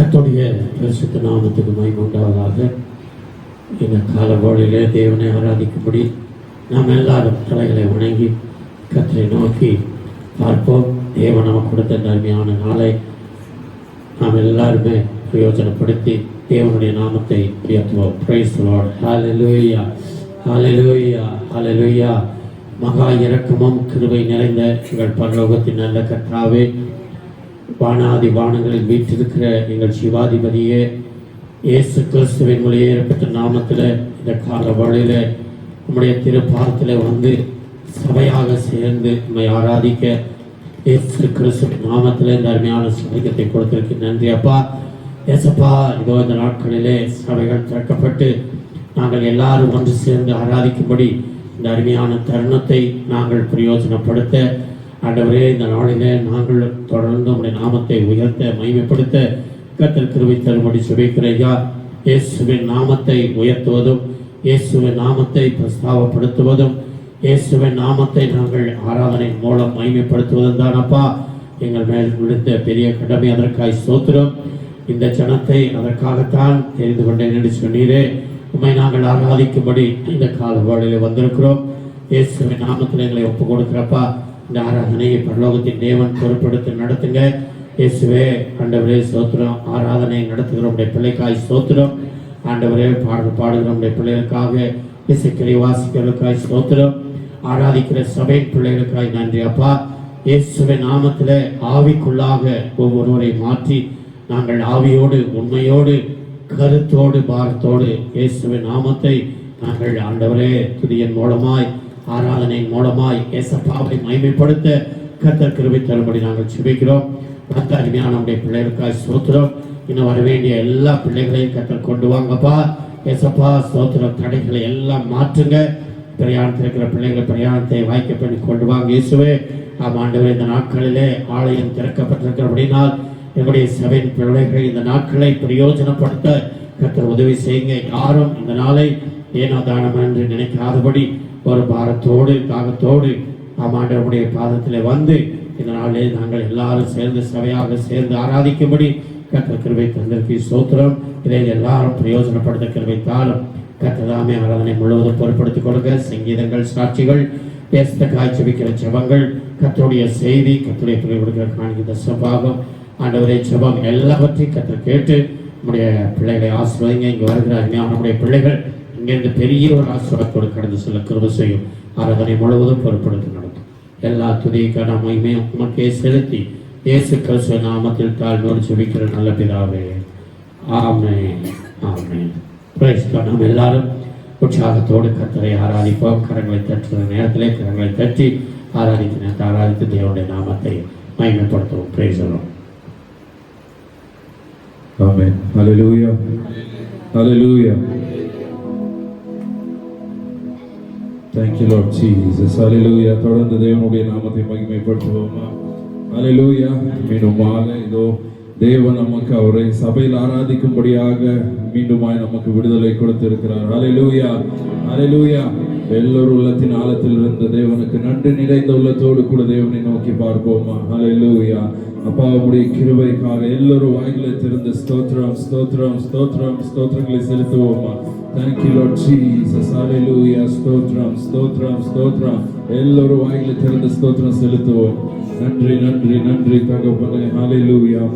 கர்த்தருடைய பரிசுத்த நாமத்துக்கு மகிமை உண்டாவதாக. இந்த காலவேளையிலே தேவனை ஆராதிக்கும்படி நாம் எல்லாரும் தலைகளை வணங்கி கர்த்தரை நோக்கி பார்ப்போம். தேவன் நமக்கு கொடுத்த அருமையான நாளை நாம் எல்லாருமே பிரயோஜனப்படுத்தி தேவனுடைய நாமத்தை உயர்த்துவோம். Praise the Lord. Hallelujah, hallelujah, hallelujah. மகா இரக்கமும் கிருபை நிறைந்த எங்கள் பரலோகத்தின் நல்ல கர்த்தாவே, வானாதி வானங்களில் வீற்றிருக்கிற எங்கள் சிவாதிபதியே, இயேசு கிறிஸ்துவின் மொழியேறப்பட்ட நாமத்தில் இந்த கால வழியில் நம்முடைய திருப்பாதத்தில் வந்து சபையாக சேர்ந்து நம்மை ஆராதிக்க இயேசு கிறிஸ்து நாமத்தில் இந்த அருமையான சபைக்கத்தை கொடுத்திருக்கு. நன்றி அப்பா. ஏசப்பா, இதோ இந்த நாட்களிலே சபைகள் திறக்கப்பட்டு நாங்கள் எல்லாரும் ஒன்று சேர்ந்து ஆராதிக்கும்படி இந்த அருமையான தருணத்தை நாங்கள் பிரயோஜனப்படுத்த ஆண்டவரே, இந்த நாளிலே நாங்கள் தொடர்ந்து உடைய நாமத்தை உயர்த்த மகிமைப்படுத்த கர்த்தர் கிருபை தரும்படி சுபிக்கிறையா. இயேசுவின் நாமத்தை உயர்த்துவதும் இயேசுவின் நாமத்தை பிரஸ்தாபப்படுத்துவதும் இயேசுவின் நாமத்தை நாங்கள் ஆராதனை மூலம் மகிமைப்படுத்துவதும் தான் அப்பா எங்கள் மேல் விழுந்த பெரிய கடமை. அதற்காய் ஸ்தோத்திரம். இந்த ஜனத்தை அதற்காகத்தான் தெரிந்து கொண்டேன் என்று சொன்னீரே. உண்மை நாங்கள் ஆராதிக்கும்படி இந்த கால வேளையில் வந்திருக்கிறோம். இயேசுவின் நாமத்தில் எங்களை ஒப்பு கொடுக்கிறப்பா. இந்த ஆராதனையை பரலோகத்தின் தேவன் பொறுப்படுத்தி நடத்துங்க. இயேசுவே, ஆண்டவரே ஸ்தோத்திரம். ஆராதனை நடத்துகிற உடைய பிள்ளைக்காய் ஸ்தோத்திரம். ஆண்டவரே, பாடல் பாடுகிற உடைய பிள்ளைகளுக்காக, இசைக்கிறை வாசிக்கிறவர்களுக்காய் ஸ்தோத்திரம். ஆராதிக்கிற சபை பிள்ளைகளுக்காய் நன்றி அப்பா. இயேசுவின் நாமத்தில் ஆவிக்குள்ளாக ஒவ்வொருவரை மாற்றி நாங்கள் ஆவியோடு உண்மையோடு கருத்தோடு பாரத்தோடு இயேசுவின் நாமத்தை நாங்கள் ஆண்டவரே துதியின் மூலமாய் ஆராதனையின் மூலமாய் ஏசப்பாவை மகிமைப்படுத்த கர்த்தர் கிருபை தரும்படி நாங்கள் சுபிக்கிறோம். மற்ற அருமையான நம்முடைய பிள்ளைகளுக்காய் ஸ்தோத்திரம். இன்னும் வர வேண்டிய எல்லா பிள்ளைகளையும் கர்த்தர் கொண்டு வாங்கப்பா. ஏசப்பா ஸ்தோத்திரம். தடைகளை எல்லாம் மாற்றுங்க. பிரயாணத்தில் இருக்கிற பிள்ளைகளை பிரயாணத்தை வாய்க்க பண்ணி கொண்டு வாங்க இயேசுவே. ஆண்டவரே, இந்த நாட்களிலே ஆலயம் திறக்கப்பட்டிருக்கிறபடினால் எங்களுடைய சபையின் பிள்ளைகள் இந்த நாட்களை பிரயோஜனப்படுத்த கர்த்தர் உதவி செய்யுங்க. யாரும் இந்த நாளை ஏனோ தானம் என்று நினைக்காதபடி ஒரு பாரத்தோடு தாகத்தோடு ஆண்டவருடைய பாதத்தில் வந்து இந்த நாளிலே நாங்கள் எல்லாரும் சேர்ந்து சபையாக சேர்ந்து ஆராதிக்கும்படி கர்த்தர் கிருபை தந்திருக்கு ஸ்தோத்திரம். இதை எல்லாரும் பிரயோஜனப்படுத்த கிருபைத்தாலும் கர்த்தராமே ஆராதனை முழுவதும் பொறுப்படுத்திக் கொடுக்க சங்கீதங்கள், சாட்சிகள், பேச காய்ச்சபிக்கிற ஜெபங்கள், கர்த்தருடைய செய்தி, கர்த்தருடைய பிள்ளை கொடுக்கிற காணிக்கை சபாகம், ஆண்டவரே ஜெபம் எல்லாவற்றையும் கர்த்தர் கேட்டு நம்முடைய பிள்ளைகளை ஆசீர்வதிங்க. இங்கே வருகிற அருமையான நம்முடைய பிள்ளைகள் இங்கிருந்து பெரிய ஒரு ஆசீர்வாதத்தோடு கடந்து செல்ல கிருபை செய்யும். ஆராதனை முழுவதும் பொறுப்படுத்தி நடத்தும். எல்லா துதிக்கான மகிமையும் உமக்கே செலுத்தி இயேசு கிறிஸ்து நாமத்தில் தாழ்வோடு ஜெபிக்கிற நல்ல பிதாவே, ஆமென், ஆமென். Price God. நாம் எல்லாரும் உற்சாகத்தோடு கர்த்தரை ஆராதிப்போம். கரங்களை தட்டுற நேரத்திலே கரங்களை தட்டி ஆராதித்த நேரத்தை ஆராதித்து தேவனுடைய நாமத்தை மகிமைப்படுத்துவோம். பிரைஸ் எல்லாம். ஆமென். ஹல்லேலூயா, ஹல்லேலூயா. Thank you Lord Jesus. Hallelujah. தொடர்ந்து தேவனுடைய நாமத்தை மகிமைப்படுத்துவோமா. Hallelujah. மீண்டும் மாலை இதோ தேவன் நமக்கு அவரை சபையில் ஆராதிக்கும்படியாக மீண்டுமாய் நமக்கு விடுதலை கொடுத்திருக்கிறார். Hallelujah, Hallelujah. எல்லோரும் உள்ளத்தின் ஆழத்தில் இருந்த தேவனுக்கு நன்றி நிறைந்த உள்ளத்தோடு கூட தேவனை நோக்கி பார்ப்போமா. Hallelujah. அப்பா, உம்முடைய கிருபைக்காக எல்லோரும் வாய்களை திறந்து ஸ்தோத்திரம் ஸ்தோத்திரம் ஸ்தோத்திரம் ஸ்தோத்திரங்களை செலுத்துவோமா. Thank you Lord Jesus. Hallelujah. ஸ்தோத்திரம் ஸ்தோத்திரம் ஸ்தோத்திரம். எல்லோரும் வாய்களை திறந்து ஸ்தோத்திரம் செலுத்துவோம். நன்றி நன்றி நன்றி தகப்பனே. Hallelujah.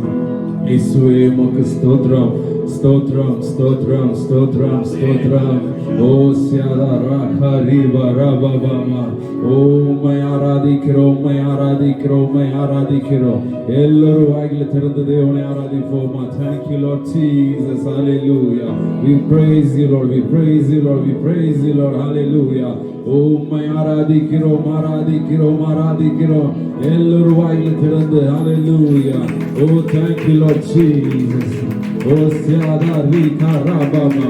இயேசுவே, உமக்கு ஸ்தோத்திரம் ஸ்தோத்திரம் ஸ்தோத்திரம் ஸ்தோத்திரம் ஸ்தோத்திரம். ஓ சியாதா ராகரி வரபபமா. ஓ உம்மை ஆராதிக்கிறோம், உம்மை ஆராதிக்கிறோம், உம்மை ஆராதிக்கிறோம். எல்லோரும் வாயில திறந்து தேவனை ஆராதிப்போமா. Thank you Lord Jesus. Hallelujah. We praise you Lord, we praise you Lord, we praise you Lord. Hallelujah. ஓ உம்மை ஆராதிக்கிறோம் ஆராதிக்கிறோம் ஆராதிக்கிறோம். எல்லோரும் வாயில திறந்து Hallelujah. O thank you Lord Jesus. ஓ சியாதா ரீகா ரபபமா.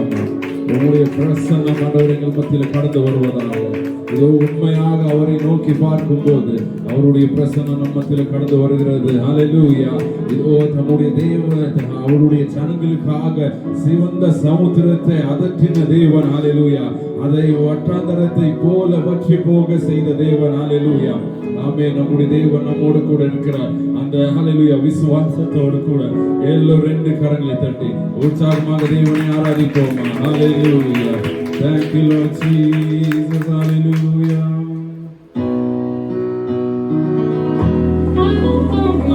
உம்முடைய பிரசன்னம் ஆண்டவரே எங்கள் மத்தியில் கடந்து வருவதாக. இதோ உண்மையாக அவரை நோக்கி பார்க்கும்போது அவருடைய பிரசன்னம் நம்மத்தில் கடந்து வருகிறது. ஹல்லேலூயா. இதோ நம்முடைய தேவன் அவருடைய ஜனங்களுக்காக சிவந்த சமுத்திரத்தை அதற்றின தேவன். ஹல்லேலூயா. அதை வட்டாந்தரத்தை போல வற்றி போக செய்த தேவன். ஹல்லேலூயா. ஆமே. நம்முடைய தேவன் நம்மோடு கூட இருக்கிறார். அந்த ஹல்லேலூயா விசுவாசத்தோடு கூட எல்லோரும் ரெண்டு கரங்களை தட்டி உற்சாகமாக தேவனை ஆராதிப்போமா. ஹல்லேலூயா. Thank you Lord Jesus. Hallelujah.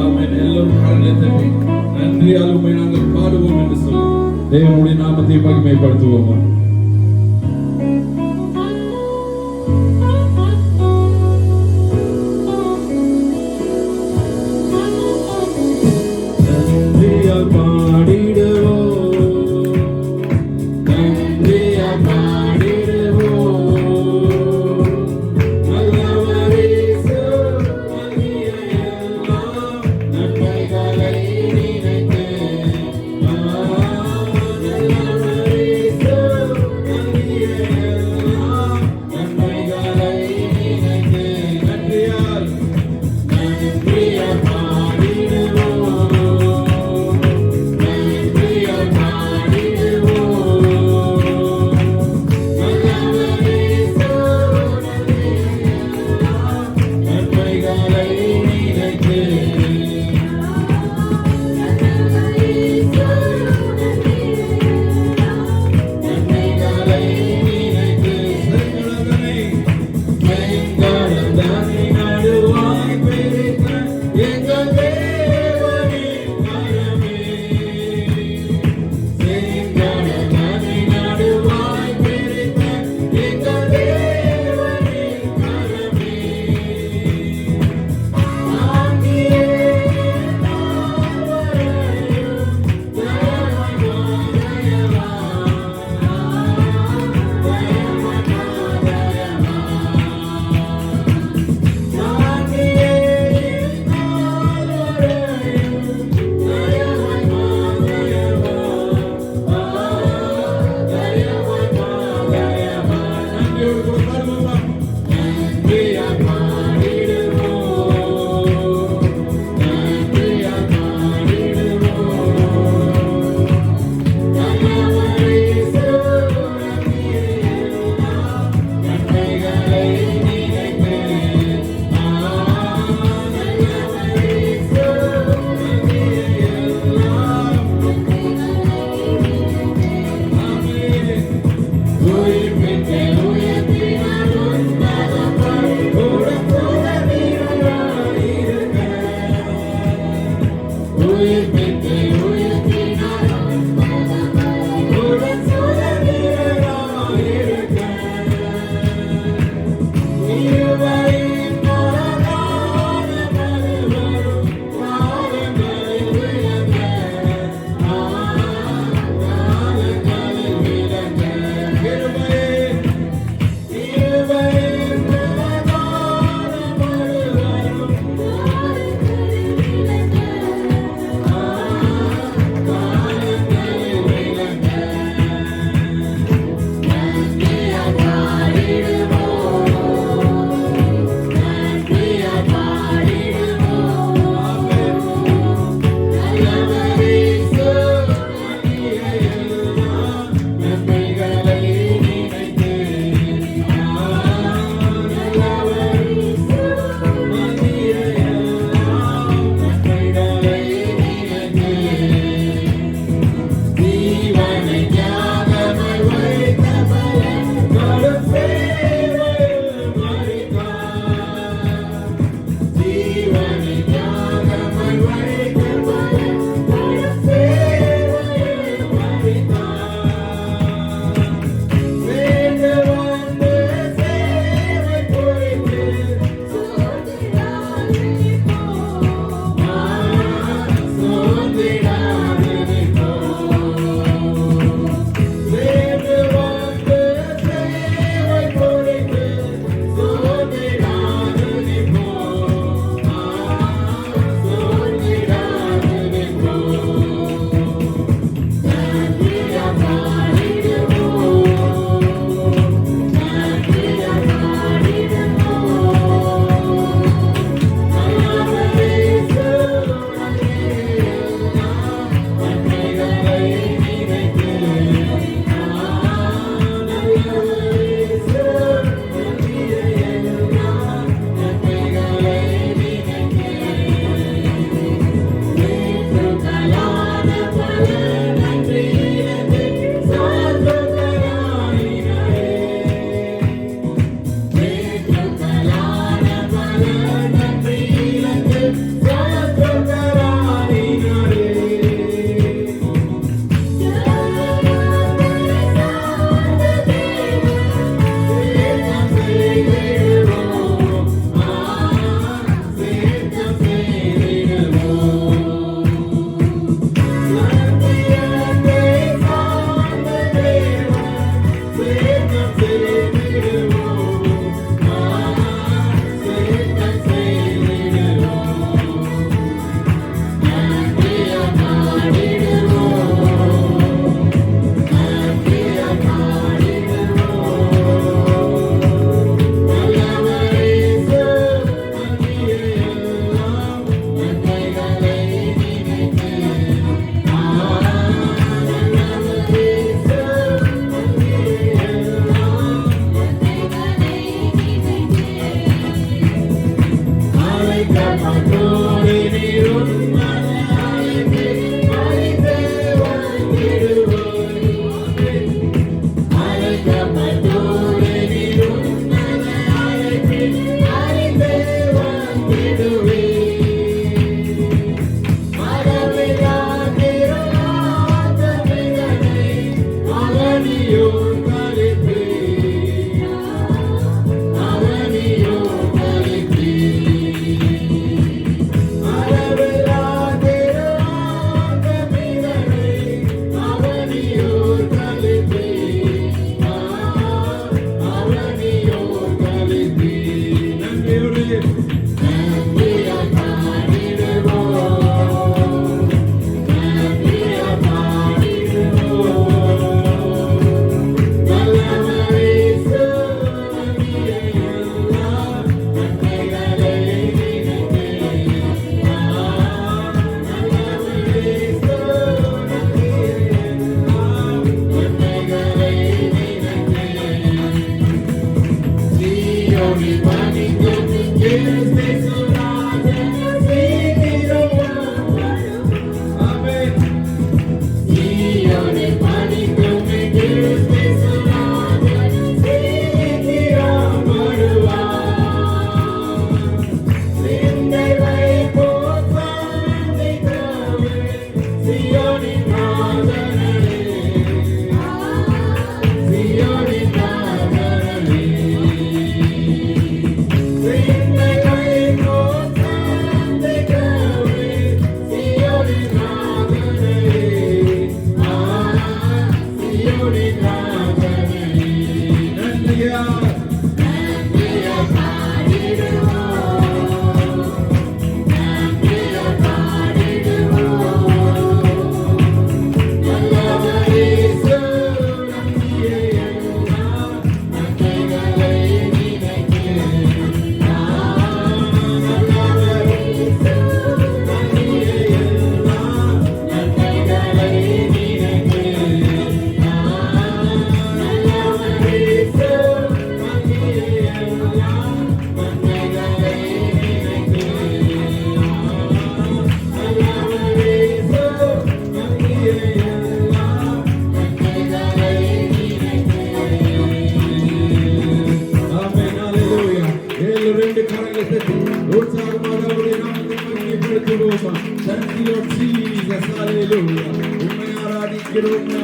ஆமென். எல்லோரும் கரங்களை தட்டி நன்றியால் உம்மை நாங்கள் பாடுவோம் என்று சொல்லி தேவனுடைய நாமத்தை மகிமைப்படுத்துவோமா.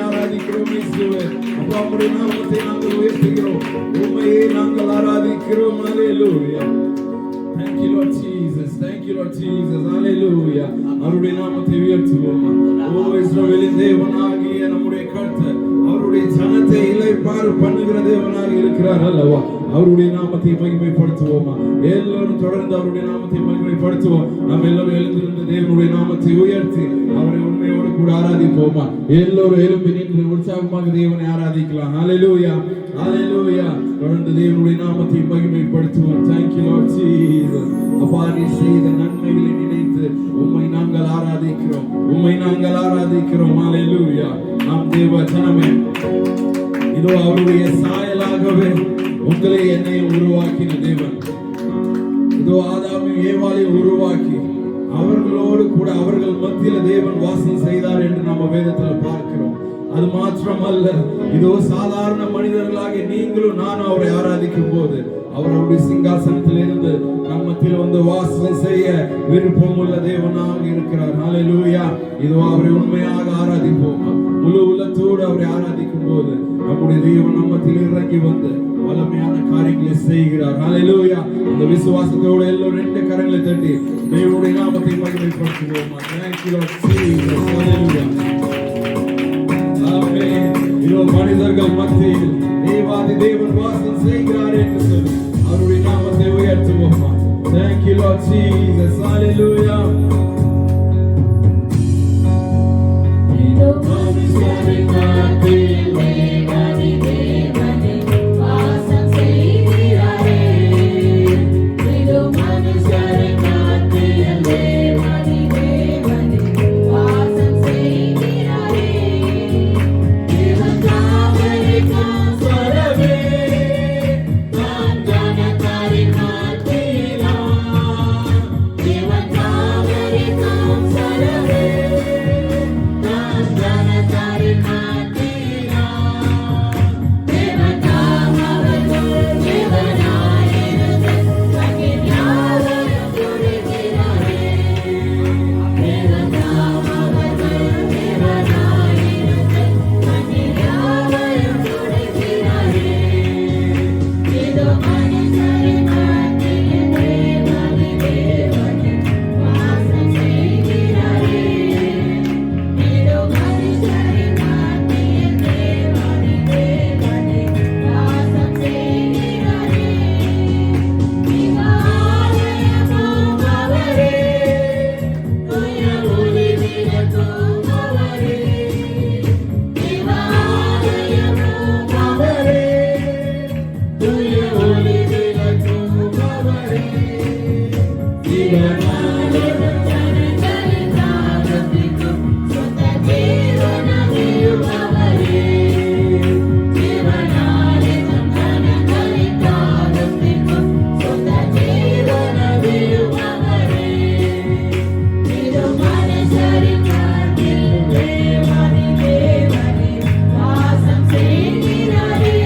ஆராதிக்கிறோம் இயேசுவே. அப்பா உம்முடைய நாமத்தை நாங்கள் உயர்த்துகிறோம், உம்மையே நாங்கள் ஆராதிக்கிறோம். ஹalleluya. Thank you Lord Jesus, thank you Lord Jesus, hallelujah. அவருடைய நாமத்தை உயர்த்துவோம். ஓ இஸ்ரவேலின் தேவனாகிய நம்முடைய கர்த்தர் அவருடைய ஜனத்தை இளைப்பாறு பண்ணுகிற தேவனாக இருக்கிறார் அல்லவா. அவருடைய நாமத்தை மகிமைப்படுத்துவோமா? எல்லோரும் தொடர்ந்து அவருடைய நாமத்தை மகிமைப்படுத்துவோம். நாம் எல்லோரும் எழுந்திருந்து தேவனுடைய நாமத்தை உயர்த்தி அவரை உண்மையோடு கூட ஆராதிப்போமா? எல்லோரும் எழும்பி நின்று உற்சாகமாக தேவனை ஆராதிக்கலாம். ஹalleluya, ஹalleluya. தொடர்ந்து தேவனுடைய நாமத்தை மகிமைப்படுத்துவோம். Thank you Lord Jesus. அப்பா நீ செய்த நன்மைகளை நினைத்து உம்மை நாங்கள் ஆராதிக்கிறோம், உம்மை நாங்கள் ஆராதிக்கிறோம். ஹalleluya. நாம் தேவ ஜனமே, இதோ அவருடைய சாயலாகவே உங்களை என்னையும் உருவாக்கின தேவன். இதோ ஆதாமையும் ஏவாளையும் உருவாக்கி அவர்களோடு கூட அவர்கள் மத்தியில் தேவன் வாசம் செய்தார் என்று நம்ம வேதத்தில் பார்க்கிறோம். அது மாத்திரமல்ல, இதோ சாதாரண மனிதர்களாக நீங்களும் நானும் அவரை ஆராதிக்கும் போது அவர் அவருடைய சிங்காசனத்தில் இருந்து நம்ம மத்தியில் வந்து வாசம் செய்ய விருப்பம் உள்ள தேவனாக இருக்கிறார். ஹalleluya. இதோ அவரை உண்மையாக ஆராதிப்போம். முழு உள்ளத்தோடு அவரை ஆராதிக்கும் போது நம்முடைய தேவன் நம்ம மத்தியில் இறங்கி வந்து வல்லமையான காரியங்களை செய்கிறார். ஹalleluya. அந்த விசுவாசத்தோடு எல்லோரும் ரெண்டு கரங்களை தட்டி தேவனுடைய நாமத்தை மகிமைப்படுத்துவோம். Thank you Lord Jesus. Hallelujah. ஆமென். இதோ மனிதர்கள் மத்தியில் தேவாதி தேவன் வாசம் செய்கிறார் என்று சொல்லி அவருடைய நாமத்தை உயர்த்துவோம். Thank you Lord Jesus. Hallelujah. இதோ மனுஷரின் மத்தியில் தேவாதி தேவனே வாசம் செய்கிறாரே. இதோ மனுஷரின் மத்தியில் தேவாதி தேவனே வாசம் செய்கிறாரே. தேவன் காவலிக்கும் ஸ்வரமே நான் ஜனத்தாரின் மத்தியிலா வாசம் செய்கிறாரே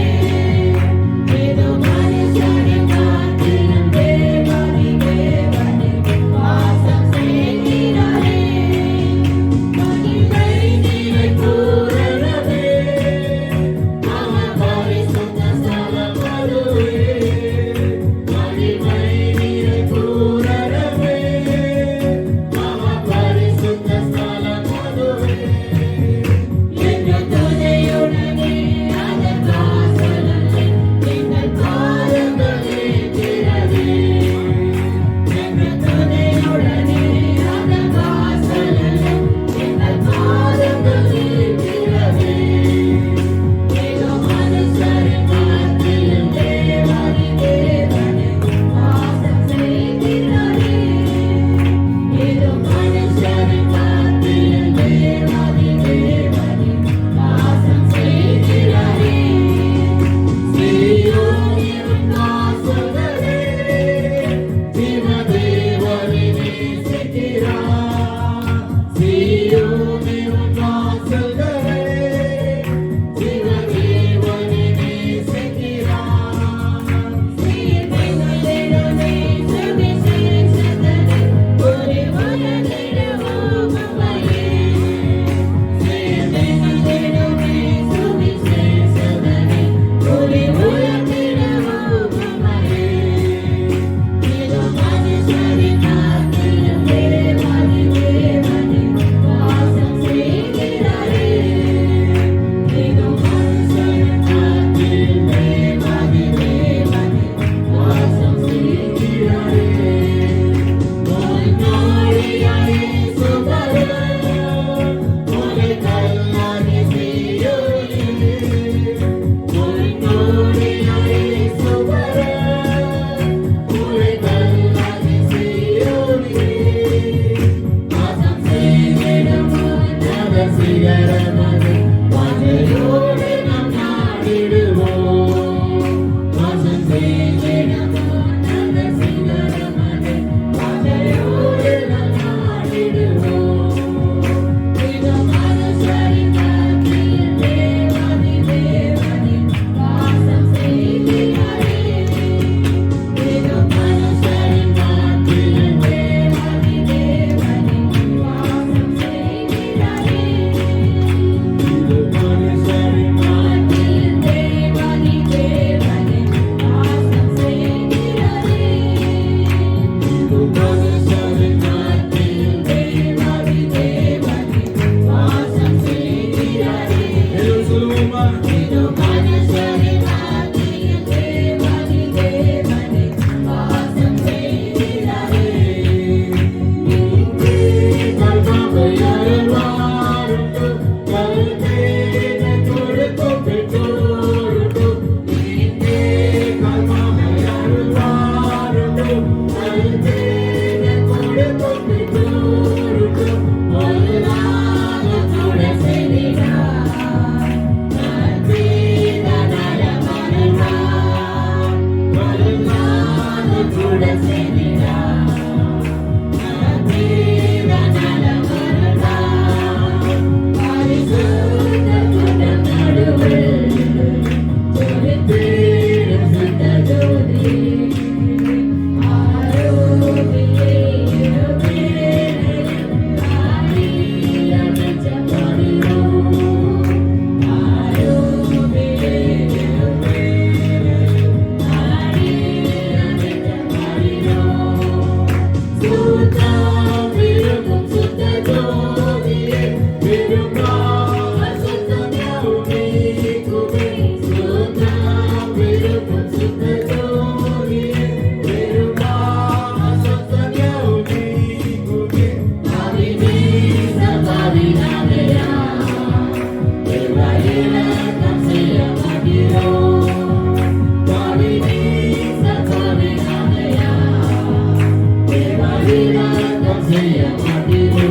செய்ய மாட்டீரோ.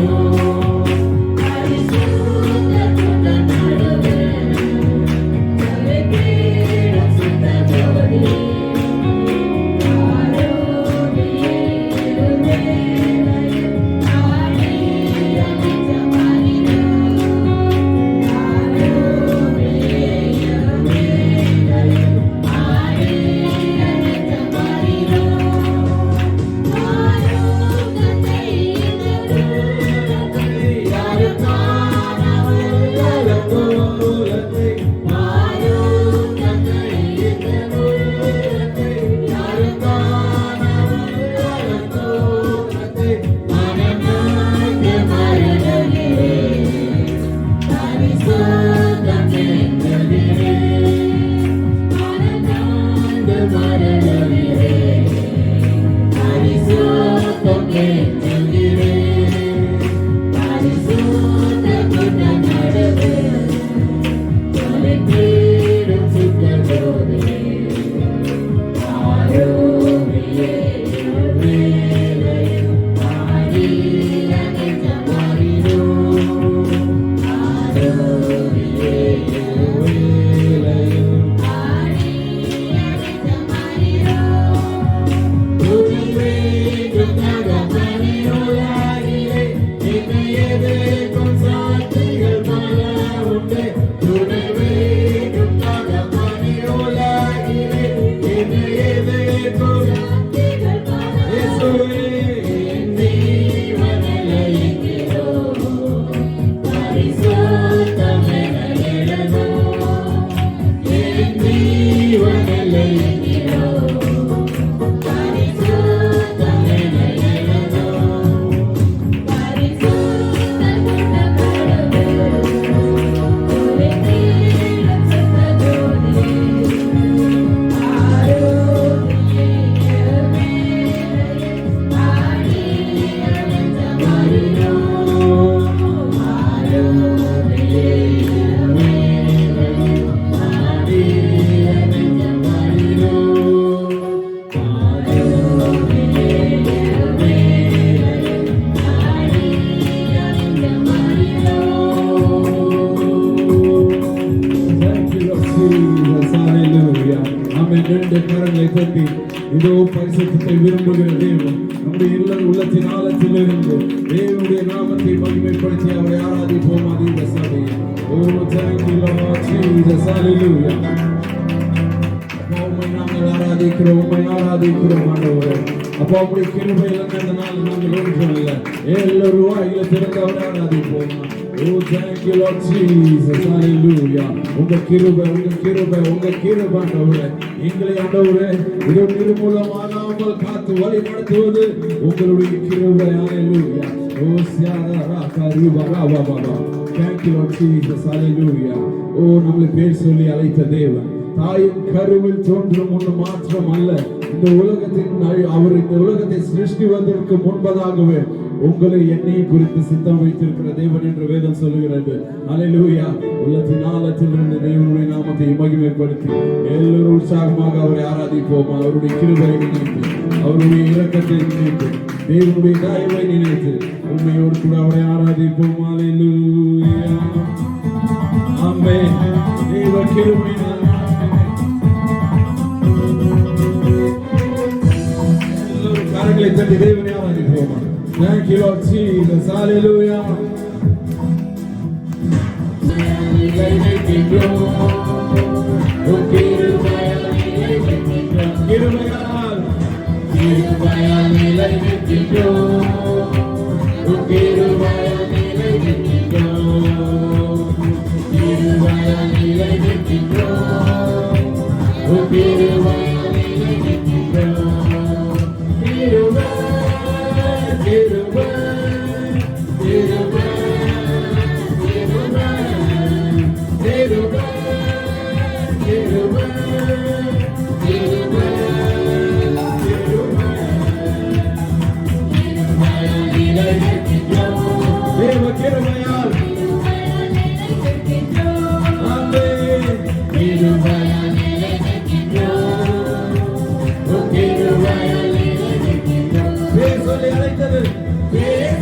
இதோ பரிசுத்தத்தை விரும்புகிற தேவன் நம்முடைய உள்ளத்தின் ஆழத்திலிருந்து தேவனுடைய நாமத்தை மகிமைப்படுத்தி அவரை ஆராதிப்போம். அதிக சபையை நாங்கள் ஆராதிக்கிறோம், உண்மை ஆராதிக்கிறோம் ஆண்டவரே. அப்போ அப்படி கிருபையில இந்த நாள் நாங்கள் ஒன்றும் இல்லை, எல்லாரும் வாயில திறந்து அவரை ஆராதிப்போம். Oh, thank you, Lord Jesus. Hallelujah. உங்க கிருபை ஆண்டவரே, எங்களை ஆண்டவரே இதோ நிர்மூலமாகாமல் காத்து வழி நடத்துவது உங்களுடைய கிருபை. Hallelujah. Oh, சியாரா கரிபா பாபா. Thank you, Lord Jesus. Hallelujah. Oh, நம்மளை பேர் சொல்லி அழைத்த தேவன் தாயின் கருவில் தோன்றும் ஒன்று மாற்றம் அல்ல, இந்த உலகத்தை சிருஷ்டிவதற்கு முன்பதாகவே உங்களை என்னை குறித்து சித்தம் வைத்திருக்கிற தேவன் என்று வேதம் சொல்லுகிறது. அல்லேலூயா. உள்ளத்தின் ஆழத்திலிருந்து தேவனுடைய நாமத்தை மகிமைப்படுத்தி எல்லோரும் உற்சாகமாக அவரை ஆராதிப்போம். அவருடைய கிருபையை நினைத்து, அவருடைய இரக்கத்தை நினைத்து, தேவனுடைய தயவை நினைத்து உண்மையோடு கூட அவரை ஆராதிப்போம். அல்லேலூயா. ஆமென். தேவ கிருபையினால் எல்லோரும் கரங்களை தட்டி தேவனை ஆராதிப்போம். Thank you, Lord Jesus. Hallelujah. Yeah.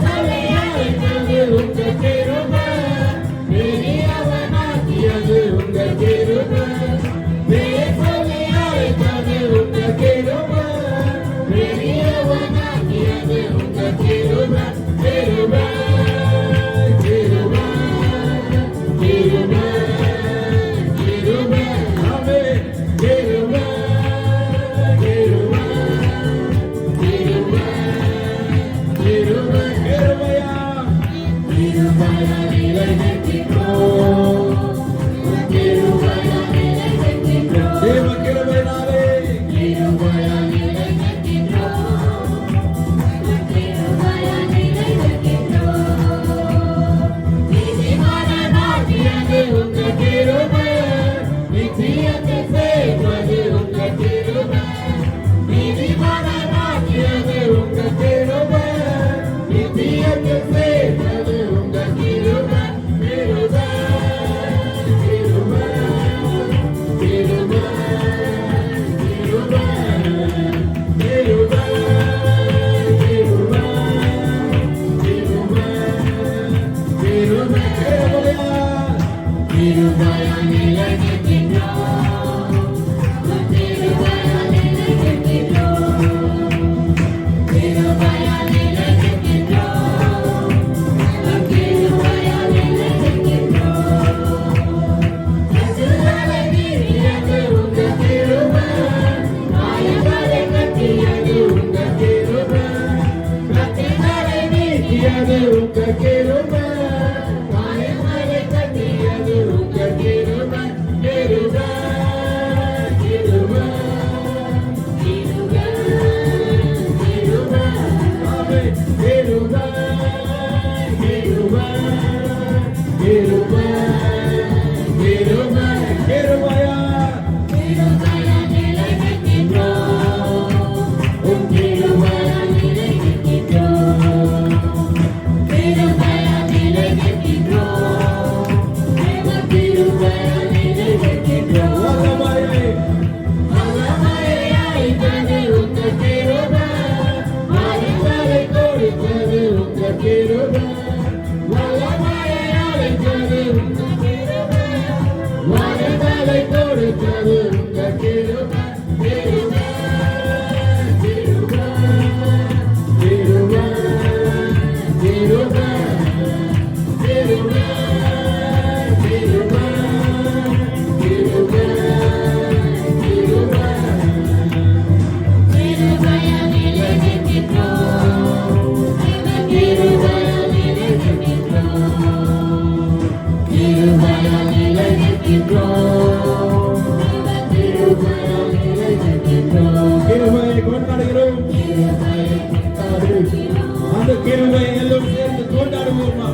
அந்த கிருபை எல்லாம் சேர்ந்து கொண்டாடுவோமா?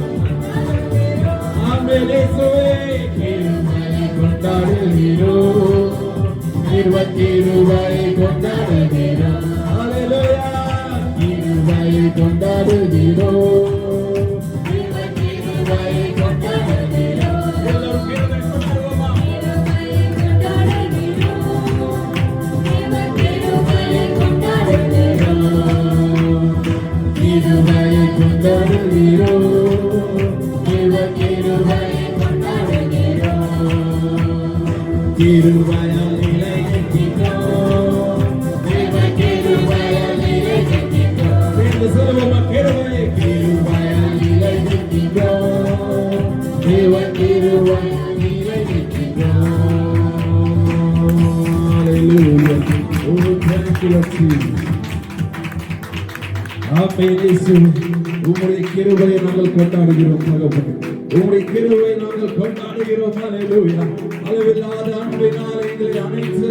ஆமென். இயேசுவே கொண்டாடுகிறோம், கிருபை கொண்டாடுகிறோம். ஹல்லேலூயா. கிருபை கொண்டாடுகிறோம், கிருபை கொண்டாடுகிறோம். எல்லாரும் கிருபை கொண்டாடுவோமா? கிருபை கொண்டாடுகிறோம், கிருபை கொண்டாடுகிறோம். கிருபையால் நிலைநிற்கிறோம், கிருபையால் நிலைநிற்கிறோம். சேர்ந்து சொல்லுவோமா? கிருபையால் நிலைநிற்கிறோம், கிருபையால் நிலைநிற்கிறோம். Hallelujah. Oh, thank you, Lord Jesus. ஆமென். இயேசுவே, உம்முடைய கிருபையை நாங்கள் கொண்டாடுகிறோம் தகப்பனே. உம்முடைய கிருபையை நாங்கள் கொண்டாடுகிறோம். ஹல்லேலூயா. அளவில்லாத அன்பினால் எங்களை அணைத்து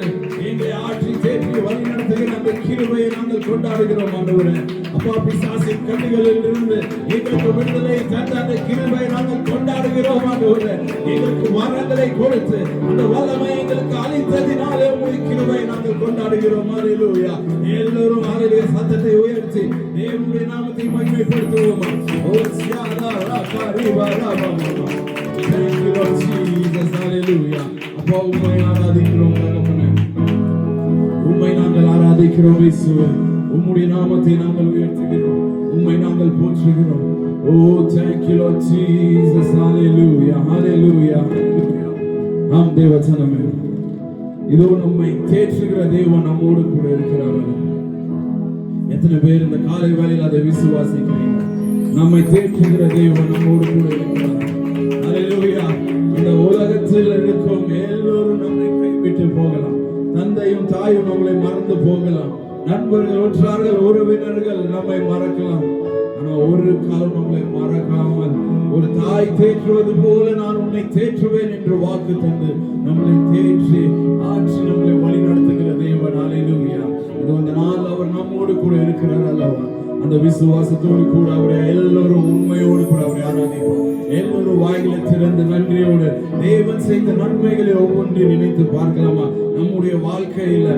எங்களை ஆற்றி தேற்றி வழி நடத்துகிற அந்த கிருபையை நாங்கள் கொண்டாடுகிறோம் ஆண்டவரே. அப்பா, பிசாசின் கண்ணிகளில் இருந்து எங்களுக்கு விடுதலை தந்த அந்த கிருபையை நாங்கள் கொண்டாடுகிறோம் ஆண்டவரே. எங்களுக்கு வரங்களை கொடுத்து அந்த வல்லமை எங்களுக்கு அளித்ததினாலே உம்முடைய கிருபையை நாங்கள் கொண்டாடுகிறோம். ஹல்லேலூயா. எல்லோரும் ஹல்லேலூயா சத்தத்தை உயர்த்தி தேவனுடைய நாமத்தை மகிமைப்படுத்துவோமா? ஓ சியாலா Raaga Riva Rafah. Thank you Lord Jesus. Hallelujah. அப்பா, உம்மை ஆராதிக்கிறோம் தகப்பனே. உம்மை நாங்கள் ஆராதிக்கிறோம் இயேசுவே. உம்முடைய நாமத்தை நாங்கள் உயர்த்துகிறோம், உம்மை நாங்கள் போற்றுகிறோம். ஓ thank you Lord Jesus. Hallelujah. Hallelujah. ஆம் தேவஜனமே, இதோ நம்மை தேற்றுகிற தேவன் நம்மோடு கூட இருக்கிறார். எத்தனை பேர் இந்த காலை வேளையில் அதை விசுவாசிக்கிறீங்க? நம்மை தேற்றுகிற தேவன் நம்மோடு கூட இருக்கிறார். ஹல்லேலூயா. இந்த உலகத்தில் இருக்கும் எல்லோரும் நம்மை கைவிட்டு போகலாம், தந்தையும் தாயும் நம்மளை மறந்து போகலாம், நண்பர்கள் உற்றார்கள் உறவினர்கள் நம்மை மறக்கலாம். ஆனா ஒரு காலம் நம்மளை மறக்காமல் ஒரு தாய் தேற்றுவது போல நான் உன்னை தேற்றுவேன் என்று வாக்கு தந்து நம்மளை தேற்றி ஆட்சி நம்மளை வழி நடத்துகிற தேவன். ஹல்லேலூயா. இந்த நாள் அவர் நம்மோடு கூட இருக்கிறார் அல்லவா? அந்த விசுவாசத்தோடு கூட அவரை எல்லோரும் உண்மையோடு கூட அவரை ஆராதிப்போம். எல்லோரும் வாயிலை திறந்து நன்றியோடு தேவன் செய்த நன்மைகளை ஒவ்வொன்றையும் நினைத்து பார்க்கலாமா? நம்முடைய வாழ்க்கையில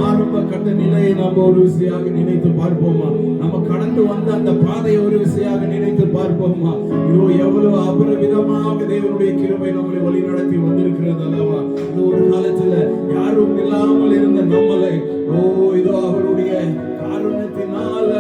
ஆரம்ப கட்ட நிலையை நம்ம ஒரு விசையாக நினைத்து பார்ப்போமா? நம்ம கடந்து வந்த அந்த பாதையை ஒரு விசையாக நினைத்து பார்ப்போமா? இதோ எவ்வளவு அபரிவிதமாக தேவனுடைய கிருபை நம்மளை வழி நடத்தி வந்திருக்கிறது அல்லவா? இந்த ஒரு காலத்துல யாரும் இல்லாமல் இருந்த நம்மளை இதோ அவருடைய காரணத்தினால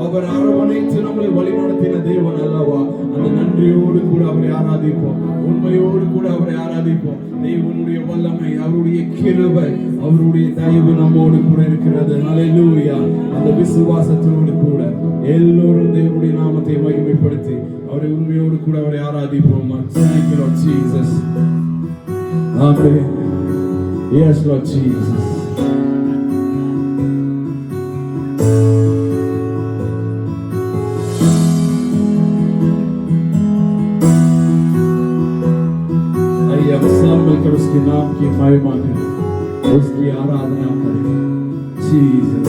அவர் அரவணைத்து நம்மளை வழி நடத்தின தேவன் அல்லவா? அந்த நன்றியோடு கூட அவரை ஆராதிப்போம், உண்மையோடு கூட அவரை ஆராதிப்போம். தேவனுடைய வல்லமை, அவருடைய கிருபை, அவருடைய தயவு நம்மோடு கூட இருக்கிறது. ஹல்லேலூயா. அந்த விசுவாசத்தோடு கூட எல்லோரும் தேவனுடைய நாமத்தை மகிமைப்படுத்தி அவரை உண்மையோடு கூட அவரை ஆராதிப்போம். Thank you Lord Jesus. Amen. Yes Lord Jesus. आइए अब सब मिलकर उसके नाम की महिमा करें, उसकी आराधना करें. Jesus.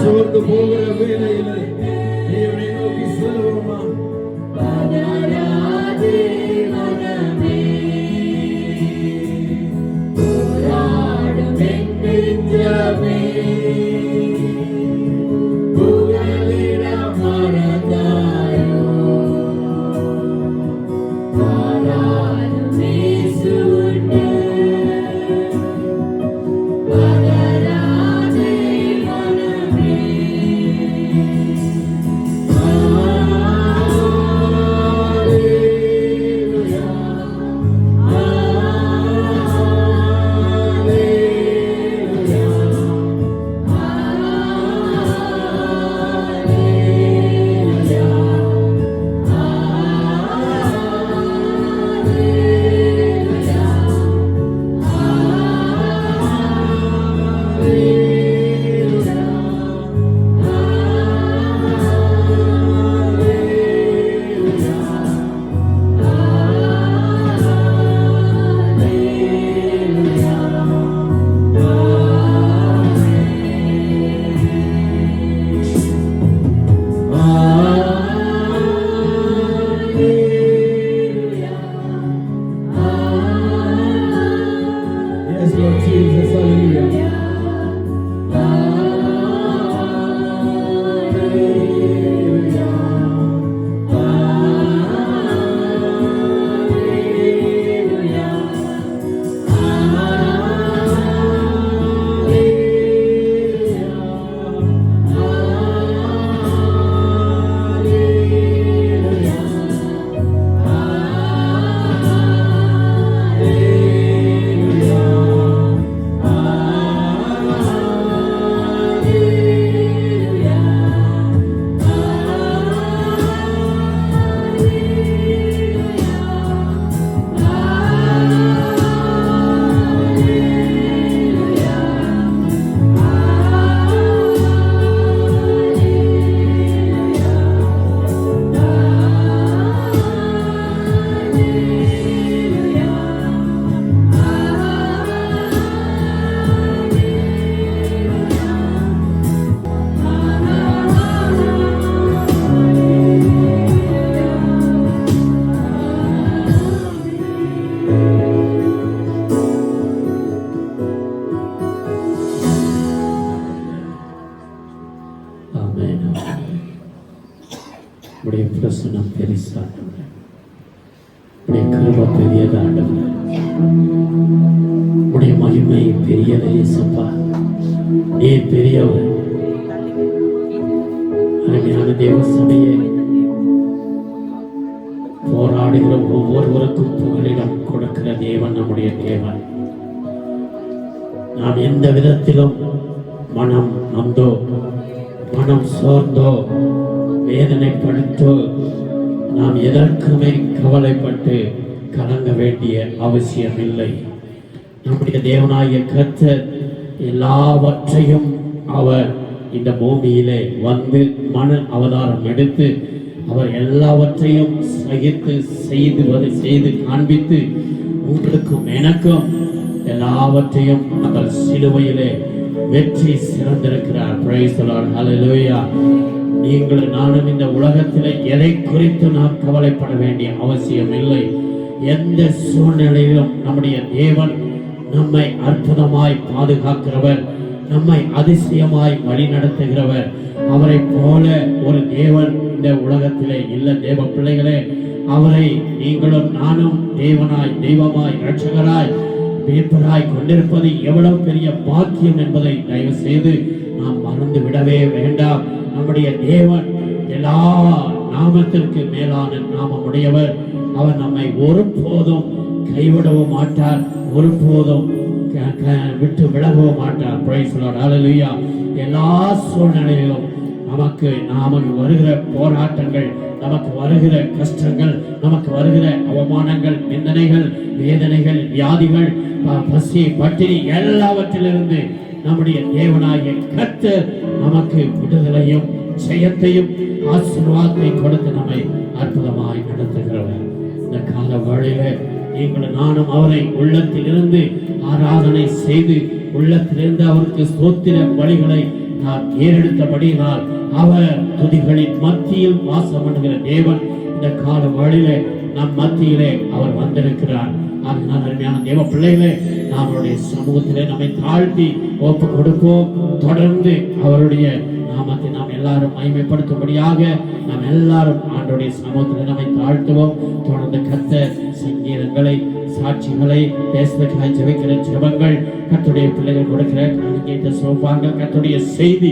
சோர்ந்து போகிற வேளையில தேவனை நோக்கி சொல்லுவோமா? உடைய பிரசனம் பெரிசாண்டவரே, உடைய கிருபை பெரியதாண்டவரே, உடைய மகிமை பெரியதே சப்பா. நீ பெரியவர். அருமையான தேவ சபையே, போராடுகிற ஒவ்வொருவருக்கும் புகலிடம் கொடுக்கிற தேவன் நம்முடைய தேவன். நாம் எந்த விதத்திலும் மனம் நொந்தோ, மனம் சோர்ந்தோ, வேதனைப்படுத்தோ நாம் எதற்குமே கவலைப்பட்டு கலங்க வேண்டிய அவசியம் இல்லை. நம்முடைய தேவனாகிய கர்த்தர் எல்லாவற்றையும் அவர் இந்த பூமியிலே வந்து மன அவதாரம் எடுத்து அவர் எல்லாவற்றையும் சகித்து செய்து காண்பித்து உங்களுக்கும் எனக்கும் எல்லாவற்றையும் அவர் சிலுவையிலே வெற்றி சிறந்திருக்கிறார். Praise the Lord. Hallelujah. நீங்கள் நானும் இந்த உலகத்திலே எதை குறித்து நாம் கவலைப்பட வேண்டிய அவசியம் இல்லை. எந்த சூழ்நிலையிலும் நம்முடைய தேவன் நம்மை அற்புதமாய் பாதுகாக்கிறவர், நம்மை அதிசயமாய் வழி நடத்துகிறவர். அவரை போல ஒரு தேவன் இந்த உலகத்திலே இல்லை. தேவ பிள்ளைகளே, அவரை நீங்களும் நானும் தேவனாய், தெய்வமாய், இரட்சகராய், மீட்பராய் கொண்டிருப்பது எவ்வளவு பெரிய பாக்கியம் என்பதை தயவு செய்து நாம் மறந்து விடவே வேண்டாம். நம்முடைய தேவன் எல்லா நாமத்திற்கு மேலான நாமம் உடையவர். அவர் நம்மை ஒருபோதும் கைவிடவும் மாட்டார், ஒருபோதும் விட்டு விலகவும் மாட்டார். Praise the Lord. Hallelujah. எல்லா சூழ்நிலையிலும் நமக்கு வருகிற போராட்டங்கள், நமக்கு வருகிற கஷ்டங்கள், நமக்கு வருகிற அவமானங்கள், நிந்தனைகள், வேதனைகள், வியாதிகள், பசி, பட்டினி எல்லாவற்றிலிருந்து நம்முடைய தேவனாகிய கர்த்தர் நமக்கு விடுதலையும் ஜெயத்தையும் ஆசீர்வாதத்தையும் கொடுத்து நம்மை அற்புதமாய் நடத்துகிறவர். இந்த கால வேளையில நீங்கள் நானும் அவரை உள்ளத்திலிருந்து ஆராதனை செய்து உள்ளத்திலிருந்து அவருக்கு ஸ்தோத்திர பலிகளை நாம் ஏறெடுத்தபடியினால் அவர் துதிகளின் மத்தியில் வாசம் பண்ணுகிற தேவன் இந்த கால வழியிலே நம் மத்தியிலே அவர் வந்திருக்கிறார். அதனால் அருமையான தேவ பிள்ளைகளே, நம்மளுடைய சமூகத்திலே நம்மை தாழ்த்தி ஒப்பு கொடுப்போம். தொடர்ந்து அவருடைய நாமத்தை நாம் எல்லாரும் மகிமைப்படுத்தும்படியாக நாம் எல்லாரும் ஆண்டவருடைய சமூகத்தில் நம்மை தாழ்த்துவோம். தொடர்ந்து கர்த்தர் சங்கீதங்களை, சாட்சிகளை, தேசத்துக்காய் ஜெபிக்கிற ஜெபங்கள், கர்த்தருடைய பிள்ளைகள் கொடுக்கிற காணிக்கைத்த சோபாங்கள், கர்த்தருடைய செய்தி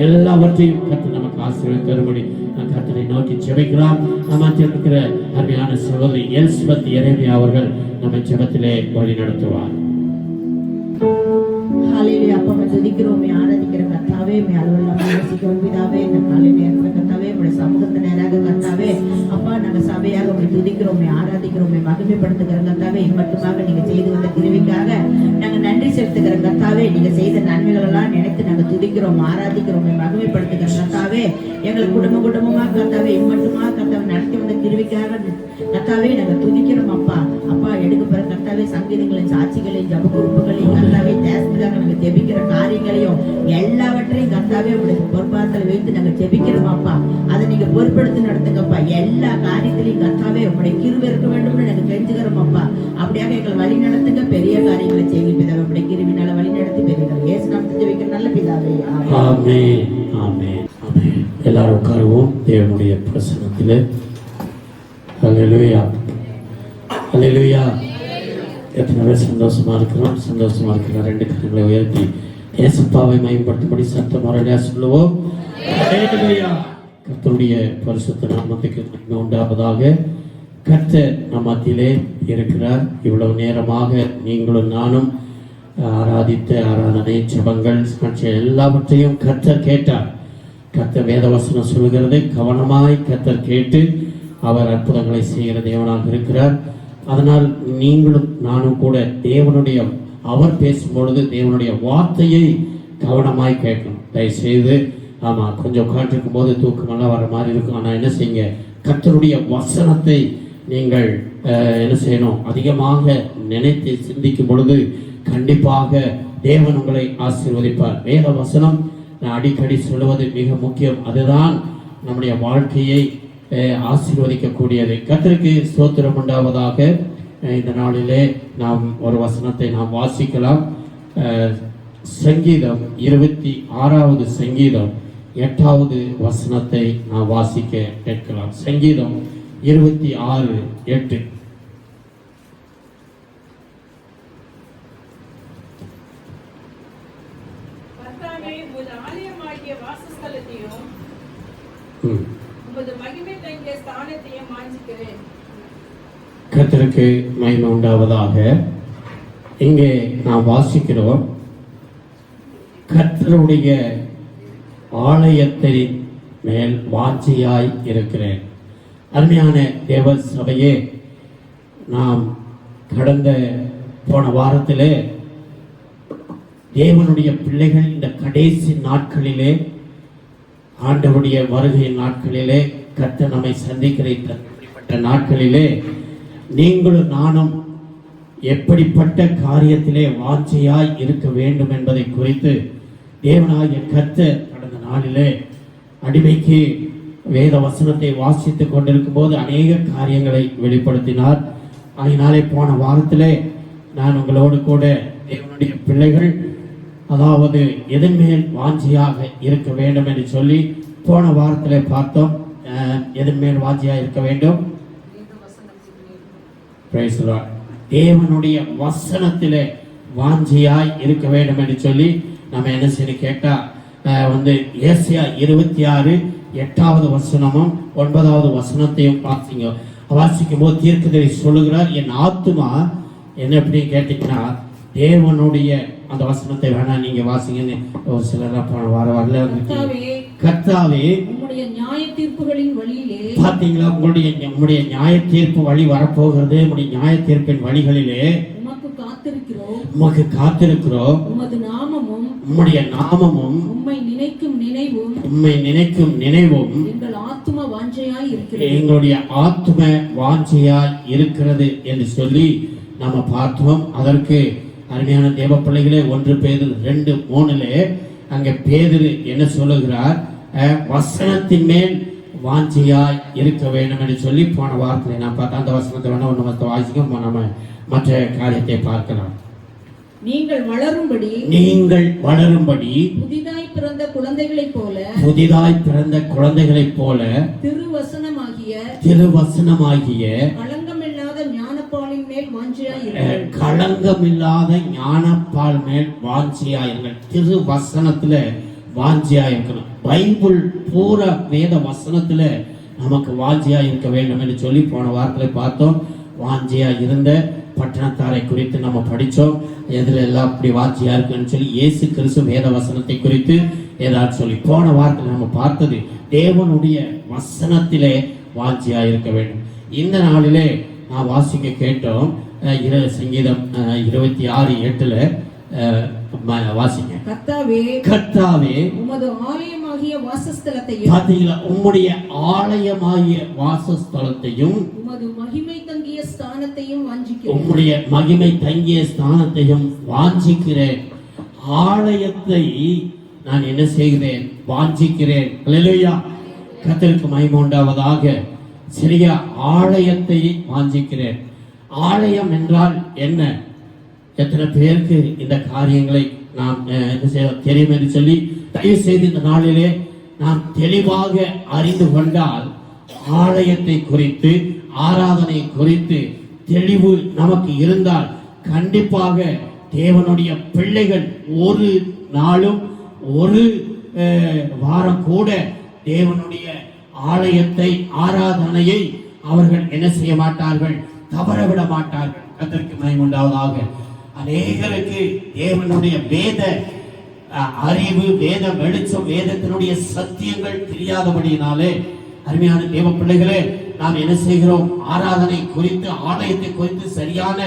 எல்லாவற்றையும் கர்த்தர் நமக்கு ஆசீர்வாதம் தரும்படி நாம் கர்த்தரை நோக்கி ஜெபிக்கலாம். நம்ம இருக்கிற அருமையான சகோதரி எலிசபெத் எரேமியா அவர்கள் நம்மை ஜெபத்திலே வழி நடத்துவார். ஹalleluya. அப்பா துதிக்கிறோமே, ஆராதிக்கிற கர்த்தாவே, மேலவெல்லாம் யோசிக்கிறோம் பிதாவே. இந்த காலை நேரத்துல கர்த்தாவே, உடைய சமூகத்தை நேராக கர்த்தாவே, அப்பா நாங்க சபையாக உங்களை துதிக்கிறோமே, ஆராதிக்கிறோமே, மகிமைப்படுத்துகிற கர்த்தாவே. மட்டுமாக நீங்க செய்து வந்த கிருபைக்காக நாங்க நன்றி செலுத்துகிற கர்த்தாவே. நீங்க செய்த நன்மைகள் எல்லாம் நினைத்து நாங்க துதிக்கிறோம், ஆராதிக்கிறோமே, மகிமைப்படுத்துகிற கர்த்தாவே. எங்களை குடும்பமா கர்த்தாவே, மட்டுமா கர்த்தாவே நடத்தி வந்த கிருபைக்காக கர்த்தாவே நாங்க துதிக்கிறோம். அப்பா அப்பா எடுக்கப்படுற கர்த்தாவே சங்கீதங்களையும், சாட்சிகளையும், ஜப குறிப்புகளையும் கர்த்தாவே, தேசத்துக்காக நாங்க ஜெபிக்கிற காரியங்களையும் எல்லாவற்றையும் கர்த்தாவே உங்களுடைய பொறுப்பாத்தில் வைத்து நாங்க ஜெபிக்கிறோம். அப்பா அதை நீங்க பொறுப்படுத்தி நடத்துங்கப்பா. எல்லா காரியத்திலையும் கர்த்தாவே உங்களுடைய கிருபை இருக்க வேண்டும்னு நாங்க தெரிஞ்சுக்கிறோம். அப்பா அப்படியாக எங்களை வழி நடத்துங்க, பெரிய காரியங்களை செய்ய பிதாவே. உங்களுடைய கிருபினால வழி நடத்தி பெரிய இயேசு நாமத்தில் ஜெபிக்கிற நல்ல பிதாவே. ஆமென், ஆமென், ஆமென். எல்லாரும் உட்காருவோம் தேவனுடைய பிரசன்னத்திலே. ஹல்லேலூயா, ஹல்லேலூயா. எத்தனை பேர் சந்தோஷமா இருக்கிறோம்? சந்தோஷமா இருக்கிற ரெண்டு கரங்களை உயர்த்தி ஏசப்பாவை மகிமைப்படுத்தும்படி சத்த முறையில சொல்லுவோம். ஹல்லேலூயா. கர்த்தருடைய பரிசுத்த நாமத்துக்கு மகிமை உண்டாவதாக. கர்த்தர் நம் மத்தியிலே இருக்கிறார். இவ்வளவு நேரமாக நீங்களும் நானும் ஆராதித்த ஆராதனை, ஜெபங்கள், சாட்சி எல்லாவற்றையும் கர்த்தர் கேட்டார். கர்த்தர் வேதவசனம் சொல்கிறது, கவனமாய் கர்த்தர் கேட்டு அவர் அற்புதங்களை செய்கிற தேவனாக இருக்கிறார். அதனால் நீங்களும் நானும் கூட தேவனுடைய அவர் பேசும்பொழுது தேவனுடைய வார்த்தையை கவனமாய் கேட்கணும். தயவுசெய்து கொஞ்சம் உட்காந்துருக்கும் போது தூக்கமெல்லாம் வர மாதிரி இருக்கும். ஆனால் என்ன செய்யுங்க, கர்த்தருடைய வசனத்தை நீங்கள் என்ன செய்யணும், அதிகமாக நினைத்து சிந்திக்கும் பொழுது கண்டிப்பாக தேவன் உங்களை ஆசீர்வதிப்பார். வேத வசனம் நான் அடிக்கடி சொல்லுவது மிக முக்கியம். அதுதான் நம்முடைய வாழ்க்கையை ஆசீர்வதிக்கக்கூடியது. கர்த்தருக்கு ஸ்தோத்திரம் உண்டாவதாக. இந்த நாளிலே நாம் ஒரு வசனத்தை நாம் வாசிக்கலாம். சங்கீதம் 26வது சங்கீதம் 8வது வசனத்தை நாம் வாசிக்க கேட்கலாம். சங்கீதம் 26:8. கர்த்தருக்கு மகிமை உண்டாவதாக. இங்கே நாம் வாசிக்கிறோம், கர்த்தருடைய ஆலயத்தின் மேல் வாஞ்சியாய் இருக்கிறேன். அருமையான தேவ சபையே, நாம் கடந்த போன வாரத்திலே தேவனுடைய பிள்ளைகள் இந்த கடைசி நாட்களிலே, ஆண்டவருடைய வருகை நாட்களிலே, கர்த்தர் நம்மை சந்திக்கிற நாட்களிலே நீங்களும் நானும் எப்படிப்பட்ட காரியத்திலே வாஞ்சையாய் இருக்க வேண்டும் என்பதை குறித்து தேவனாகிய கர்த்தர் கடந்த நாளிலே அடிமைக்கு வேத வசனத்தை வாசித்துக் கொண்டிருக்கும் போது அநேக காரியங்களை வெளிப்படுத்தினார். அதனாலே போன வாரத்திலே நான் உங்களோடு கூட தேவனுடைய பிள்ளைகள் அதாவது எதன் மேல் வாஞ்சியாக இருக்க வேண்டும் என்று சொல்லி போன வாரத்திலே பார்த்தோம். எதன் மேல் வாஞ்சியாக இருக்க வேண்டும்? தேவனுடைய வசனத்திலே வாஞ்சியாய் இருக்க வேண்டும் என்று சொல்லி நம்ம என்ன செய்ய கேட்டா ஏசாயா 26:8வது வசனமும் 9வது வசனத்தையும் வாசிக்கும் போது தீர்க்கதரிசி சொல்லுகிறார், என் ஆத்துமா என்ன எப்படி கேட்டீங்கன்னா தேவனுடைய அந்த வசனத்தை வேணா நீங்க வாசிங்கன்னு ஒரு சிலர் வரல. கர்த்தாவே உம்முடைய நியாய தீர்ப்புகளின் வழியிலே பாத்தீங்களா, உம்முடைய நியாய தீர்ப்பு வழி வரப்போகிறது. உம்முடைய நியாய தீர்ப்பின் வழிகளிலே உமக்கு காத்திருக்கிறோம். உம்முடைய நாமமும் உம்மை நினைக்கும் நினைவும் எங்களுடைய ஆத்தும வாஞ்சையாய் இருக்கிறது என்று சொல்லி நம்ம பார்த்தோம். அதற்கு அருமையான தேவ பிள்ளைகளே 1 பேதுரு 2:3 அங்கே பேதுரு என்ன சொல்லுகிறார்? வசனத்தின் மேல் வாஞ்சியாய் இருக்க வேண்டும் என்று சொல்லி போன வாரத்தில் நான் பார்த்தேன். அந்த வசனத்தை வேணா ஒன்று மற்ற வாசிக்கும், நம்ம மற்ற காரியத்தை பார்க்கலாம். நீங்கள் வளரும்படி புதிதாய் பிறந்த குழந்தைகளைப் போல திருவசனமாகிய களங்கமில்லாத ஞானப்பால் மேல் வாஞ்சியாயிருங்கள். திருவசனத்துல வாஞ்சியாயிருக்கணும். பைபிள் பூர வேத வசனத்துல நமக்கு வாஞ்சியா இருக்க வேண்டும் என்று சொல்லி போன வாரத்தில் பார்த்தோம். வாஞ்சியா இருந்த பட்டணத்தாரை குறித்து நம்ம படிச்சோம். எதுல எல்லாம் அப்படி வாஞ்சியா இருக்குன்னு சொல்லி இயேசு கிறிஸ்து வேத வசனத்தை குறித்து ஏதாவது சொல்லி போன வாரத்தில் நம்ம பார்த்தது தேவனுடைய வசனத்திலே வாஞ்சியா இருக்க வேண்டும். இந்த நாளிலே நான் வாசிக்க கேட்டோம். சங்கீதம் 26:8 வாசிங்க. கர்த்தாவே உமது ஆலயமாகிய வாசஸ்தலத்தையும் உம்முடைய ஆலயமாகிய வாசஸ்தலத்தையும் உமது மகிமை தங்கிய ஸ்தானத்தையும் வாஞ்சிக்கிறேன். உம்முடைய மகிமை தங்கிய ஸ்தானத்தையும் வாஞ்சிக்கிறேன். ஆலயத்தை நான் என்ன செய்கிறேன்? வாஞ்சிக்கிறேன். அல்லேலூயா. கர்த்தருக்கு மகிமை உண்டாவதாக. சரியா, ஆலயத்தை வாஞ்சிக்கிறேன். ஆலயம் என்றால் என்ன? எத்தனை பேருக்கு இந்த காரியங்களை நாம் தெரியும் என்று சொல்லி தயவு செய்து இந்த நாளிலே நாம் தெளிவாக அறிந்து கொண்டால் ஆலயத்தை குறித்து, ஆராதனை குறித்து தெளிவு நமக்கு இருந்தால் கண்டிப்பாக தேவனுடைய பிள்ளைகள் ஒரு நாளும் ஒரு வாரம் கூட தேவனுடைய ஆலயத்தை, ஆராதனையை அவர்கள் என்ன செய்ய மாட்டார்கள்? தவறவிட மாட்டார்கள். கர்த்தருக்கு மகிமை உண்டாவதாக. அநேகருக்கு தேவனுடைய வேத அறிவு, வேத வெளிச்சம், வேதத்தினுடைய சத்தியங்கள் தெரியாதபடியினாலே அருமையான தேவ பிள்ளைகளே, நாம் என்ன செய்கிறோம்? ஆராதனை குறித்து, ஆலயத்தை குறித்து சரியான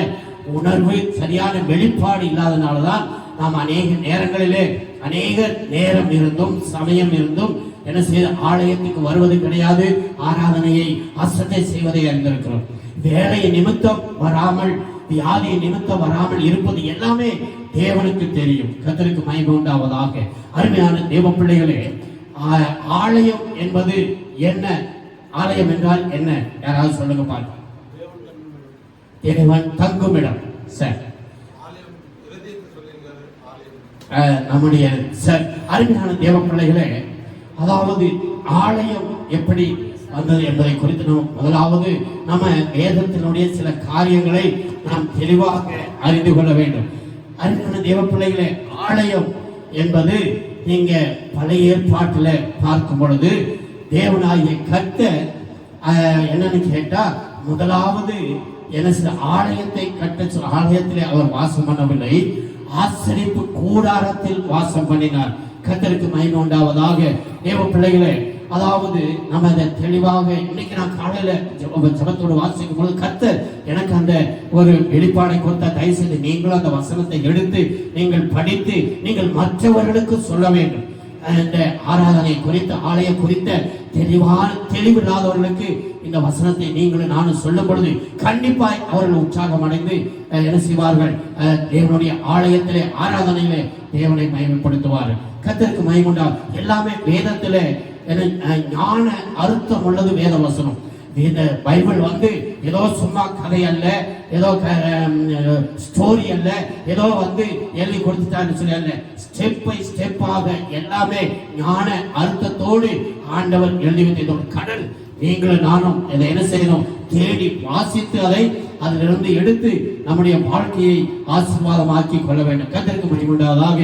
உணர்வு, சரியான வெளிப்பாடு இல்லாதனால்தான் நாம் அநேக நேரங்களிலே அநேக நேரம் இருந்தும் சமயம் இருந்தும் என்ன செய்ய ஆலயத்துக்கு வருவது கிடையாது. ஆராதனையை அசட்டை செய்வதை அறிந்திருக்கிறோம். வேலை நிமித்தம் வராமல், வியாதி நிமித்தம் வராமல் இருப்பது எல்லாமே தேவனுக்கு தெரியும். கர்த்தருக்கு மகிமை உண்டாவதாக. அருமையான தேவ பிள்ளைகளே, ஆலயம் என்பது என்ன? ஆலயம் என்றால் என்ன? யாராவது சொல்லுங்க பாருங்க. தேவன் தங்குமிடம். சார் நம்முடைய சார் அருமையான தேவ பிள்ளைகளே, அதாவது ஆலயம் எப்படி வந்தது என்பதை குறித்து நாம் முதலாவது நம்ம வேதத்தினுடைய சில காரியங்களை நாம் தெளிவாக அறிந்து கொள்ள வேண்டும். அருமையான தேவ பிள்ளைகளே, ஆலயம் என்பது நீங்க பழைய ஏற்பாட்டில் பார்க்கும் பொழுது தேவனாகிய கர்த்தர் என்னன்னு கேட்டா, முதலாவது என்ன சில ஆலயத்தை கட்ட, ஆலயத்திலே அவர் வாசம் பண்ணவில்லை, ஆசரிப்பு கூடாரத்தில் வாசம் பண்ணினார். கர்த்தருக்கு மகிமை உண்டாவதாக. தேவ பிள்ளைகளே, அதாவது நம்ம அதை தெளிவாக இன்னைக்கு நான் காலையில ஜபத்தோடு வாசிக்கும் பொழுது கர்த்தர் எனக்கு அந்த ஒரு வெளிப்பாடை கொடுத்த, தயவு செய்து நீங்களும் அந்த வசனத்தை எடுத்து நீங்கள் படித்து நீங்கள் மற்றவர்களுக்கு சொல்ல வேண்டும். இந்த ஆராதனை குறித்த, ஆலயம் குறித்த தெளிவில்லாதவர்களுக்கு இந்த வசனத்தை நீங்களும் நானும் சொல்லும் பொழுது கண்டிப்பாய் அவர்கள் உற்சாகம் அடைந்து என்ன செய்வார்கள்? தேவனுடைய ஆலயத்திலே, ஆராதனையிலே தேவனை மகிமைப்படுத்துவார்கள். கர்த்தருக்கு மகிமை உண்டாகும். எல்லாமே வேதத்திலே ஞான அர்த்தம் உள்ளது வேத வசனம். இந்த பைபிள் வந்து ஏதோ சும்மா கதை அல்ல, ஏதோ ஸ்டோரி அல்ல, ஏதோ வந்து எழுதி கொடுத்துட்டான்னு சொல்லி அல்ல. ஸ்டெப் பை ஸ்டெப்பாக எல்லாமே ஞான அர்த்தத்தோடு ஆண்டவர் எழுதி வைத்த கடல். நீங்களும் நானும் இதை என்ன செய்யணும்? தேடி வாசித்து அதை அதிலிருந்து எடுத்து நம்முடைய வாழ்க்கையை ஆசீர்வாதமாக்கி கொள்ள வேண்டும். கர்த்தருக்கு மகிமை உண்டாவதாக.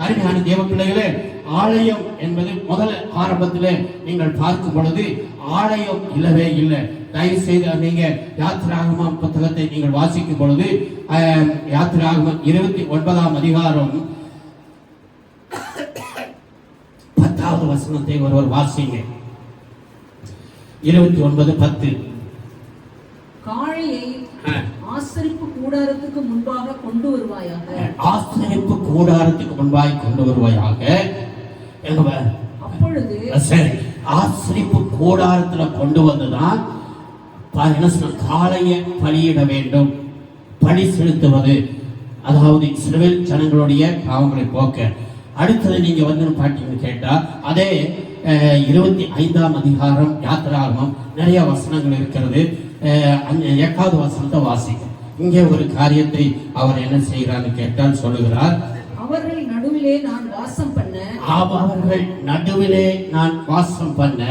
அருமையான தேவ பிள்ளைகளே, ஆலயம் என்பது முதல் ஆரம்பத்தில் நீங்கள் பார்க்கும் பொழுது ஆலயம் இல்லவே இல்லை. தயவு செய்து நீங்க யாத்திராகமம் புத்தகத்தை நீங்கள் வாசிக்கும் பொழுது யாத்திராகமம் 29ஆம் அதிகாரம் 10வது வசனத்தை ஒருவர் வாசிங்க. 29:10. காளையை ஆசரிப்பு கூடாரத்துக்கு முன்பாக கொண்டு வருவாயாக. ஆசரிப்பு கூடாரத்துக்கு முன்பாக கொண்டு வருவாயாக. அப்பொழுது சரி, ஆசரிப்பு கூடாரத்துல கொண்டு வந்துதான் காளையை பலியிட வேண்டும். பலி செலுத்துவது, அதாவது இஸ்ரவேல் ஜனங்களுடைய பாவங்களை போக்க அடுத்தது நீங்க வந்து பார்த்தீங்கன்னு கேட்டா அதே 25ஆம் அதிகாரம் யாத்திராகமம் நிறைய வசனங்கள் இருக்கிறது. 8வது வசனத்தை வாசிக்கும். இங்கே ஒரு காரியத்தை அவர் என்ன செய்கிறான்னு கேட்டால் சொல்லுகிறார், அவர்கள் நடுவிலே நான் வாசம் பண்ண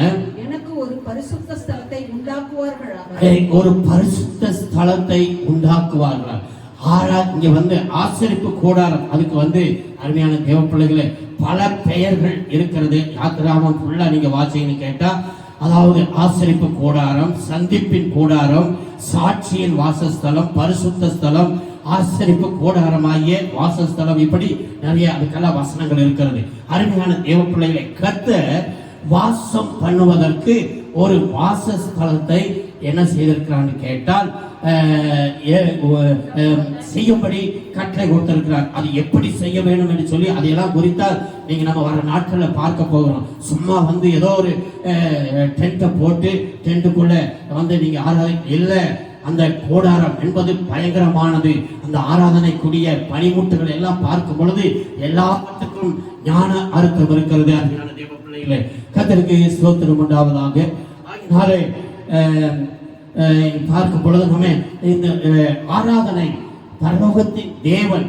எனக்கு ஒரு பரிசுத்த ஸ்தலத்தை உண்டாக்குவார்கள். ஒரு பரிசுத்த ஸ்தலத்தை உண்டாக்குவார்கள். இங்க வந்து ஆசரிப்பு கூடாரம், அதுக்கு வந்து அருமையான தேவ பிள்ளைகளே பல பெயர்கள் இருக்கிறது. யாத்திராகமம் ஃபுல்லா நீங்க வாசிங்கன்னு கேட்டா, அதாவது ஆசரிப்பு கூடாரம், சந்திப்பின் கூடாரம், சாட்சியின் வாசஸ்தலம், பரிசுத்த ஸ்தலம், ஆசரிப்பு கூடாரமாகிய வாசஸ்தலம், இப்படி நிறைய அதுக்கெல்லாம் வசனங்கள் இருக்கிறது. அருமையான தேவ பிள்ளைகளை கர்த்தர் வாசம் பண்ணுவதற்கு ஒரு வாசஸ்தலத்தை என்ன செய்திருக்கிறான்னு கேட்டால் செய்யும்படி கட்டளை கொடுத்திருக்கிறார். அது எப்படி செய்ய வேண்டும் என்று சொல்லி அதையெல்லாம் குறித்தால் நீங்க நம்ம வர நாட்களில் பார்க்க போகிறோம். சும்மா வந்து ஏதோ ஒரு டென்ட்டை போட்டு டென்ட்டுக்குள்ள வந்து நீங்க இல்லை, அந்த கூடாரம் என்பது பயங்கரமானது. அந்த ஆராதனைக்குரிய பனிமுட்டுகள் எல்லாம் பார்க்கும் பொழுது எல்லாத்துக்கும் ஞான அர்த்தம் இருக்கிறது. அருமையான தேவ பிள்ளைகளே கர்த்தருக்கு ஸ்தோத்திரம் உண்டாவதாக. அதனாலே பார்க்கும் பொழுது நம்ம இந்த ஆராதனை பரலோகத்தின் தேவன்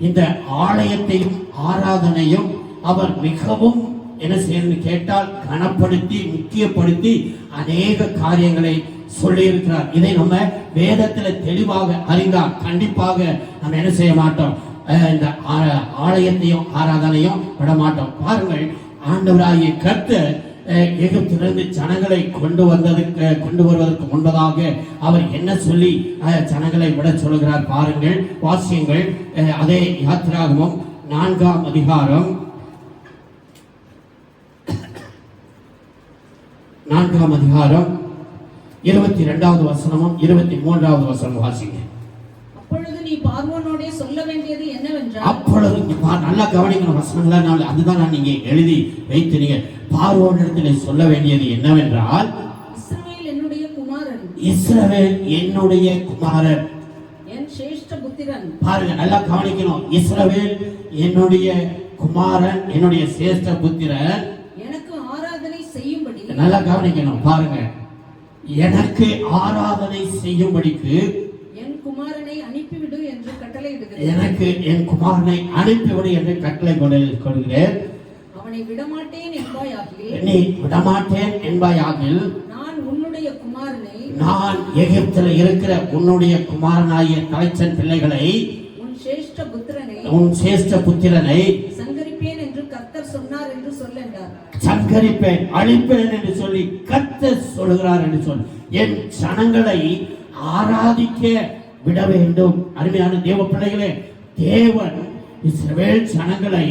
இந்த ஆலயத்தையும் ஆராதனையும் அவர் மிகவும் என்ன செய்யணும்னு கேட்டால் கனப்படுத்தி முக்கியப்படுத்தி அநேக காரியங்களை சொல்லி இருக்கிறார். இதை நம்ம வேதத்துல தெளிவாக அறிந்தால் கண்டிப்பாக நம்ம என்ன செய்ய மாட்டோம், இந்த ஆலயத்தையும் ஆராதனையும் விட மாட்டோம். பாருங்கள், ஆண்டவராகிய கர்த்தர் எகிப்திலிருந்து ஜனங்களை கொண்டு வருவதற்கு முன்பதாக அவர் என்ன சொல்லி ஜனங்களை விட சொல்லுகிறார் பாருங்கள், வாசியங்கள். அதே யாத்திராகமம் 4ஆம் அதிகாரம் 22வது வசனமும் 23வது வசனம் வாசிங்க. அப்பொழுது நீ பார்வோனோடே சொல்ல வேண்டியது என்னவென்றால், அப்பொழுது நல்லா கவனிக்கணும் வசனங்களை, அதுதான் நான் நீங்க எழுதி வைத்து நீங்க பார்வோனிடத்தில் சொல்ல வேண்டியது என்னவென்றால், இஸ்ரவேல் என்னுடைய குமாரன், இஸ்ரவேல் என்னுடைய குமாரன், என் சிரேஷ்ட புத்திரன். பாருங்க, நல்லா கவனிக்கணும். இஸ்ரவேல் என்னுடைய குமாரன், என்னுடைய சிரேஷ்ட புத்திரன், எனக்கு ஆராதனை செய்யும்படி. நல்லா கவனிக்கணும். பாருங்க, எனக்கு ஆராதனை செய்யும்படிக்கு என் குமாரனை அனுப்பிவிடு என்று கட்டளையிடுகிறேன். எனக்கு என் குமாரனை அனுப்பிவிடு என்று கட்டளை கொடுக்கிறேன். அவனை விடமாட்டேன் என்பாயாகில், நீ விடமாட்டேன் என்பாயாகில், நான் உன்னுடைய குமாரனை, நான் எகிப்தில் இருக்கிற உன்னுடைய குமாரனாகிய தலைச்சன் பிள்ளைகளை, உன் சிரேஷ்ட புத்திரனை, உன் சிரேஷ்ட புத்திரனை சங்கரிப்பேன் என்று கர்த்தர் சொன்னார் என்று சொல்லென்றார். சங்கரிப்பேன், அழிப்பேன் என்று சொல்லி கர்த்தர் சொல்கிறார் என்று சொல். என் ஜனங்களை ஆராதிக்க விட வேண்டும். அருமையான தேவ பிள்ளைகளே, தேவன் இஸ்ரவேல் ஜனங்களை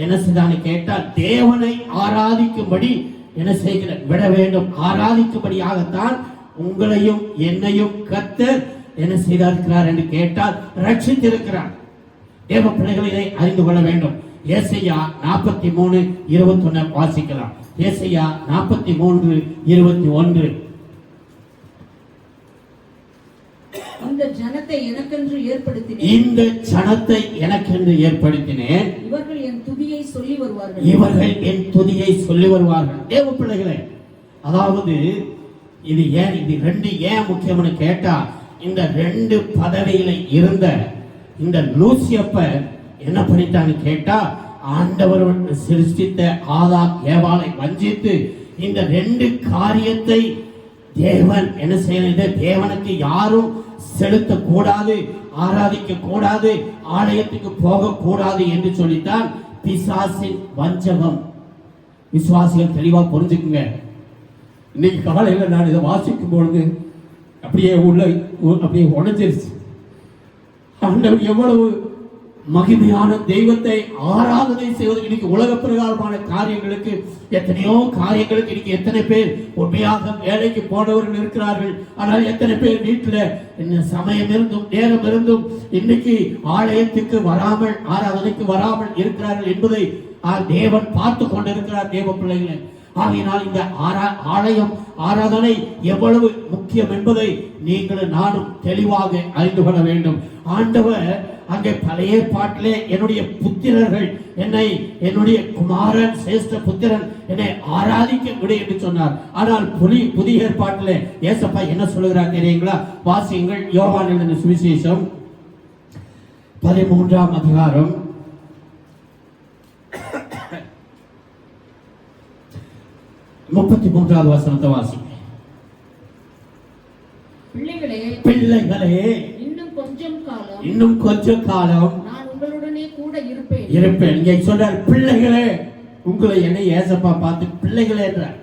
என்ன செய்தான்னு கேட்டால் தேவனை ஆராதிக்கும்படி என்ன செய்கிற விட வேண்டும். ஆராதிக்கும்படியாகத்தான் உங்களையும் என்னையும் கர்த்தர் என்ன செய்திருக்கிறார் என்று கேட்டால் ரட்சித்திருக்கிறார். தேவ பிள்ளைகளை இதை அறிந்து கொள்ள வேண்டும். ஏசாயா 43:21 வாசிக்கலாம். ஏசாயா 43:21. இந்த ஜனத்தை எனக்கென்று ஏற்படுத்தினேன், இந்த ஜனத்தை எனக்கென்று ஏற்படுத்தினேன், இவர்கள் என் துதியை சொல்லி வருவார்கள், இவர்கள் என் துதியை சொல்லி வருவார்கள். தேவ பிள்ளைகளே, அதாவது இது ஏன் இது ரெண்டு ஏன் முக்கியம்னு கேட்டா, இந்த ரெண்டு பதவியில இருந்த இந்த லூசியப்பர் என்ன பண்ணிட்டான்னு கேட்டா, ஆண்டவர் சிருஷ்டித்த ஆதாம் ஏவாளை வஞ்சித்து இந்த ரெண்டு காரியத்தை தேவன் என்ன செய்யணும், தேவனுக்கு யாரும் செலுத்த கூடாது, ஆராதிக்க கூடாது, ஆலயத்துக்கு போக கூடாது என்று சொல்லித்தான் பிசாசின் வஞ்சகம். விசுவாசிகள் தெளிவா புரிஞ்சுக்குங்க. இன்னைக்கு காலையில நான் இதை வாசிக்கும் பொழுது அப்படியே அப்படியே உணர்ந்துருச்சு. ஆண்டவர் எவ்வளவு மகிமையான தெய்வத்தை ஆராதனை செய்வது. இன்னைக்கு உலக பிரகாரமான காரியங்களுக்கு எத்தனையோ காரியங்களுக்கு இன்னைக்கு எத்தனை பேர் உண்மையாக வேலைக்கு போனவர்கள் இருக்கிறார்கள். ஆனால் எத்தனை பேர் வீட்டுல என்ன சமயம் இருந்தும் நேரம் இருந்தும் இன்னைக்கு ஆலயத்துக்கு வராமல் ஆராதனைக்கு வராமல் இருக்கிறார்கள் என்பதை தேவன் பார்த்து கொண்டிருக்கிறார். தேவ பிள்ளைகளை, ஆகையினால் இந்த ஆலயம் ஆராதனை எவ்வளவு முக்கியம் என்பதை நீங்கள் நானும் தெளிவாக அறிந்து கொள்ள வேண்டும். ஆண்டவர் அங்கே பழைய ஏற்பாட்டிலே என்னுடைய புத்திரர்கள் என்னுடைய குமாரன் சிரேஷ்ட புத்திரன் என்னை ஆராதிக்க விடு என்று சொன்னார். ஆனால் புதிய ஏற்பாட்டிலே ஏசப்பா என்ன சொல்லுகிறார் தெரியுங்களா? வாசியுங்கள். யோவான் எழுதின சுவிசேஷம் 13ஆம் அதிகாரம் 33வது வசனத்தை வாசிங்க. பிள்ளைகளே இன்னும் கொஞ்சம் காலம் நான் உங்களுடனே கூட இருப்பேன். இங்கே சொல்றார், பிள்ளைகளே. உங்களை என்னை ஏசப்பா பார்த்து பிள்ளைகளே என்றார்.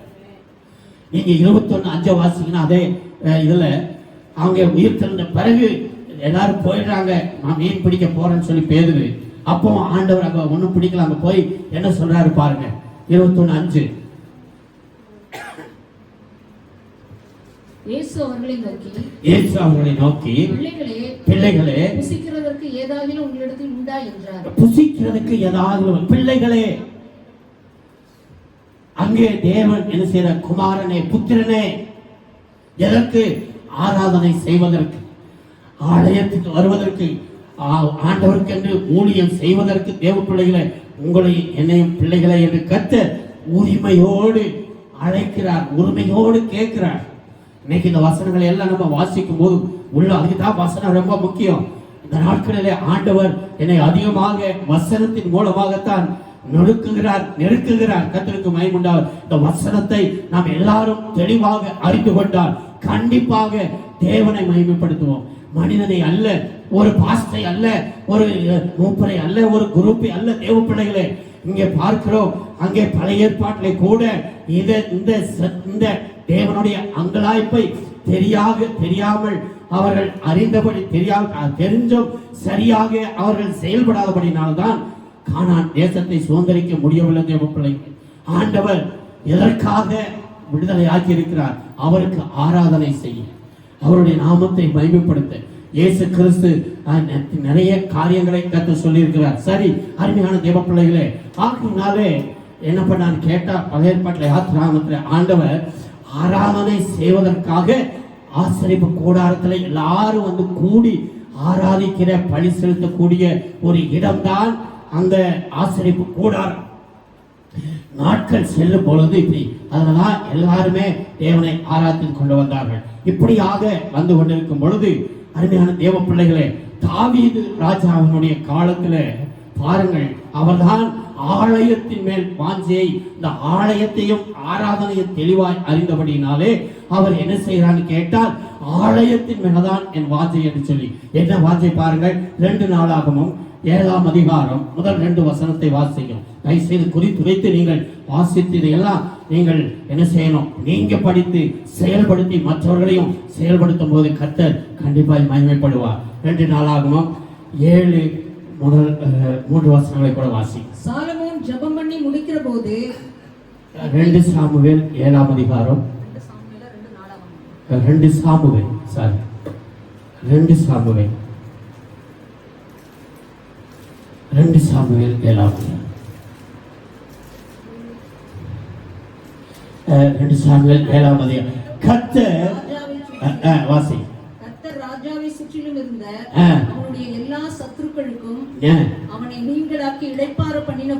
நீங்க 21:5 வாசிங்கன்னா அதே இதுல அவங்க உயிர் தெழுந்த பிறகு எல்லாரும் போயிடுறாங்க. நான் மீன் பிடிக்க போறேன்னு சொல்லி பேதுரு. அப்போ ஆண்டவர் அங்க ஒண்ணும் பிடிக்கல. அங்க போய் என்ன சொல்றாரு பாருங்க. 21:5. இயேசு அவர்களை நோக்கி பிள்ளைகளே புசிக்கிறதற்கு ஏதாவது உங்களிடத்தில் உண்டா என்றார். புசிக்கிறதுக்கு ஏதாவது பிள்ளைகளே. அங்கே தேவன் என்ன செய்யற? குமாரனே புத்திரனே. எதற்கு? ஆராதனை செய்வதற்கு, ஆலயத்துக்கு வருவதற்கு, ஆண்டவருக்கு என்று ஊழியம் செய்வதற்கு. தேவ பிள்ளைகளை, உங்களை என்னையும் பிள்ளைகளை என்று கர்த்தர் உரிமையோடு அழைக்கிறார், உரிமையோடு கேட்கிறார். இன்னைக்கு இந்த வசனங்களை எல்லாம் நம்ம வாசிக்கும் போது உள்ள அதுக்குதான் வசனம் ரொம்ப முக்கியம். இந்த நாட்களிலே ஆண்டவர் என்னை அதிகமாக வசனத்தின் மூலமாகத்தான் நெருக்குகிறார். கர்த்தருக்கு மகிமை உண்டாகும். இந்த வசனத்தை நாம் எல்லாரும் தெளிவாக அறிந்து கொண்டால் கண்டிப்பாக தேவனை மகிமைப்படுத்துவோம். மனிதனை அல்ல, ஒரு பாஸ்டரை அல்ல, ஒரு மூப்பரை அல்ல, ஒரு குரூப்பை அல்ல. தேவ பிள்ளைகளே, இங்கே பார்க்கிறோம். அங்கே பழைய ஏற்பாட்டிலே கூட இந்த தேவனுடைய அங்கலாய்ப்பை தெரியாமல் அவர்கள் அறிந்தபடி தெரிஞ்சும் சரியாக அவர்கள் செயல்படாதபடினால்தான் கானான் தேசத்தை சுதந்திரிக்க முடியவில்லை. தேவ பிள்ளைகள், ஆண்டவர் எதற்காக விடுதலை ஆக்கி இருக்கிறார்? அவருக்கு ஆராதனை செய்ய, அவருடைய நாமத்தை மகிமைப்படுத்த. இயேசு கிறிஸ்து நிறைய காரியங்களை கற்று சொல்லி இருக்கிறார். சரி, அருமையான தேவ பிள்ளைகளே, ஆகினாலே என்ன பண்ணான்னு கேட்டா, பழைய ஏற்பாட்டில் யாத்திராகமத்தில் ஆண்டவர் ஆராதனை செய்வதற்காக ஆசரிப்பு கூடாரத்தில் எல்லாரும் வந்து கூடி ஆராதிக்கிற, பலி செலுத்தக்கூடிய ஒரு இடம்தான் அந்த ஆசரிப்பு கூடாரம். நாட்கள் செல்லும் பொழுது இப்படி அதனால எல்லாருமே தேவனை ஆராதித்துக் கொண்டு வந்தார்கள். இப்படியாக வந்து கொண்டிருக்கும் பொழுது அருமையான தேவ பிள்ளைகளே, தாவீது ராஜாவினுடைய காலத்துல பாருங்கள், அவர்தான் ஆலயத்தின் மேல் வாஞ்சையை, இந்த ஆலயத்தையும் ஆராதனையும் தெளிவாய் அறிந்தபடினாலே அவர் என்ன செய்யறான்னு கேட்டால், ஆலயத்தின் மேலதான் என் வாஞ்சை என்று சொல்லி. என்ன வாஞ்சை பாருங்கள். 2 நாளாகமும் 7ஆம் அதிகாரம் முதல் 2 வசனத்தை வாசிக்கும். தயவுசெய்து குறித்துரைத்து நீங்கள் வாசித்து இதையெல்லாம் நீங்கள் என்ன செய்யணும்? நீங்க படித்து செயல்படுத்தி மற்றவர்களையும் செயல்படுத்தும் போது கர்த்தர் கண்டிப்பாக மகிமைப்படுவார். 2 நாளாகமும் 7 முதல் 3 வசனங்களை கூட வாசி. சாலமோன் ஜெபம் பண்ணி முடிக்கிற போது 2 சாமுவேல் 7ஆம் அதிகாரம் 2 சாமுவேல் 7ஆம் அதிகாரம் 2 சாமுவேல் 7ஆம் அதிகாரம். கர்த்தர் வாசி. கர்த்தர் ராஜாவை சுற்றிலும் இருந்த அவனுடைய எல்லா சத்துருக்களுக்கும் அவனை நீங்களாக்கி இளைப்பாற பண்ணின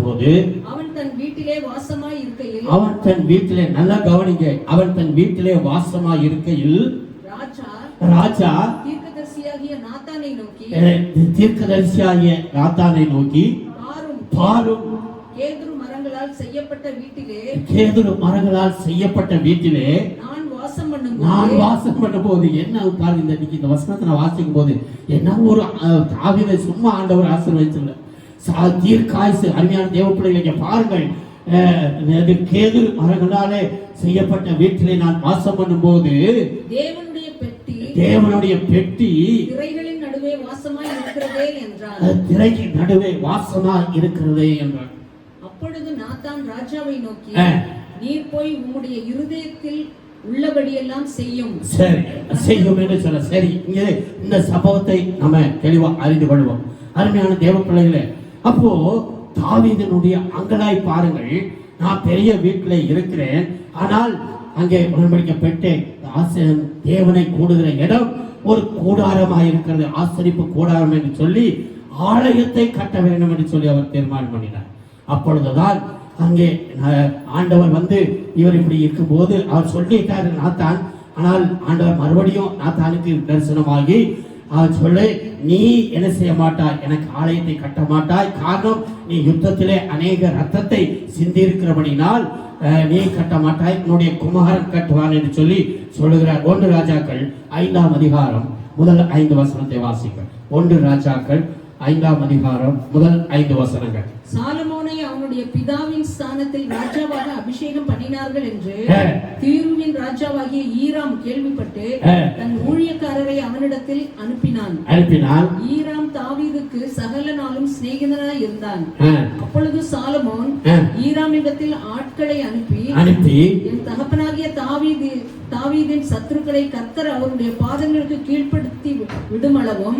போது அவன் தன் வீட்டிலே வாசமாய் இருக்கையில், அவன் தன் வீட்டிலே, நல்லா கவனிங்க, அவன் தன் வீட்டிலே வாசமாய் இருக்கையில் ராஜா தீர்க்கதரிசியாகிய நாத்தானை நோக்கி பாரும், கேதுரு மரங்களால் செய்யப்பட்ட வீட்டிலே நான் வாசம் பண்ணும்போது என்ன பாருங்க. இந்த வசனத்தை நான் வாசிக்கும் போது என்ன ஒரு தாவீதை சும்மா ஆண்டவர் ஆசீர்வதிச்சில்ல. தீர்க்காயுசு. அருமையான தேவ பிள்ளைகளை பாருங்கள், கேதுரு மரங்களாலே செய்யப்பட்ட வீட்டிலே நான் வாசம் பண்ணும்போது தேவனுடைய பெட்டி திரைகளின் நடுவே வாசமாய் இருக்கிறதே என்றார். திரைக்கு நடுவே வாசமாய் இருக்கிறதே என்றார். அப்பொழுது நாத்தான் ராஜாவை நோக்கி, நீர் போய் உம்முடைய இருதயத்தில் உள்ளபடியெல்லாம் செய்யும் என்று சொல்ல. சரி, இங்கே இந்த சம்பவத்தை நம்ம தெளிவா அறிந்து கொள்வோம். அருமையான தேவ பிள்ளைகளே, அப்போ தாவீதினுடைய அங்கலாய் பாருங்கள். நான் பெரிய வீட்டில் இருக்கிறேன், ஆனால் அங்கே உடன்படிக்கை பெட்டை தேவனை கூடுகிற இடம் ஒரு கூடாரமாக இருக்கிறது, ஆசரிப்பு கூடாரம் என்று சொல்லி ஆலயத்தை கட்ட வேண்டும் என்று சொல்லி அவர் தீர்மானம் பண்ணினார். அப்பொழுதுதான் அங்கே ஆண்டவர் வந்து இவர் இப்படி இருக்கும்போது அவர் சொல்லிட்டாரு நாத்தான். ஆனால் ஆண்டவர் மறுபடியும் நாத்தானுக்கு தரிசனமாகி அவர் சொல்ல, நீ என்ன செய்ய மாட்டாய், எனக்கு ஆலயத்தை கட்ட மாட்டாய், காரணம் நீ யுத்தத்திலே அநேக ரத்தத்தை சிந்தியிருக்கிறபடினால் நீ கட்ட மாட்டாய், உன்னுடைய குமாரன் கட்டுவான் என்று சொல்லி சொல்லுகிறார். 1 ராஜாக்கள் 5ஆம் அதிகாரம் முதல் 5 வசனத்தை வாசிங்கள். 1 ராஜாக்கள் 5ஆம் அதிகாரம் முதல் 5 வசனங்கள். சாலமோனை அவனுடைய பிதாவின் ஸ்தானத்தில் ராஜாவாக அபிஷேகம் பண்ணினார்கள் என்று தீருவின் ராஜாவாகிய ஈராம் கேள்விப்பட்டு தன் ஊழியக்காரரை அவனிடத்தில் அனுப்பினான். ஈராம் தாவீதுக்கு சகல நாளும் சிநேகிதனாய் இருந்தான். அப்பொழுது சாலமோன் ஈராமிடத்தில் ஆட்களை அனுப்பி என் தகப்பனாகிய தாவீதின் சத்துருக்களை கர்த்தர் அவருடைய பாதங்களுக்கு கீழ்ப்படுத்தி விடுமளவும்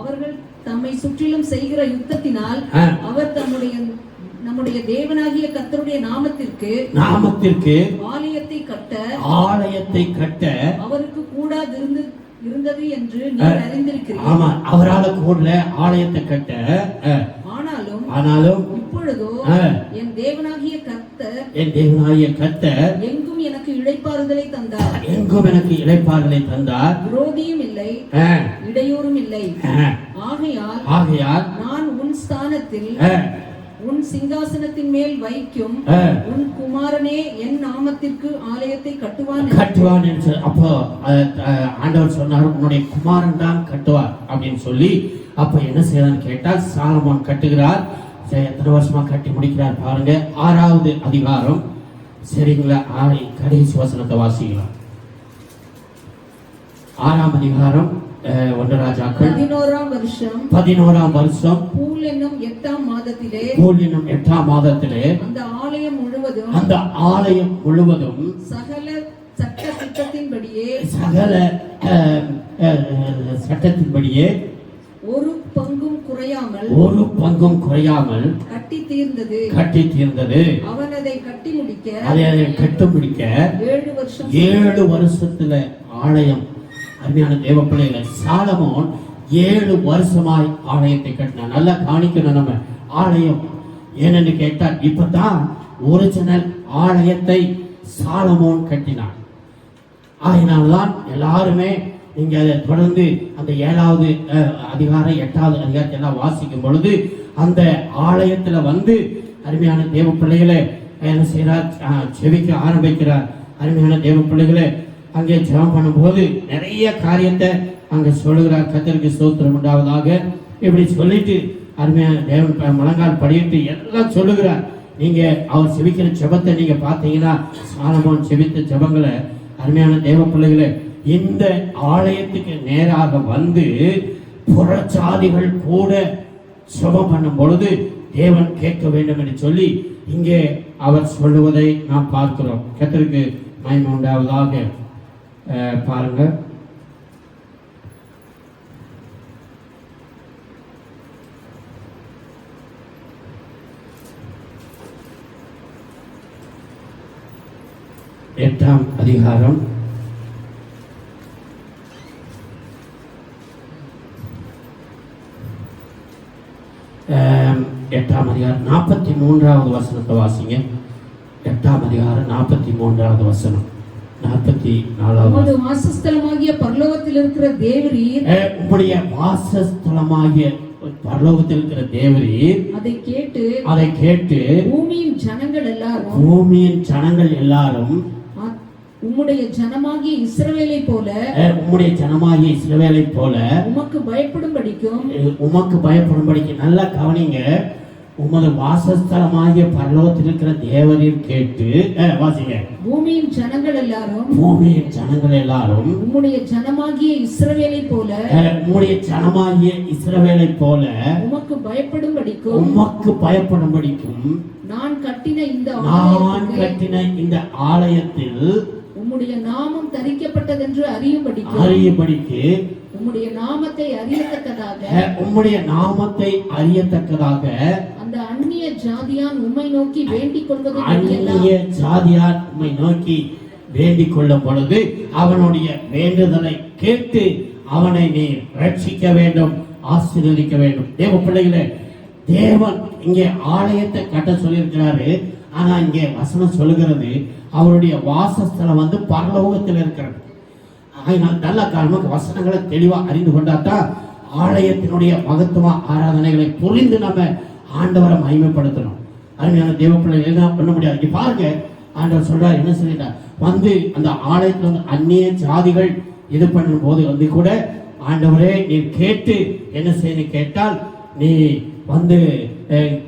அவர்கள் தம்மை சுற்றிலும் செய்கிற யுத்தத்தினால் அவர் நம்முடைய தேவனாகிய கர்த்தருடைய நாமத்திற்கு ஆலயத்தை கட்ட அவருக்கு இருந்தது என்று நீங்கள் அறிந்திருக்கிறீர்கள். ஆமா, அவரால் கூட ஆலயத்தை கட்ட. ஆனாலும் இப்பொழுதோ என் தேவனாகிய கர்த்தர் எங்கும் எனக்கு இளைப்பாறுதலை தந்தார். விரோதியும் இல்லை, இடையூறும் இல்லை. ஆகையால் நான் உன் ஸ்தானத்தில் உன் சிங்காசனத்தின் மேல் வைக்கும் உன் குமாரனே என் நாமத்திற்கு ஆலயத்தை கட்டுவான் என்று அப்போ ஆண்டவர் சொன்னார், உன்னுடைய குமாரன் தான் கட்டுவார் அப்படின்னு சொல்லி. அப்ப என்ன செய்யறான்னு கேட்டால் சாலமோன் கட்டுகிறார். எத்தனை வருஷமா கட்டி முடிக்கிறார் பாருங்க. 6வது அதிகாரம், சரிங்களா, கடைசி வசனத்தை வாசிக்கலாம். 6ஆம் அதிகாரம் 1 ராஜாக்கள் 11ஆம் வருஷம் பூல் என்னும் 8ஆம் மாதத்திலே அந்த ஆலயம் முழுவதும் சகல சட்ட சட்டத்தின்படியே ஒரு பங்கும் குறையாமல் கட்டி தீர்ந்தது. அவன் அதை கட்டி முடிக்க 7 வருஷத்துல ஆலயம். அருமையான தேவ பிள்ளைகளை, சாலமோன் 7 வருஷமாய் ஆலயத்தை கட்டினார். நல்லா காணிக்கணும் நம்ம ஆலயம். ஏனென்று கேட்டால் இப்பதான் ஒரிஜினல் ஆலயத்தை சாலமோன் கட்டினார். ஆகினால்தான் எல்லாருமே நீங்க அதை தொடர்ந்து அந்த 7வது அதிகாரம் 8வது அதிகாரத்தை எல்லாம் வாசிக்கும் பொழுது அந்த ஆலயத்துல வந்து அருமையான தேவ பிள்ளைகளை என்ன செய்யறார், செவிக்க ஆரம்பிக்கிறார். அருமையான தேவ பிள்ளைகளை அங்கே ஜெபம் பண்ணும்போது நிறைய காரியத்தை அங்க சொல்லுகிறார். கர்த்தருக்கு ஸ்தோத்திரம் உண்டாவதாக இப்படி சொல்லிட்டு அருமையான தேவன் முழங்கால் படியிட்டு எல்லாம் சொல்லுகிறார். நீங்க அவர் செபிக்கிற ஜெபத்தை நீங்க பார்த்தீங்கன்னா சாலமோன் செபித்த ஜெபங்களை அருமையான தேவ பிள்ளைகளை இந்த ஆலயத்துக்கு நேராக வந்து புறச்சாதிகள் கூட ஜெபம் பண்ணும் பொழுது தேவன் கேட்க வேண்டும் என்று சொல்லி இங்கே அவர் சொல்லுவதை நாம் பார்க்கிறோம். கர்த்தருக்கு மகிமை உண்டாவதாக. பாருங்க, எட்டாம் அதிகாரம் 43வது வசனத்தை வாசிங்க. 8ஆம் அதிகாரம் 43வது வசனம். 44வது வாசஸ்தலமாகிய பரலோகத்தில் இருக்கிற தேவரீர், உம்முடைய வாசஸ்தலமாகிய பரலோகத்தில் இருக்கிற தேவரீர் அதை கேட்டு பூமியின் ஜனங்கள் எல்லாரும் உம்முடைய ஜனமாகிய இஸ்ரவேலை போல உமக்கு பயப்படும்படிக்கு நல்லா கவனிங்க. உமது வாசஸ்தலமாகிய பரலோகத்தில் இருக்கிற தேவரீர் கேட்டு வாசிங்க. பூமியின் ஜனங்கள் எல்லாரும் உம்முடைய ஜனமாகிய இஸ்ரவேலை போல உமக்கு பயப்படும்படிக்கும் நான் கட்டின இந்த ஆலயத்தில் உம்முடைய நாமம் தரிக்கப்பட்டதென்று அறியும்படிக்கு உம்முடைய நாமத்தை அறியத்தக்கதாக அந்த அந்நிய ஜாதியான் உம்மை நோக்கி வேண்டிக் கொள்வது வேண்டிக் கொள்ளும் பொழுது அவனுடைய வேண்டுதலை கேட்டு அவனை நீ ரட்சிக்க வேண்டும், ஆசீர்வதிக்க வேண்டும். தேவ பிள்ளைகளே, தேவன் இங்கே ஆலயத்தை கட்ட சொல்லியிருக்கிறாரு. ஆனா இங்கே வசனம் சொல்லுகிறது அவருடைய வாசஸ்தலம் வந்து பரலோகத்தில் இருக்கிறது. அதனால் நல்ல காரணமாக வசனங்களை தெளிவா அறிந்து கொண்டாதான் ஆலயத்தினுடைய மகத்துவ ஆராதனைகளை புரிந்து நம்ம ஆண்டவரை மகிமைப்படுத்தணும். அருமையான தேவ பிள்ளைகள் எல்லாம் பண்ண முடியாது. இங்க பாருங்க, ஆண்டவர் சொல்றார், என்ன சொல்லிட்டார், வந்து அந்த ஆலயத்தில் வந்து அந்நிய ஜாதிகள் இது பண்ணும் போது வந்து கூட ஆண்டவரே நீ கேட்டு என்ன செய்ய கேட்டால் நீ வந்து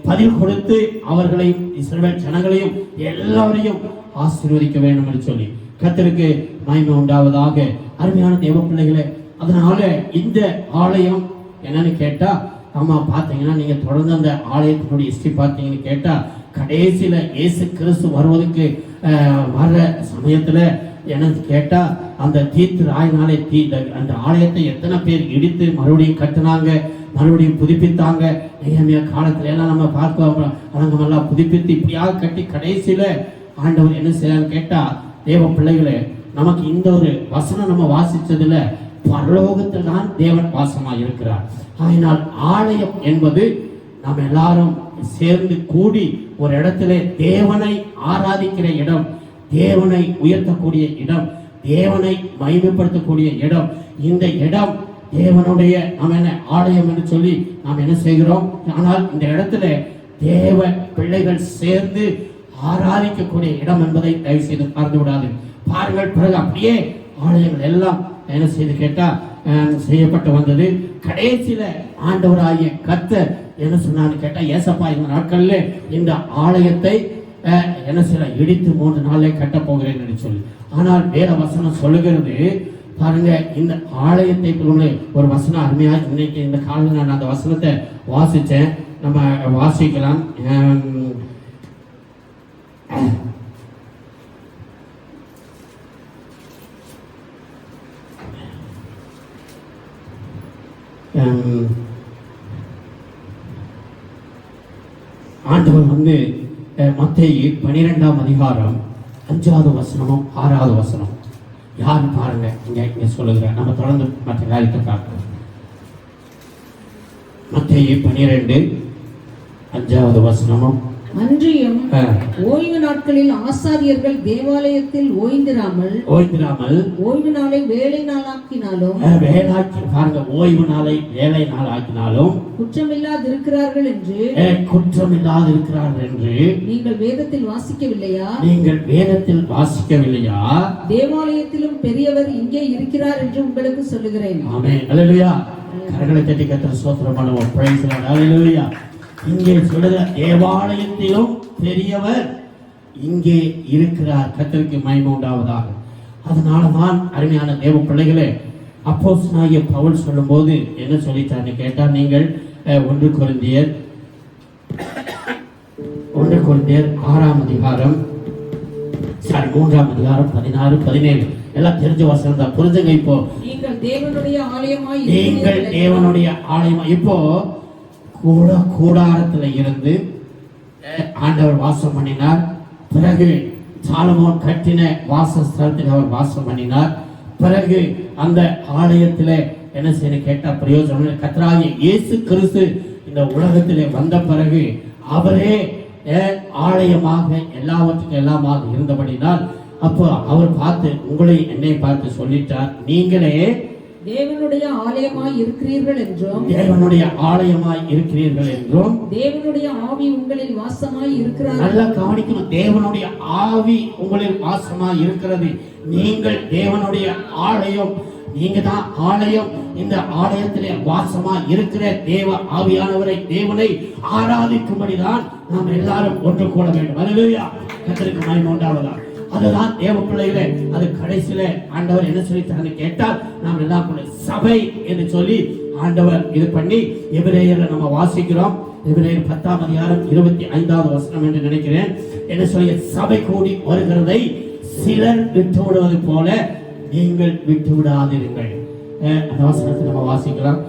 பதில் கொடுத்து அவர்களையும் இஸ்ரவேல் ஜனங்களையும் எல்லாரையும் ஆசீர்வதிக்க வேண்டும் என்று சொல்லி கர்த்தருக்கு மகிமை உண்டாவதாக. அருமையான தேவ பிள்ளைகளே, அதனால இந்த ஆலயம் என்னன்னு கேட்டா, ஆமா பாத்தீங்கன்னா நீங்க தொடர்ந்து அந்த ஆலயத்தினுடைய ஹிஸ்டரி பார்த்தீங்கன்னு கேட்டா, கடைசியில இயேசு கிறிஸ்து வருவதற்கு வர்ற சமயத்துல என்னன்னு கேட்டா, அந்த தீர்த்து ராயினாலே அந்த ஆலயத்தை எத்தனை பேர் இடித்து மறுபடியும் கட்டினாங்க, மறுபடியும் புதுப்பித்தாங்க. நெகேமியா காலத்துல எல்லாம் நம்ம பார்க்க அலங்கமெல்லாம் புதுப்பித்து இப்படியாக கட்டி கடைசியில ஆண்டவர் என்ன செய்யறான்னு கேட்டா, தேவ பிள்ளைகளே, நமக்கு இந்த ஒரு வசனம் நம்ம வாசிச்சதுல பரலோகத்தில் தான் தேவன் வாசமா இருக்கிறார். அதனால் ஆலயம் என்பது நாம் எல்லாரும் சேர்ந்து கூடி ஒரு இடத்துல தேவனை ஆராதிக்கிற இடம், தேவனை உயர்த்தக்கூடிய இடம், தேவனை மகிமைப்படுத்தக்கூடிய இடம். இந்த இடம் தேவனுடைய நாம் என்ன ஆலயம் என்று சொல்லி நாம் என்ன செய்கிறோம். ஆனால் இந்த இடத்துல தேவ பிள்ளைகள் சேர்ந்து ஆராதிக்கக்கூடிய இடம் என்பதை தயவு செய்து மறந்து விடாது. பாருங்கள், பிறகு அப்படியே ஆலயங்கள் எல்லாம் என்ன செய்து கேட்டா செய்யப்பட்டு வந்தது. கடைசியில ஆண்டவராகிய கர்த்தர் என்ன சொன்னான்னு கேட்டா, ஏசப்பா இந்த நாட்கள்ல இந்த ஆலயத்தை என்ன செய்ய இடித்து 3 நாளே கட்ட போகிறேன் என்று சொல்லி. ஆனால் வேற வசனம் சொல்லுகிறது பாருங்க, இந்த ஆலயத்தை ஒரு வசனம் அருமையாக இன்னைக்கு இந்த காலையில் நான் அந்த வசனத்தை வாசிச்சேன். நம்ம வாசிக்கலாம். ஆண்டவர் வந்து மத்தேயு 12ஆம் அதிகாரம் 5வது வசனமும் 6வது வசனம் யாரு பாருங்க, இங்க சொல்லுங்க. நம்ம தொடர்ந்து மற்ற காரியத்தை பார்க்கலாம். மத்தேயு 12 5வது வசனமும், அன்றியும் ஓய்வு நாட்களில் ஆசாரியர்கள் தேவாலயத்தில் ஓய்ந்திராமல் ஓய்வு நாளை வேலை நாளாக்கினாலும் பாருங்க, ஓய்வு நாளை வேலை நாள் ஆக்கினாலும் குற்றமில்லாதிருக்கிறார்கள் என்று நீங்கள் வேதத்தில் வாசிக்கவில்லையா? தேவாலயத்திலும் பெரியவர் இங்கே இருக்கிறார் என்று உங்களுக்கு சொல்லுகிறேன். ஆமென். அல்லேலூயா. கரங்களை தட்டி கர்த்தர் ஸ்தோத்திரம் பண்ணுவோம். Praise the Lord. அல்லேலூயா. இங்கே சொல்லுகிற தேவாலயத்திலும் பெரியவர் இங்கே இருக்கிறார். கர்த்தருக்கு மகிமை உண்டாவதாக. அதனாலதான் அருமையான தேவ பிள்ளைகளே, அப்போஸ்தலனாகிய பவுல் சொல்லும் போது என்ன சொல்லிட்டான்னு கேட்டா, நீங்கள் 1 கொரிந்தியர் 6ஆம் அதிகாரம் 3ஆம் அதிகாரம் 16 17 எல்லாம் தெரிஞ்ச வசனம் தான். புரிஞ்சுங்க. இப்போ நீங்கள் தேவனுடைய ஆலயமா இப்போ கூடாரத்துல இருந்து ஆண்டவர் வாசம் பண்ணினார். பிறகு சாலமோன் கட்டின வாசஸ்தலத்தில் அவர் வாசம் பண்ணினார். பிறகு அந்த ஆலயத்துல என்ன செய்ய கேட்டா பிரயோஜனம், கர்த்தராகிய இயேசு கிறிஸ்து இந்த உலகத்திலே வந்த பிறகு அவரே ஆலயமாக எல்லாவற்றுக்கும் எல்லாமாக இருந்தபடினால் அப்போ அவர் பார்த்து உங்களை என்னை பார்த்து சொல்லிட்டார், நீங்களே தேவனுடைய ஆலயமாய் இருக்கிறீர்கள் என்றும் தேவனுடைய ஆவி உங்களில் வாசமாய் இருக்கிறார். நல்லா கவனிக்கணும். தேவனுடைய ஆவி உங்களில் வாசமாய் இருக்கிறது. நீங்கள் தேவனுடைய ஆலயம், நீங்க தான் ஆலயம். இந்த ஆலயத்திலே வாசமா இருக்கிற தேவ ஆவியானவரை, தேவனை ஆராதிக்கும்படிதான் நாம் எல்லாரும் ஒன்று கூட வேண்டும். அல்லேலூயா. கர்த்தருக்கு மகிமை உண்டாவதாக. அதுதான் தேவ பிள்ளைகளே. அது கடைசியில ஆண்டவர் என்ன சொல்லிட்டாருன்னு கேட்டால், நாம் எல்லாம் சபை என்று சொல்லி ஆண்டவர் இது பண்ணி எபிரேயர்ல நம்ம வாசிக்கிறோம். எபிரேயர் 10ஆம் அதிகாரம் 25வது வசனம் என்று நினைக்கிறேன். என்ன சொல்லி, சபை கூடி வருகிறதை சிலர் விட்டு விடுவது போல நீங்கள் விட்டு விடாதிருங்கள். அந்த வசனத்தை நம்ம வாசிக்கலாம்.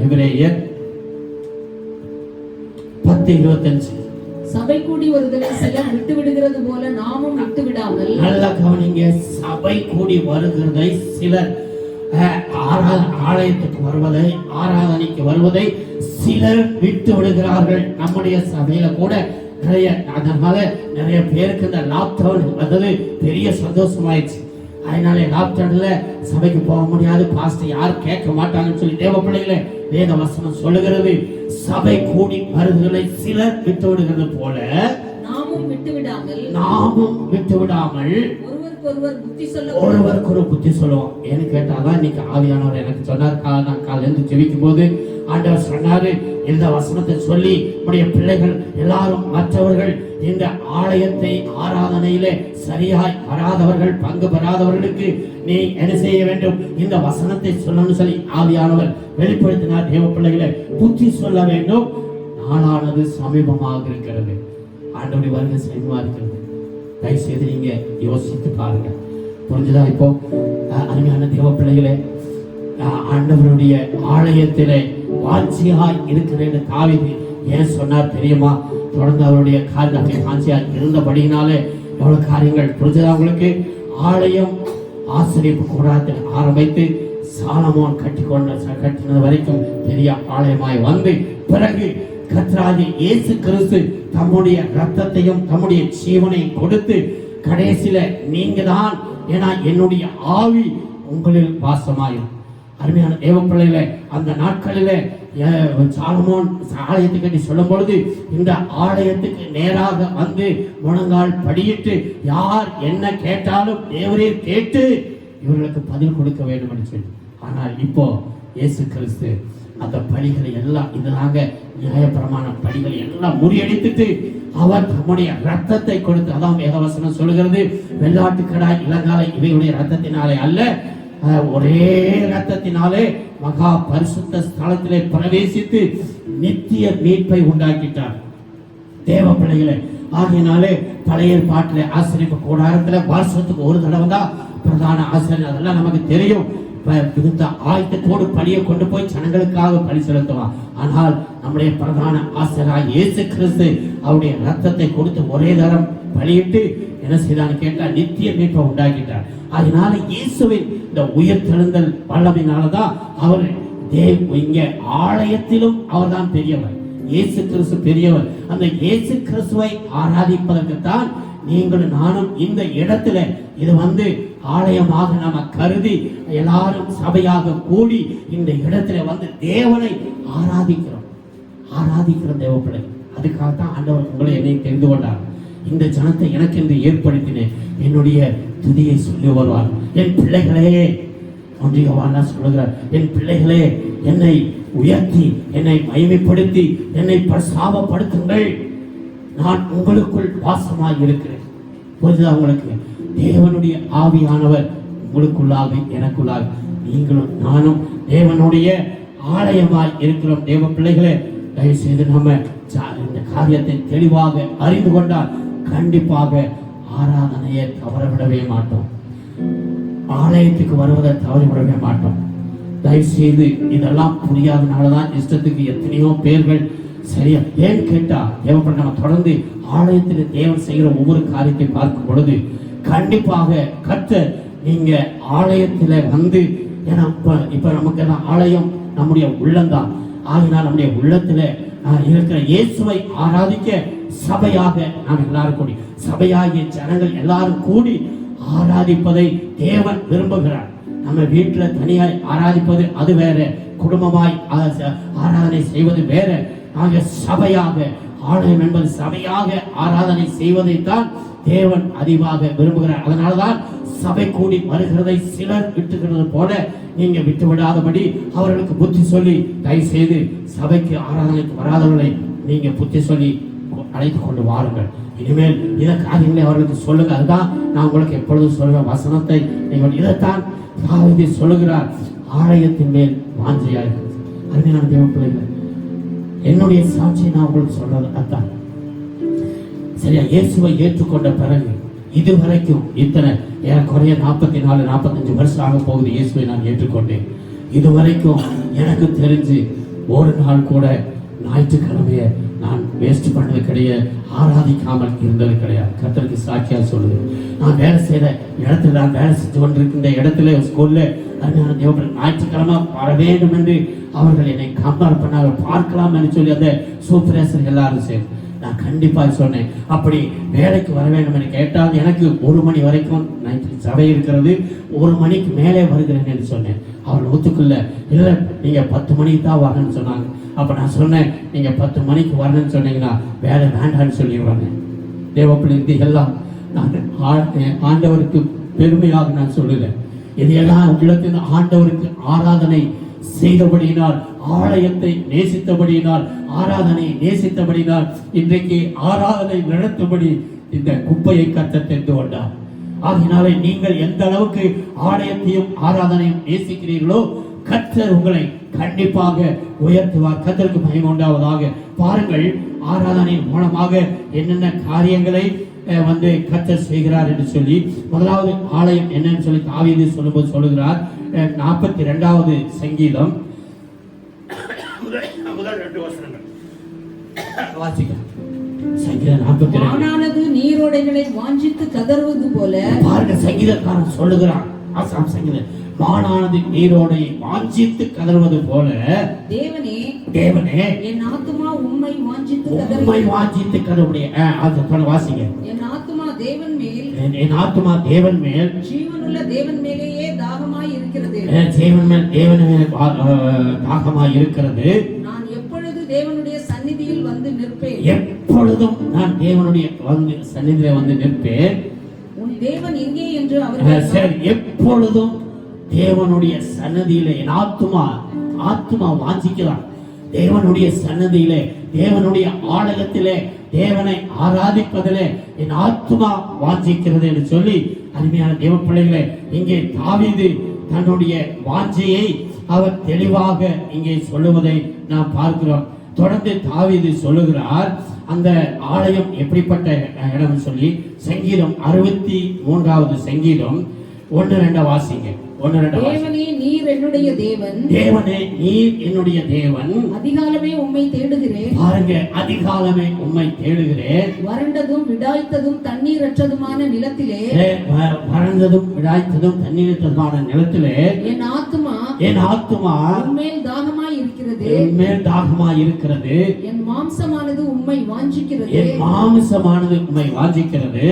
எபிரேயர் 10:25. சபை கூடி வருதலை சிலர் விட்டு விடுகிறது போல நாமும் விட்டு விடாமல். நல்ல கவனிங்க, சபை கூடி வருகிறதை சிலர் ஆலயத்துக்கு வருவதை, ஆராதனைக்கு வருவதை சிலர் விட்டு விடுகிறார்கள். நம்முடைய சபையில கூட நிறைய, அதனால நிறைய பேருக்கு இந்த லாக்டவுன் வந்தது பெரிய சந்தோஷமாயிடுச்சு. அதனால லாக்டவுன்ல சபைக்கு போக முடியாது, பாஸ்டர் யாரும் கேட்க மாட்டாங்கன்னு சொல்லி தேவ பிள்ளைகளை வேத வசனம் சொல்லுகிறது. சபை கூடி வருகிறதை சிலர் விட்டு விடுகிறது போல நாமும் விட்டு விடாமல் ஒருவருக்கு ஒரு புத்தி சொல்லுவோம். ஏன்னு கேட்டாதான் இன்னைக்கு ஆவியானவர் எனக்கு சொன்னார். நான் காலையில ஜெபிக்கும் போது ஆண்டவர் சொன்னாரு, இந்த வசனத்தை சொல்லி நம்முடைய பிள்ளைகள் எல்லாரும் மற்றவர்கள் இந்த ஆலயத்தை ஆராதனையிலே சரியாய் வராதவர்கள், பங்கு பெறாதவர்களுக்கு நீ என்ன செய்ய வேண்டும், இந்த வசனத்தை சொல்லணும்னு சொல்லி ஆவியானவர் வெளிப்படுத்தினார். தேவ பிள்ளைகளை புத்தி சொல்ல வேண்டும். நாளானது சமீபமாக இருக்கிறது. ஆண்டவருடைய வருகை சமீபமாக இருக்கிறது. தயவுசெய்து நீங்க யோசித்து பாருங்க. புரிஞ்சுதா? இப்போ அருமையான தேவ பிள்ளைகளே, ஆண்டவருடைய ஆலயத்திலே வாஞ்சியாய் இருக்கிறேன்னு தாவீது ஏன் சொன்னார் தெரியுமா? தொடர்ந்து அவருடைய காரியத்தை வாஞ்சியாய் இருந்தபடியினாலே எவ்வளவு காரியங்கள். புரிஞ்சுதா உங்களுக்கு? ஆலயம் ஆசிரியப்பு கூடாரத்தில் ஆரம்பித்து சாலமோன் கட்டினது வரைக்கும் பெரிய ஆலயமாய் வந்து, பிறகு கர்த்தராகிய இயேசு கிறிஸ்து தம்முடைய ரத்தத்தையும் தம்முடைய ஜீவனையும் கொடுத்து கடைசியில நீங்க தான், ஏன்னா என்னுடைய ஆவி உங்களில் வாசமாயும். அருமையான தேவ பிள்ளைகளை, அந்த நாட்களில சாலமோன் ஆலயத்தை கட்டி சொல்லும் பொழுது இந்த ஆலயத்துக்கு நேராக வந்து முழங்கால் படியிட்டு யார் என்ன கேட்டாலும் தேவரே கேட்டு இவர்களுக்கு பதில் கொடுக்க வேண்டும் என்று சொல்லி. ஆனால் இப்போ இயேசு கிறிஸ்து அந்த படிகளை எல்லாம், இதுதாங்க நியாயப்பிரமாண படிகளை எல்லாம் முறியடித்துட்டு அவர் தம்முடைய ரத்தத்தை கொடுத்து, அதான் வேதவசனம் சொல்லுகிறது, வெள்ளாட்டு கடாய் இளங்காலை இவையுடைய ரத்தத்தினாலே அல்ல, ஒரே ரத்தத்தினாலே மகா பரிசுத்த ஸ்தலத்திலே பிரவேசித்து நித்திய மீட்பை உண்டாக்கிட்டார். தேவ பிள்ளைகளை, ஆகினாலே பழைய பாட்டிலே ஆசிரியப்பு கூடாரத்துல வருஷத்துக்கு ஒரு தடவை தான் பிரதான ஆசிரியர், அதெல்லாம் நமக்கு தெரியும். ஆயத்தத்தோடு பலியை கொண்டு போய் ஜனங்களுக்காக பலி செலுத்துவார். ஆனால் நம்முடைய பிரதான ஆசிரியர் இயேசு கிறிஸ்து அவருடைய ரத்தத்தை கொடுத்து ஒரே தரம் பலியிட்டு என்ன செய்தான்னு கேட்டா நித்திய மீட்பை உண்டாக்கிட்டார். அதனால இயேசுவின் இந்த உயிர்த்தெழுந்தல் வல்லமையினாலதான் அவர் இங்க ஆலயத்திலும் அவர் தான் பெரியவர். இயேசு கிறிஸ்து பெரியவர். அந்த இயேசு கிறிஸ்துவை ஆராதிப்பதற்குத்தான் நீங்களும் நானும் இந்த இடத்துல இது வந்து ஆலயமாக நாம கருதி எல்லாரும் சபையாக கூடி இந்த இடத்துல வந்து தேவனை ஆராதிக்கிறோம் தேவ பிள்ளை. அதுக்காகத்தான் ஆண்டவர் உங்களை என்னை தெரிந்து கொண்டார். இந்த ஜனத்தை எனக்கு என்று ஏற்படுத்தினேன், என்னுடைய துதியை சொல்லி வருவார். என் பிள்ளைகளே, ஒன்றியவான சொல்லுகிறார், என் பிள்ளைகளே என்னை உயர்த்தி என்னை மகிமைப்படுத்தி என்னை பிரசாபப்படுத்துங்கள், நான் உங்களுக்குள் வாசமாய் இருக்கிறேன். புரியுதா உங்களுக்கு? தேவனுடைய ஆவியானவர் உங்களுக்குள்ளாக எனக்குள்ளாக நீங்களும் நானும் தேவனுடைய ஆலயமாய் இருக்கிறோம். தேவ பிள்ளைகளே, தயவு செய்து நம்ம இந்த காரியத்தை தெளிவாக அறிந்து கொண்டால் கண்டிப்பாக ஆராதனையை தவறவிடவே மாட்டோம், ஆலயத்துக்கு வருவதை தவறிவிடவே மாட்டோம். தயவு செய்து இதெல்லாம் புரியாதனாலதான் இஷ்டத்துக்கு எத்தனையோ பேர்கள் சரியா. ஏன்னு கேட்டா தேவப்பட்ட நம்ம தொடர்ந்து ஆலயத்தில் தேவன் செய்கிற ஒவ்வொரு காரியத்தை பார்க்கும் பொழுது கண்டிப்பாக கர்த்தர் நீங்க ஆலயத்துல வந்து, ஏன்னா இப்ப நமக்கு எல்லாம் ஆலயம் நம்முடைய உள்ளம்தான். ஆகினால் நம்முடைய உள்ளத்துல இருக்கிற இயேசுவை ஆராதிக்க சபையாக நாம் எல்லாரும் கூடி, சபையாகிய ஜனங்கள் எல்லாரும் கூடி ஆராதிப்பதை தேவன் விரும்புகிறார். நம்ம வீட்டுல தனியாய் ஆராதிப்பது அது வேற, குடும்பமாய் ஆராதனை செய்வது வேற. நாங்க சபையாக, ஆலயம் என்பது சபையாக ஆராதனை செய்வதைத்தான் தேவன் அதிகமாக விரும்புகிறார். அதனால்தான் சபை கூடி வருகிறதை சிலர் விட்டுகிறது போல நீங்க விட்டு விடாதபடி அவர்களுக்கு புத்தி சொல்லி, தயவு செய்து சபைக்கு ஆராதனைக்கு வராதவர்களை நீங்க புத்தி சொல்லி அழைத்து கொண்டு வாருங்கள். இனிமேல் இதை காரியங்களை அவர்களுக்கு சொல்லுங்க. அதுதான் நான் உங்களுக்கு எப்பொழுதும் சொல்ற வசனத்தை நீங்கள் இதைத்தான் தாவீது சொல்லுகிறார், ஆலயத்தின் மேல் வாஞ்சையாக. அருமையான தேவ பிள்ளைகள், என்னுடைய சாட்சியை நான் உங்களுக்கு சொல்றது அதான். சரியா? இயேசுவை ஏற்றுக்கொண்ட பிறகு இதுவரைக்கும் இத்தனை ஏறக்குறைய 44-45 வருஷம் ஆக போகுது இயேசுவை நான் ஏற்றுக்கொண்டேன். இதுவரைக்கும் எனக்கு தெரிஞ்சு ஒரு நாள் கூட ஞாயிற்றுக்கிழமைய நான் வேஸ்ட் பண்ணது கிடையாது, ஆராதிக்காமல் இருந்தது கிடையாது. கர்த்தருக்கு சாட்சியா சொல்லுது. நான் வேலை செய்யற இடத்துல, நான் வேலை செஞ்சு கொண்டிருக்கின்ற இடத்துல ஸ்கூல்ல அருமையான தேவன் ஞாயிற்றுக்கிழமை வர வேண்டும் என்று அவர்கள் என்னை கம்பேர் பண்ணாங்க, பார்க்கலாம் என்று சொல்லி அந்த சூப்பரேசர் எல்லாரும் சேர்ந்து நான் கண்டிப்பாக சொன்னேன். அப்படி வேலைக்கு வர வேண்டும் என்று கேட்டால் எனக்கு 1 மணி வரைக்கும் சபை இருக்கிறது, 1 மணிக்கு மேலே வருகிறேன் என்று சொன்னேன். அவள் ஒத்துக்குள்ள இல்லை, நீங்க 10 மணிக்கு தான் வரணும்னு சொன்னாங்க. அப்ப நான் சொன்னேன், நீங்க 10 மணிக்கு வரணும்னு சொன்னீங்கன்னா வேலை வேண்டான்னு சொல்லிடுவாங்க. தேவப்பிள்ளை எல்லாம் நான் ஆண்டவருக்கு பெருமையாக நான் சொல்லுறேன். இதையெல்லாம் உள்ளத்தில் ஆண்டவருக்கு ஆராதனை செய்தபடியினால், ஆலயத்தை நேசித்தபடியினால், ஆராதனை நேசித்தபடியினால் இன்றைக்கு ஆராதனை நடத்தும்படி இந்த குப்பையை கர்த்தர் தெரிந்து கொண்டார். ஆகினாலே நீங்கள் எந்த அளவுக்கு ஆலயத்தையும் ஆராதனையும் நேசிக்கிறீர்களோ கர்த்தர் உங்களை கண்டிப்பாக உயர்த்துவார். கர்த்தருக்கு மகிமை உண்டாவதாக. பாருங்கள், ஆராதனையின் மூலமாக என்னென்ன காரியங்களை கர்த்தர் செய்கிறார் என்று சொல்லி, முதலாவது ஆலயம் என்னன்னு சொல்லி தாவீது சொல்லும்போது சொல்லுகிறார். 42வது சங்கீதம் முதல் 2 வசனங்கள் வாசிக்க. சங்கீதம் 42. வானானது நீரோடைகளை வாஞ்சித்து கதறுவது போல. பாருங்க, சங்கீதக்காரன் சொல்லுகிறான், ஆசாம் சங்கீதம், வானானது நீரோடை வாஞ்சித்து கதறுவது போல தேவனே தேவனே என் ஆத்துமா உம்மை வாஞ்சித்து உம்மை வாஞ்சித்து கதறுடைய அது வாசிங்க. என் ஆத்துமா தேவன் மேல், என் ஆத்துமா தேவன் மேல், ஜீவனுள்ள தேவன் மேலேயே தாகமாய் இருக்கிறது. ஜீவன் மேல் தேவன் மேல் தாகமாய் இருக்கிறது. நான் எப்பொழுது தேவனுடைய சந்நிதியில் வந்து நிற்பேன். எப்பொழுதும் நான் தேவனுடைய சந்நிதியில வந்து நிற்பேன். உன் தேவன் எங்கே என்று அவர் சரி, எப்பொழுதும் தேவனுடைய சன்னதியிலே என் ஆத்துமா வாஞ்சிக்கிறான். தேவனுடைய சன்னதியிலே, தேவனுடைய ஆலயத்திலே, தேவனை ஆராதிப்பதிலே என் ஆத்துமா வாஞ்சிக்கிறது என்று சொல்லி, அருமையான தேவ பிள்ளைகளே, இங்கே தாவீது தன்னுடைய வாஞ்சையை அவர் தெளிவாக இங்கே சொல்லுவதை நாம் பார்க்கிறோம். தொடர்ந்து தாவீது சொல்லுகிறார், அந்த ஆலயம் எப்படிப்பட்ட இடம் சொல்லி, சங்கீதம் 63வது சங்கீதம் 1-2 வாசிங்க. 1-2 தேவனே நீர் என்னுடைய தேவன், தேவனே நீர் என்னுடைய தேவன், அதிகாலமே உம்மை தேடுகிறேன். பாருங்க, அதிகாலமே உம்மை தேடுகிறேன். வறண்டதும் விடாய்த்ததும் தண்ணீரற்றதுமான நிலத்திலே, வறண்டதும் விடாய்த்ததும் தண்ணீரற்றதுமான நிலத்திலே என் ஆத்துமா உம்மேல் தாகமாய் இருக்கிறது. உம்மேல் தாகமாய் இருக்கிறது. என் மாம்சமானது உம்மை வாஞ்சிக்கிறது. என் மாம்சமானது உம்மை வாஞ்சிக்கிறது.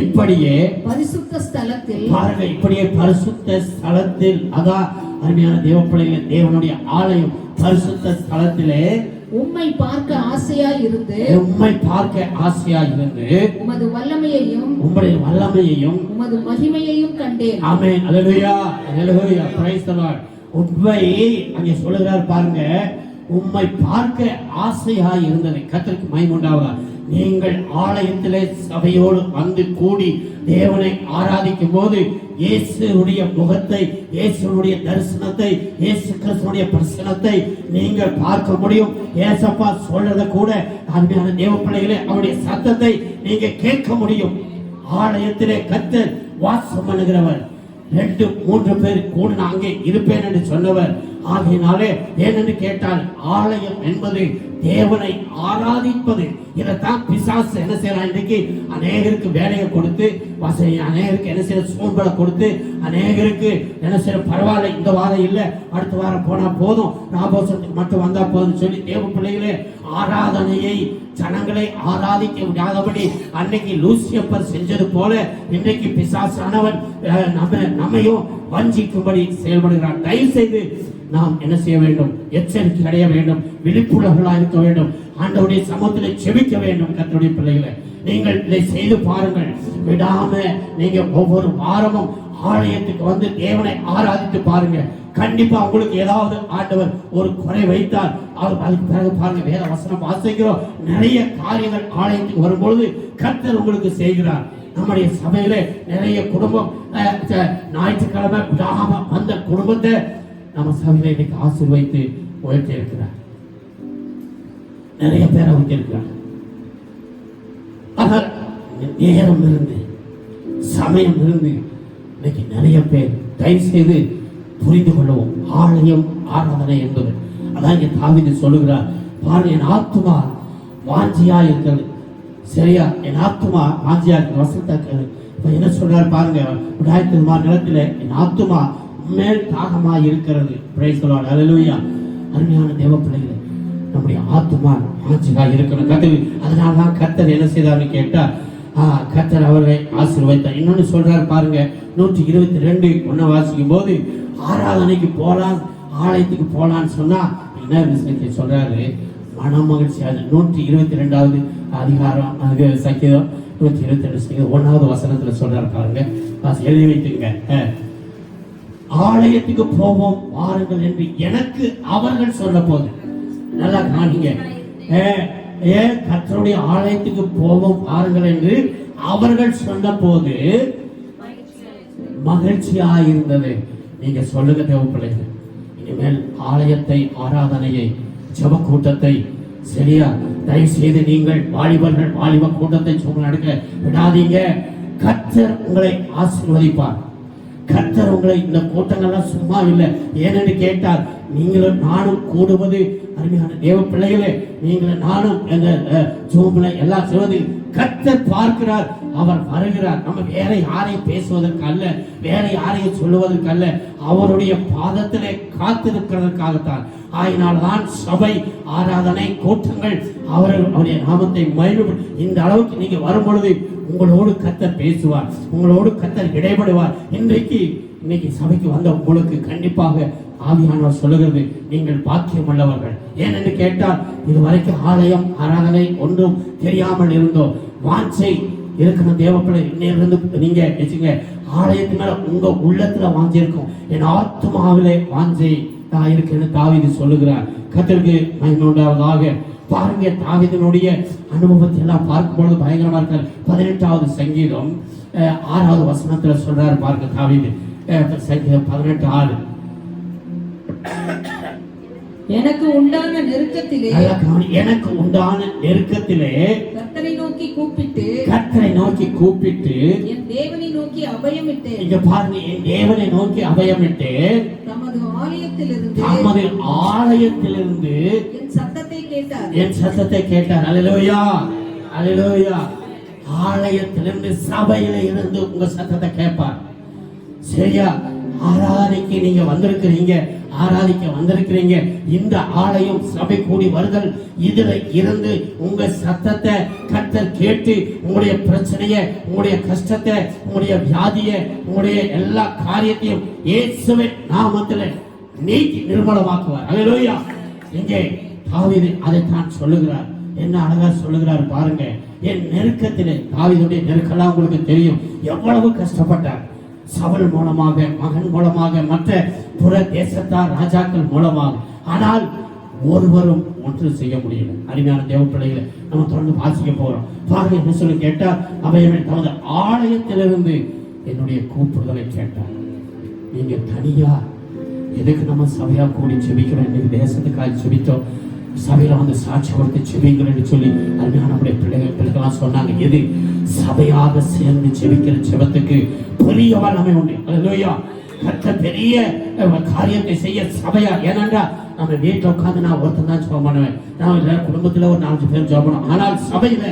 இப்படியே பரிசுத்த ஸ்தலத்தில், பாருங்க, இப்படியே பரிசுத்த ஸ்தலத்தில், அதான் அருமையான தேவ பிள்ளைகள், தேவனுடைய ஆலயம் பரிசுத்த ஸ்தலத்திலே உம்மை பார்க்க ஆசையாய் இருந்து, உமது வல்லமையையும் உமது மகிமையையும் கண்டேன். ஆமென். அல்லேலூயா, அல்லேலூயா, பிரைஸ் தி லார்ட். உம்மை அங்கே சொல்லுகிறார் பாருங்க, உம்மை பார்க்க ஆசையாய் இருந்தது. கர்த்தருக்கு மகிமை உண்டாவதாக. நீங்கள் ஆலயத்திலே சபையோடு வந்து கூடி தேவனை ஆராதிக்கும் போது இயேசுவுடைய முகத்தை, இயேசுவுடைய தரிசனத்தை, இயேசு கிறிஸ்துவுடைய பிரசன்னத்தை நீங்கள் பார்க்க முடியும். ஏசப்பா சொல்றத கூட அருமையான தேவ பிள்ளைகளே, அவருடைய சத்தத்தை நீங்க கேட்க முடியும். ஆலயத்திலே கர்த்தர் வாசம் பண்ணுகிறவர். 2-3 பேர் கூட நான் அங்கே இருப்பேன் என்று சொன்னவர். ஆகையினாலே ஏனென்று கேட்டால், ஆலயம் என்பது தேவனை ஆராதிப்பது. இதைத்தான் பிசாசு என்ன செய்யறான், இன்றைக்கு அநேகருக்கு வேலையை கொடுத்து, அநேகருக்கு என்ன செய்ய சூழ்நிலை கொடுத்து, அநேகருக்கு என்ன செய்ய பரவாயில்ல, இந்த வாரம் இல்லை அடுத்த வாரம் போனா போதும், ராபோசத்துக்கு மட்டும் வந்தா போதும் சொல்லி தேவ பிள்ளைகளே ஆராதனையை ஜனங்களை ஆராதிக்க விடாதபடி அன்னைக்கு லூசியப்பர் செஞ்சது போல இன்றைக்கு பிசாசானவன் நம்மையும் வஞ்சிக்கும்படி செயல்படுகிறான். தயவு செய்து நாம் என்ன செய்ய வேண்டும், எச்சரிக்கை அடைய வேண்டும், விழிப்புணர்வுகளாக இருக்க வேண்டும், ஆண்டவருடைய சமூகத்தில் செபிக்க வேண்டும். கர்த்தருடைய பிள்ளைகளை, நீங்கள் இதை செய்து பாருங்கள். விடாம நீங்க ஒவ்வொரு வாரமும் ஆலயத்துக்கு வந்து தேவனை ஆராதித்து பாருங்க. கண்டிப்பா உங்களுக்கு ஏதாவது ஆண்டவர் ஒரு குறை வைத்தால், அதுக்கு பிறகு பாருங்க, வேத வசனம் வாசிக்கிறோம், நிறைய காரியங்கள் ஆலயத்துக்கு வரும்பொழுது கர்த்தர் உங்களுக்கு செய்கிறார். நம்முடைய சபையில நிறைய குடும்பம் ஞாயிற்றுக்கிழமை விடாம வந்த குடும்பத்தை நம்ம சபையில இன்னைக்கு ஆசீர்வதித்து உயர்த்தி இருக்கிறார். நிறைய பேரை வைத்திருக்கிறார். அவர் நேரம் இருந்து சமயம் இருந்து இன்னைக்கு நிறைய பேர் தயவு செய்து புரிந்து கொள்ளவும். ஆலயம் ஆராதனை என்பது அதான் இங்கே தாவீது சொல்லுகிறார், பாரு, என் ஆத்துமா வாஞ்சியா இருக்கிறது. சரியா? என் ஆத்துமா வாஞ்சியா இருக்கிற வசனத்தை இப்ப என்ன சொல்றாரு பாருங்க, நிலத்துல என் ஆத்துமா மேல் தாகமா இருக்கிறது. பிரைஸ் தி லார்ட், ஹல்லேலூயா. அருமையான தேவ பிள்ளைகளே, நம்முடைய ஆத்துமா வாஞ்சியா இருக்கணும். அதனாலதான் கர்த்தர் என்ன செய்தார்னு கேட்டா, கர்த்தர் அவரை ஆசீர்வதித்தார். இன்னொன்னு சொல்றாரு பாருங்க, 122 வாசிக்கும் போது ஆராதனைக்கு போலாம், ஆலயத்துக்கு போலான்னு சொன்னா என்ன விஷயத்தை சொல்றாரு, மனமகிழ்ச்சியாக. 122வது அதிகாரம் சங்கீதம் 122 1வது வசனத்துல சொல்றாரு பாருங்க, எழுதி வைத்துங்க. ஆலயத்துக்கு போவோம் வாருங்கள் என்று எனக்கு அவர்கள் சொன்ன போது, நல்லா காணிங்க, கர்த்தருடைய ஆலயத்துக்கு போவோம் வாருங்கள் என்று அவர்கள் சொன்ன போது மகிழ்ச்சியா இருந்தது. நீங்க சொல்லுங்க தேவ பிள்ளைகள், இனிமேல் ஆலயத்தை, ஆராதனையை, ஜெப கூட்டத்தை, சரியா, தயவு செய்து நீங்கள் வாலிபர்கள் வாலிப கூட்டத்தை நடக்க விடாதீங்க. கர்த்தர் உங்களை ஆசீர்வதிப்பார். கர்த்தர் உங்களை, இந்த கூட்டங்கள்லாம் சும்மா இல்லை. ஏனென்று கேட்டால், நீங்களும் நானும் கூடுவது, அருமையான தேவ பிள்ளைகளே, நீங்களும் நானும் எங்க ஜூம்ல எல்லாம் செய்வதில் கர்த்தர் பார்க்கிறார், அவர் வருகிறார். நம்ம வேற யாரையும் பேசுவதற்கு அல்ல, வேற யாரையும் சொல்லுவதற்கு அல்ல, அவருடைய பாதத்திலே காத்திருக்கிறதற்காகத்தான். ஆயினால்தான் சபை, ஆராதனை, கூட்டங்கள் அவருடைய நாமத்தை மகிமைப்படுத்த. இந்த அளவுக்கு நீங்க வரும் பொழுது உங்களோடு கர்த்தர் பேசுவார், உங்களோடு கர்த்தர் இடைபடுவார். இன்னைக்கு சபைக்கு வந்த உங்களுக்கு கண்டிப்பாக ஆவியானவர் சொல்லுகிறது, நீங்கள் பாக்கியம் உள்ளவர்கள். ஏனென்று கேட்டால், இதுவரைக்கும் ஆலயம், ஆராதனை ஒன்றும் தெரியாமல் இருந்தோம். வாஞ்சை இருக்கணும் தேவப்பிள்ளை. இன்னிலிருந்து நீங்க வச்சுங்க, ஆலயத்து மேல உங்க உள்ளத்துல வாஞ்சி இருக்கும். என் ஆத்துமாவிலே வாஞ்சை இருக்குன்னு தாவீது சொல்லுகிறார். கர்த்தருக்கு மகிமை உண்டாவதாக. பாருங்க, தாவீதினுடைய அனுபவத்தை எல்லாம் பார்க்கும் பொழுது பயங்கரமா இருக்காரு. 18வது சங்கீதம் 6வது வசனத்துல சொல்றாரு பாருங்க, தாவீது சங்கீதம் 18:6, எனக்கு உண்டான நெருக்கத்திலே, எனக்கு உண்டான நெருக்கத்திலே கர்த்தரை நோக்கி கூப்பிட்டு, கர்த்தரை நோக்கி கூப்பிட்டு, என் தேவனை நோக்கி அபயமிட்டேன். இங்க பாருங்க, என் தேவனை நோக்கி அபயமிட்டேன். தமது ஆலயத்திலிருந்து, தமது ஆலயத்திலிருந்து என் சத்தத்தை கேட்டார், என் சத்தத்தை கேட்டார். அல்லேலூயா, அல்லேலூயா. ஆலயத்திலிருந்து, சபையில இருந்து உங்க சத்தத்தை கேட்பார். சரியா? ஆராதனைக்கு நீங்க வந்திருக்கிறீங்க, ஆராதிக்க வந்திருக்கிறீங்க. இந்த ஆலயம், சபை கூடி வருதல், இதுல இருந்து உங்க சத்தத்தை கர்த்தர் கேட்டு உங்களுடைய பிரச்சனைய, உங்களுடைய கஷ்டத்தை, உங்களுடைய வியாதிய, உங்களுடைய எல்லா காரியத்தையும் இயேசுவின் நாமத்தில் நீக்கி நிர்மலமாக்குவார். அல்லேலூயா. இங்கே தாவீது அதைத்தான் சொல்லுகிறார். என்ன அழகா சொல்லுகிறார் பாருங்க. என் நெருக்கத்திலே, தாவீதுடைய நெருக்கெல்லாம் உங்களுக்கு தெரியும், எவ்வளவு கஷ்டப்பட்டார். சவுல் மூலமாக, மகன் மூலமாக, மற்ற புற தேசத்தார் ராஜாக்கள் மூலமாக. ஆனால் ஒருவரும் ஒன்று செய்ய முடியல. அருமையான தேவ பிள்ளைகளை, நம்ம தொடர்ந்து வாசிக்க போறோம். பாருங்க என்ன சொல்லி கேட்டார், அவையவன் தமது ஆலயத்திலிருந்து என்னுடைய கூப்பிடுதலை கேட்டார். நீங்க தனியா எதுக்கு நம்ம சபையா கூடி செபிக்கிறோம்? இன்னைக்கு தேசத்துக்காக செபித்தோம், சபையில வந்து சாட்சி கொடுத்து செபிங்கள்னு சொல்லி அருமையான நம்முடைய பிள்ளைகள்லாம் சொன்னாங்க. எது? சபையாக சேர்ந்து செபிக்கிற செபத்துக்கு பெரிய வல்லமை உண்டு. அல்லேலூயா. கர்த்தர் பெரிய காரியத்தை செய்ய சபையா. ஏனென்றா நம்ம வீட்டில் உட்காந்து நான் ஒருத்தன் தான் ஜெபம் பண்ணுவேன், நான் எல்லாரும் குடும்பத்துல ஒரு 4 பேர் ஜெபம் பண்ணுவோம். ஆனால் சபையில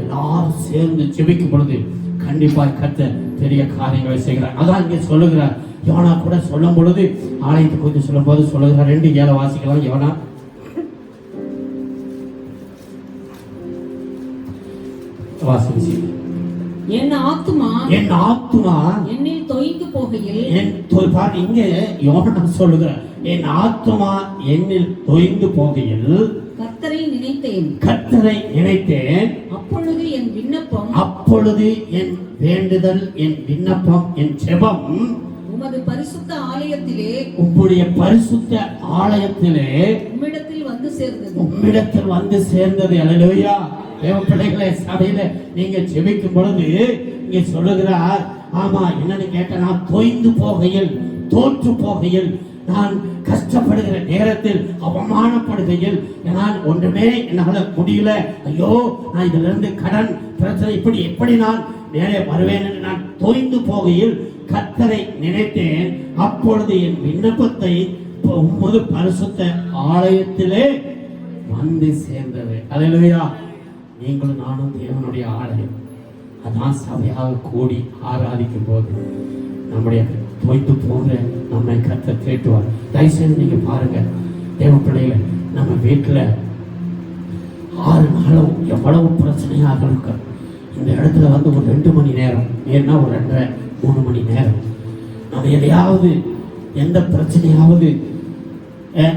எல்லாரும் சேர்ந்து ஜெபிக்கும் பொழுது கண்டிப்பாக கர்த்தர் பெரிய காரியங்களை செய்கிறார். அதான் இங்கே சொல்லுகிறார். யோனா கூட சொல்லும் பொழுது, ஆலயத்தை குறித்து சொல்லும் போது சொல்லுகிறார். 2:7 வாசிக்கலாம். யோனா வாசிச்சு, என் ஆத்துமா, என் ஆத்துமா என்னில் தொய்ந்து போகையில், இங்க யோனா சொல்லுகிறார், என் ஆத்துமா என்னில் தொய்ந்து போகையில் கர்த்தரை நினைத்தேன், கர்த்தரை நினைத்தேன். அப்பொழுது என் விண்ணப்பம், அப்பொழுது என் வேண்டுதல், என் விண்ணப்பம், என் ஜெபம் உமது பரிசுத்த ஆலயத்திலே, உம்முடைய பரிசுத்த ஆலயத்திலே உம்மிடத்தில் வந்து சேர்ந்தது, உம்மிடத்தில் வந்து சேர்ந்தது. அல்லேலூயா. தேவ பிள்ளைகளே, சபையில நீங்க ஜெபிக்கும் பொழுது இங்க சொல்லுகிறார், ஆமா என்னன்னு கேட்ட, நான் தொய்ந்து போகையில், தோற்று போகையில், நான் கஷ்டப்படுகிற நேரத்தில், அவமானப்படுகையில், நான் ஒன்றுமே என்னால முடியல, ஐயோ நான் இதுல இருந்து கடன் பிரச்சனை, இப்படி எப்படி நான் நேரே வருவேன் என்று நான் தொய்ந்து போகையில் கர்த்தரை நினைத்தேன். அப்பொழுது என் விண்ணப்பத்தை உமது பரிசுத்த ஆலயத்திலே வந்து சேர்ந்தது. அல்லேலூயா. நீங்களும் நானும் தேவனுடைய ஆலயம். அதான் சபையாக கூடி ஆராதிக்கும் போது நம்முடைய தோய்த்து போகிற நம்மை கர்த்தர் கேட்டுவார். தயவுசெய்து நீங்க பாருங்க தேவ பிள்ளைகளை, நம்ம வீட்டில் 6 நாளும் எவ்வளவு பிரச்சனையாக இருக்கு. இந்த இடத்துல வந்து ஒரு 2 மணி நேரம், ஏன்னா ஒரு 2.5-3 மணி நேரம் நம்ம எதையாவது எந்த பிரச்சனையாவது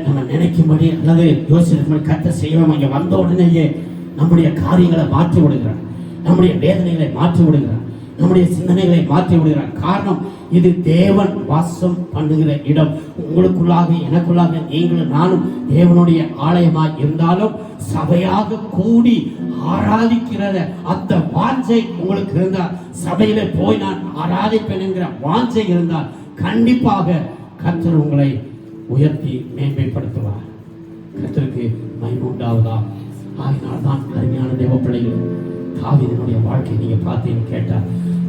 நம்ம நினைக்கும்படி அல்லது யோசிக்கும்படி கர்த்தர் செய்வோம். இங்கே வந்த உடனேயே நம்முடைய காரியங்களை மாற்றி விடுகிறார், நம்முடைய வேதனைகளை மாற்றி விடுகிறார், நம்முடைய சிந்தனைகளை மாற்றி விடுகிறார். காரணம், இது தேவன் வாசம் பண்ணுகிற இடம். உங்களுக்குள்ளாக எனக்குள்ளாக நீங்களும் நானும் தேவனுடைய ஆலயமாக இருந்தாலும் சபையாக கூடி ஆராதிக்கிற அந்த வாஞ்சை உங்களுக்கு இருந்தால், சபையில போய் நான் ஆராதிப்பேன் என்கிற வாஞ்சை இருந்தால் கண்டிப்பாக கர்த்தர் உங்களை உயர்த்தி மேன்மைப்படுத்துவார். கர்த்தருக்கு மகிமை உண்டாவதா? ஆகினால்தான் அருமையான தேவ பிள்ளைகள், தாவீதினுடைய வாழ்க்கையை நீங்க பார்த்தீங்கன்னு கேட்டா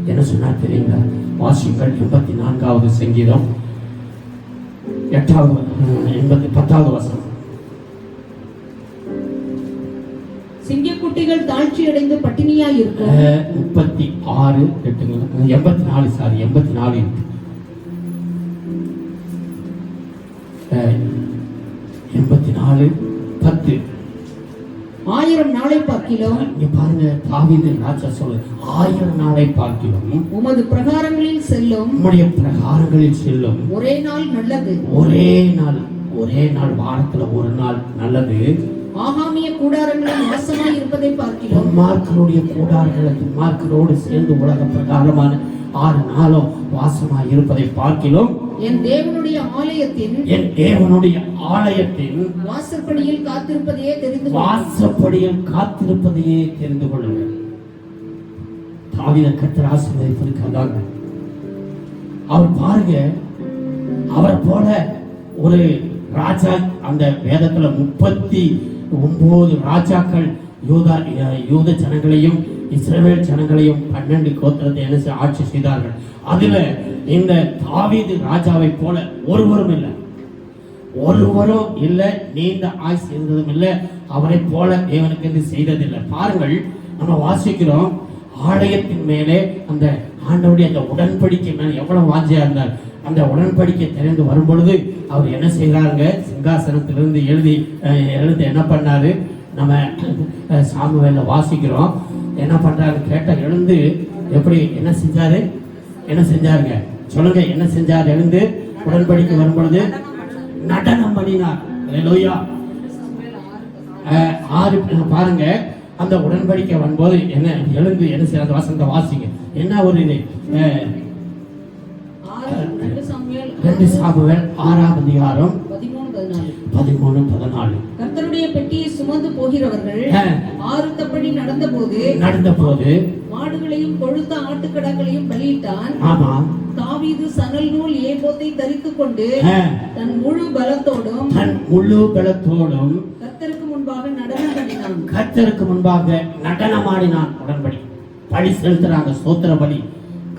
என்ன சொன்னார் தெரியுங்களா? வாசிங்கள் 84வது சங்கீதம் 10வது வசனம். சிங்கக்குட்டிகள் தாழ்ச்சி அடைந்து பட்டினியாய் இருக்கும். 36 84 சாரி 84 10 1000 நாளை பார்க்கிலும். இங்க பாருங்க, தாவீது ராஜா சொல்ல 1000 நாளை பார்க்கிலும் உமது பிரகாரங்களில் செல்லும். உம்முடைய பிரகாரங்களில் செல்லும் ஒரே நாள் நல்லது. ஒரே நாள் வாரத்துல ஒரு நாள் நல்லது. ஆகாமிய கூடாரங்களில் வாசமாய் இருப்பதை பார்க்கிலும். துன்மார்க்கருடைய கூடாரங்களை துன்மார்க்கரோடு சேர்ந்து உலக பிரகாரமான 6 நாளும் வாசமாய் இருப்பதை பார்க்கிலும் என் தேவனுடைய ஆலயத்தின் வாசற்படியில் காத்திருப்பதையே தெரிந்து கொள்ளுங்கள். தாவீதை கர்த்தர் ஆசீர்வதிப்பதற்காக அவர் பாருங்க, அவரை போல ஒரு ராஜா அந்த வேதத்துல 39 ராஜாக்கள் யூத ஜனங்களையும் இஸ்ரவேல் ஜனங்களையும் 12 கோத்திரத்தை என்ன ஆட்சி செய்தார்கள். அதுல இந்த தாவீது ராஜாவை போல ஒருவரும் இல்லை, நீண்ட ஆயுசு இருந்ததும் இல்லை, அவரை போல தேவனுக்கு என்று செய்ததில்லை. பாருங்கள், நம்ம வாசிக்கிறோம் ஆலயத்தின் மேலே அந்த ஆண்டவருடைய அந்த உடன்படிக்கை மேலே எவ்வளவு வாஞ்சையா இருந்தார். அந்த உடன்படிக்கை திறந்து வரும் பொழுது அவர் என்ன செய்கிறாருங்க? சிங்காசனத்திலிருந்து எழுதி என்ன பண்ணாரு? நம்ம சாமுவேல்ல வாசிக்கிறோம். என்ன பண்றாரு கேட்டா, எழுந்து எப்படி என்ன செஞ்சாருங்க சொல்லுங்க, என்ன செஞ்சார்? எழுந்து உடன்படிக்கை வரும் பொழுது நடனம் பண்ணினார். அல்லேலூயா. 6 பாருங்க, அந்த உடன்படிக்கை வரும்போது என்ன எழுந்து என்ன செய்ய அந்த வசனத்தை வாசிங்க. என்ன ஒரு இது 2 சாமுவேல் 6ஆம் அதிகாரம் 13-14. கர்த்தருடைய பெட்டியை சுமந்து போகிறவர்கள் 6 தப்படி நடந்தபோது மாடுகளையும் கொழுத்த ஆட்டுக்கடாக்களையும் பலியிட்டான். ஆமா, தாவீது சணல் நூல் ஏபோத்தை தரித்துக் கொண்டு தன் முழு பலத்தோடும் கர்த்தருக்கு முன்பாக நடனமாடினான். உடன்படி பலி செலுத்துறாங்க, ஸ்தோத்திர பலி.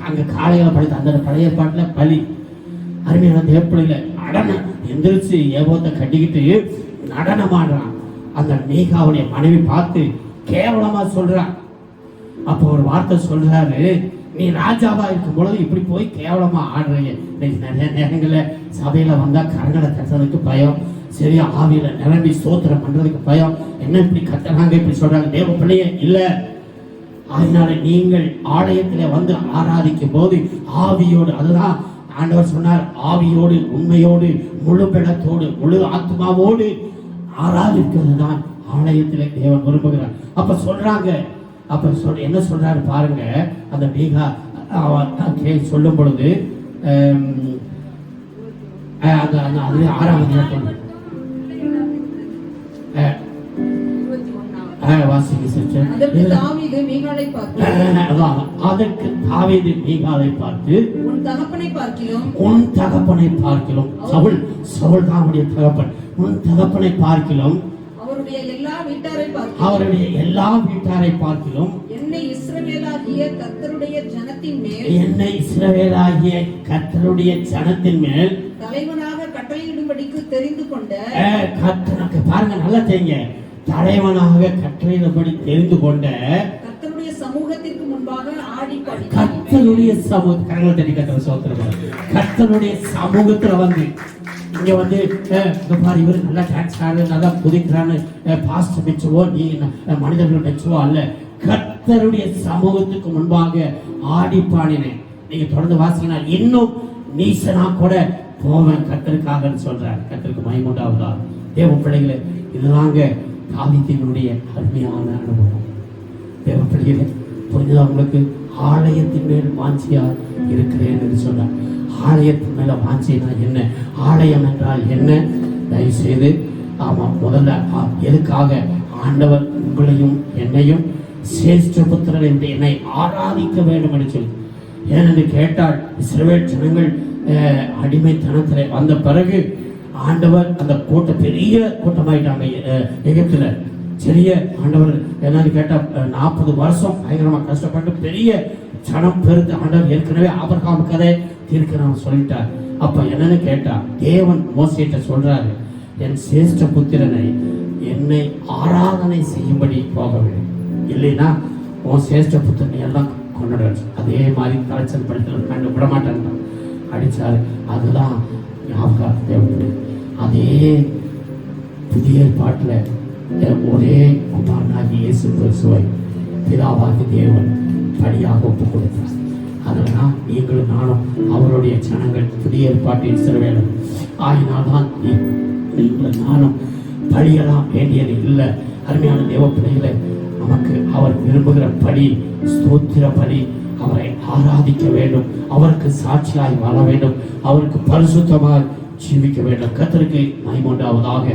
அங்க காலையில படி அந்த பழைய பாட்டுல பலி. அருமையான தேவப்பிள்ளையில நடனம் எந்திரிச்சு ஏபோத்தை கட்டிக்கிட்டு நடனமாடுறான். அந்த மீகாவுடைய மனைவி பார்த்து கேவலமா சொல்றான். அப்போ ஒரு வார்த்தை சொல்றாரு, நீ ராஜாவா இருக்கும் பொழுது இப்படி போய் கேவலமா ஆடுறீங்க. நிறைய நேரங்கள்ல சபையில வந்தா கரங்களை தட்டுறதுக்கு பயம், சரியா ஆவியில நிரம்பி ஸ்தோத்திரம் பண்றதுக்கு பயம். என்ன இப்படி கத்துறாங்க, இப்படி சொல்றாங்க? தேவ பிள்ளையே இல்ல. அதனால நீங்கள் ஆலயத்திலே வந்து ஆராதிக்கும் போது ஆவியோடு, அதுதான் ஆண்டவர் சொன்னார், ஆவியோடு உண்மையோடு முழு பலத்தோடு முழு ஆத்மாவோடு ஆராதிக்கிறது தான் ஆலயத்திலே தேவன் விரும்புகிறார். அப்ப சொல்றாங்க, என்ன சொல்றாரு பாருங்க. அந்த மீகா சொல்லும் பொழுது 6ஆம் அதிகாரம் அதற்கு தாவீது மீகாளை பார்த்து உன் தகப்பனை பார்க்கிலும் சவுல் தான் அவருடைய தகப்பன். உன் தகப்பனை பார்க்கிலும் அவருடைய எல்லா வீட்டாரை பார்க்கிலும் என்னை இஸ்ரவேலாகிய கர்த்தருடைய ஜனத்தின் மேல் தலைவனாக கட்டளையிடும்படிக்கு தெரிந்து கொண்ட பாருங்க, நல்லா செய்யுங்க. தலைவனாக கட்டளையிடபடி தெரிந்து கொண்ட கர்த்தருடைய சமூகத்திற்கு முன்பாக ஆடி பாடி கர்த்தருடைய கரங்களை தட்டி கர்த்தர் சோத்திரம். கர்த்தருடைய சமூகத்துல வந்து இங்க வந்து பாரு இவர் நல்லா டான்ஸ் ஆடு நல்லா குதிக்கிறான்னு பாஸ்ட் மெச்சுவோ நீ மனிதர்கள் மெச்சுவோ அல்ல, கர்த்தருடைய சமூகத்துக்கு முன்பாக ஆடி பாடினேன். நீங்க தொடர்ந்து வாசிங்கன்னா இன்னும் நீசனா கூட போவேன் கர்த்தருக்காக சொல்றார். கர்த்தருக்கு மகிமையுண்டாவதா. தேவ பிள்ளைகளே, இதுதாங்க தாவீதினுடைய அருமையான அனுபவம். தேவ பிள்ளைகளே, புரிஞ்சதா உங்களுக்கு? ஆலயத்தின் மேல் வாஞ்சியா இருக்கிறேன் என்று சொன்னார். ஆலயத்தின் மேல வாஞ்சினா என்ன, ஆலயம் என்றால் என்ன? தயவு செய்து ஆமா, முதல்ல எதுக்காக ஆண்டவர் உங்களையும் என்னையும் சிரேஷ்ட புத்திரன் என்று என்னை ஆராதிக்க வேண்டும் என்று சொல்லி. ஏனென்று கேட்டால் இஸ்ரவேல் ஜனங்கள் அடிமைத்தனத்தில் வந்த பிறகு ஆண்டவர் அந்த கூட்டம் பெரிய கூட்டமாயிட்டாங்க எகிப்துல. சிறிய ஆண்டவர் என்னன்னு கேட்டா 40 வருஷம் பயங்கரமா கஷ்டப்பட்டு பெரிய ஜனம் பெருத்து ஆண்டவர் ஏற்கனவே ஆபிரகாம் கதை தீர்க்கிறான் சொல்லிட்டார். அப்ப என்னன்னு கேட்டா தேவன் மோசேட்ட சொல்றாரு, என் சிரேஷ்ட புத்திரனை என்னை ஆராதனை செய்யும்படி போக வேண்டும், இல்லைன்னா உன் சிரேஷ்ட புத்திரனை எல்லாம் கொண்டாடு. அதே மாதிரி கலைச்சல் படுத்த கண்டு விட மாட்டேன் அடிச்சாரு. அதுதான் ஞாபகம் தேவைப்படு. அதே புதிய பாட்டில் ஒரே குமாரனாகி இயேசு கிறிஸ்துவை பிதாவாகி தேவன் படியாக ஒப்பு கொடுத்தார். அதனால் நீங்களும் நானும் அவருடைய ஜனங்கள் புதிய ஏற்பாட்டில் சிற வேண்டும். ஆகினால்தான் நீங்களும் நானும் படியெல்லாம் வேண்டியது இல்லை. அருமையான தேவ பிள்ளைகளை, நமக்கு அவர் விரும்புகிற படி ஸ்தோத்திர படி, அவரை ஆராதிக்க வேண்டும், அவருக்கு சாட்சியாய் வாழ வேண்டும், அவருக்கு பரிசுத்தமாய் ஜீவிக்க வேண்டும். கர்த்தருக்கு மகிமையுண்டாவதாக.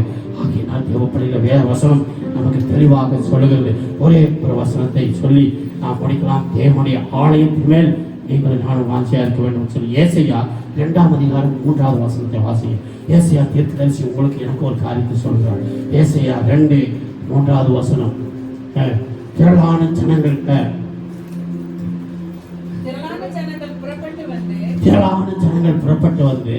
ஆகினால் தேவப்படையில வேற வசனம் நமக்கு தெளிவாக சொல்லுகிறது. ஒரே ஒரு வசனத்தை சொல்லி நாம் முடிக்கலாம். தேவனுடைய ஆலயத்தின் மேல் நீங்கள் நானும் வாஞ்சியா இருக்க வேண்டும் சொல்லி ஏசையா 2ஆம் அதிகாரம் 3வது வசனத்தை வாசிங்க. ஏசையா தீர்க்கதரிசி உங்களுக்கு எனக்கு ஒரு காரியத்தை சொல்கிறார். ஏசையா 2:3வது வசனம். திரளான ஜனங்கள் புறப்பட்டு வந்து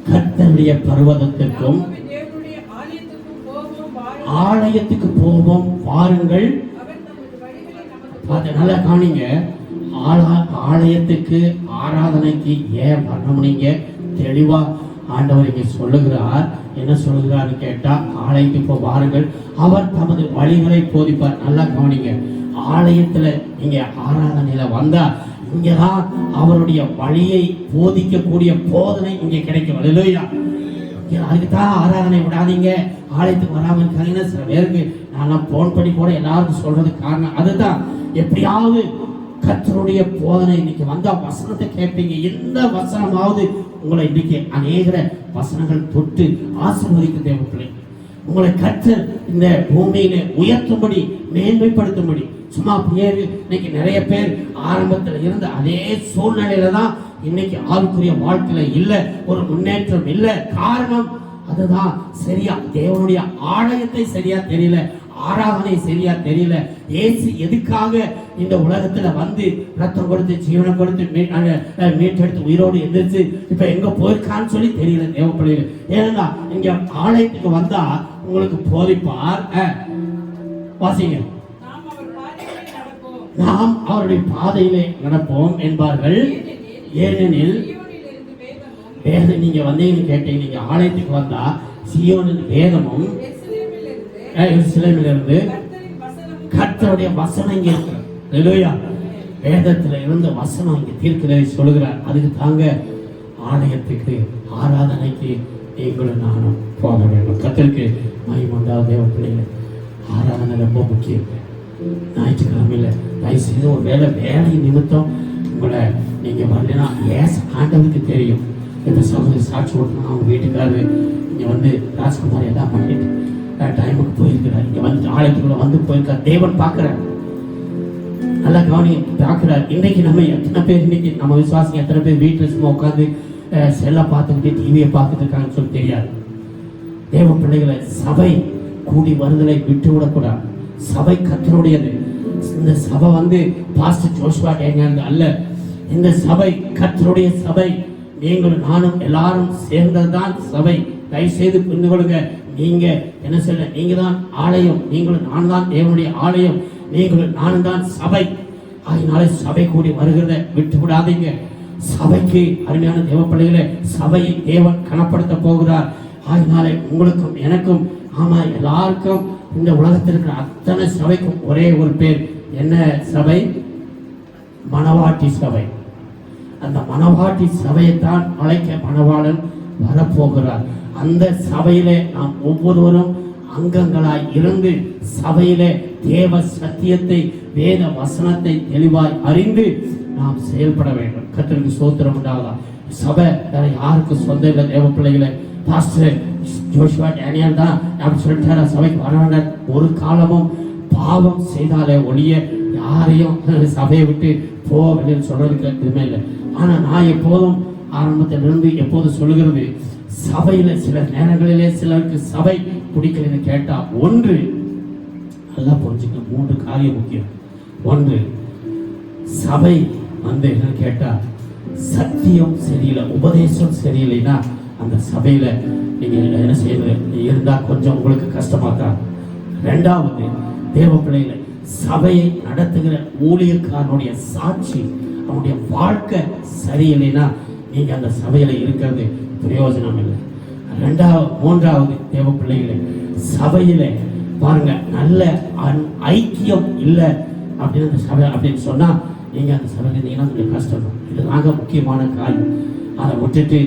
கர்த்தருடைய பர்வதத்திற்கும் ஆலயத்துக்கு போவோம் வாருங்கள். அதனால காணிங்க, ஆலயத்துக்கு ஆராதனைக்கு ஏன் வரணும்னீங்க தெளிவா ஆண்டவர் இங்கே சொல்லுகிறார். என்ன சொல்லுகிறாரு கேட்டா, ஆலயத்துக்கு போ வாருங்கள், அவர் தமது வழிகளை போதிப்பார். நல்லா கவனிங்க, ஆலயத்துல நீங்க ஆராதனையில வந்தா இங்கதான் அவருடைய வழியை போதிக்கக்கூடிய போதனை இங்க கிடைக்கும். அல்லேலூயா. அதுக்குதான் ஆராதனை விடாதீங்க, ஆலயத்துக்கு வராம இருக்காங்கன்னா சில பேருக்கு நான் போன் பண்ணி கூட எல்லாருக்கும் சொல்றதுக்கு காரணம் அதுதான். எப்படியாவது கர்த்தருடைய போதனை இன்னைக்கு வந்தா வசனத்தை கேட்பீங்க. எந்த வசனமாவது உங்களை இன்னைக்கு அநேக வசனங்கள் தொட்டு ஆசீர்வதிக்க தேவைப்பில்லை. உங்களை கர்த்தர் இந்த பூமியில உயர்த்தும்படி மேன்மைப்படுத்தும்படி. சும்மா பேரு இன்னைக்கு நிறைய பேர் ஆரம்பத்தில் இருந்த அதே சூழ்நிலையில தான் இன்னைக்கு ஆளுக்குரிய வாழ்க்கையில இல்ல, ஒரு முன்னேற்றம் இல்ல. காரணம் அதுதான், சரியா தேவனுடைய ஆலயத்தை சரியா தெரியல, ஆராதனை சரியா தெரியல. இயேசு எதுக்காக இந்த உலகத்துல வந்து ரத்தம் கொடுத்து ஜீவனை கொடுத்து மீட்டெடுத்து உயிரோடு எந்திரிச்சு இப்ப எங்க போயிருக்கான்னு சொல்லி தெரியல தேவைப்படுது. ஏன்னா இங்க ஆலயத்துக்கு வந்தா உங்களுக்கு போதிப்பார். வாசிங்க, நாம் அவருடைய பாதையிலே நடப்போம் என்பார்கள். ஏனெனில் வேதம் நீங்க வந்தீங்கன்னு கேட்டீங்க, நீங்க ஆலயத்துக்கு வந்தா சீயோனின் வேதமும் எருசலேமிலிருந்து கர்த்தருடைய வசனம் இங்க இருக்கு. அல்லேலூயா. வேதத்துல இருந்து வசனம் இங்க தீர்க்கதரிசி சொல்லுகிறார். அதுக்கு தாங்க ஆலயத்துக்கு ஆராதனைக்கு நீங்களும் நானும் போக வேண்டும். கர்த்தருக்கு மகிமையுண்டாவது தேவ பிள்ளைகள். ஆராதனை ரொம்ப முக்கியம். ஞாயிற்றுக்கிழமையில தயவு செய்து ஒரு வேலை நிமித்தம் உங்களை நீங்க வரலன்னா ஆண்டவருக்கு தெரியும். இப்ப சமூக சாட்சி ஓட்டணும், அவங்க வீட்டுக்காரரு இங்க வந்து ராஜ்குமார் எல்லாம் பண்ணிட்டு டைமுக்கு போயிருக்கிறார். இங்க வந்து ஆலயத்துக்குள்ள வந்து போயிருக்கார். தேவன் பார்க்கிறார். நல்லா கவனி பார்க்கிறார். இன்னைக்கு நம்ம எத்தனை பேர், இன்னைக்கு நம்ம விசுவாசம் எத்தனை பேர் வீட்டுல சும்மா உட்காந்து செல்ல பார்த்துக்கிட்டு டிவியை பார்த்துட்டு இருக்காங்கன்னு சொல்லி தெரியாது. தேவ பிள்ளைகளை சபை கூடி வருதலை விட்டு விடக்கூடாது. சபை கர்த்தருடையது. இந்த சபை வந்து பாஸ்டர் ஜோஷுவா கேங்க அல்ல. இந்த சபை கர்த்தருடைய சபை. நீங்களும் நானும் எல்லாரும் சேர்ந்ததுதான் சபை. தயவு செய்து புரிந்து கொள்ளுங்க. நீங்க என்ன சொல்ல, நீங்க தான் ஆலயம், நீங்களும் நான் தான் தேவனுடைய ஆலயம், நீங்களும் நானும் தான் சபை. அதனால சபை கூடி வருகிறத விட்டு விடாதீங்க. சபைக்கு அருமையான தேவ பிள்ளைகளை சபையை தேவன் கனப்படுத்த போகிறார். அதனால உங்களுக்கும் எனக்கும், ஆமா எல்லாருக்கும், இந்த உலகத்தில் இருக்கிற அத்தனை சபைக்கும் ஒரே ஒரு பேர். என்ன சபை? மணவாட்டி சபை. அந்த மணவாட்டி சபையைத்தான் அழைக்க மணவாளன் வரப்போகிறார். அந்த சபையிலே நாம் ஒவ்வொருவரும் அங்கங்களாய் இருந்து சபையிலே தேவ சத்தியத்தை, வேத வசனத்தை தெளிவாய் அறிந்து நாம் செயல்பட வேண்டும். கர்த்தருக்கு ஸ்தோத்திரம் உண்டாவதா. சபை வேற யாருக்கு சொந்த இல்லை. தேவ பிள்ளைகளை பாஸ்டர் ஜோஷுவா டேனியல் தான் அப்படி சொல்லிட்டாரா சபைக்கு வர வேண்டாம். ஒரு காலமும் பாவம் செய்தாலே ஒழிய யாரையும் சபையை விட்டு போவேன்னு சொல்றதுக்கு எதுவுமே இல்லை. ஆனா நான் எப்போதும் ஆரம்பத்திலிருந்து எப்போதும் சொல்லுகிறது, சபையில சில நேரங்களிலே சிலருக்கு சபை பிடிக்கலன்னு கேட்டா, ஒன்று நல்லா புரிஞ்சுக்க, 3 காரியம் முக்கியம். ஒன்று, சபை வந்து என்ன கேட்டா சத்தியம் சரியில்லை, உபதேசம் சரியில்லைன்னா அந்த சபையில நீங்க என்ன செய்யறது இருந்தா கொஞ்சம் உங்களுக்கு கஷ்டமா தான். 2வது, தேவ பிள்ளைகளை சபையை நடத்துகிற ஊழியக்காரனுடைய சாட்சி, அவனுடைய வாழ்க்கை சரியில்லைன்னா நீங்க அந்த சபையில இருக்கிறது பிரயோஜனம் இல்லை. 3வது, தேவ பிள்ளைகளை சபையில பாருங்க நல்ல ஐக்கியம் இல்லை அப்படின்னு அந்த சபை அப்படின்னு சொன்னா நீங்க அந்த சபையில இருந்தீங்கன்னா கொஞ்சம் கஷ்டம். இதுதாங்க முக்கியமான காரியம். அதை விட்டுட்டு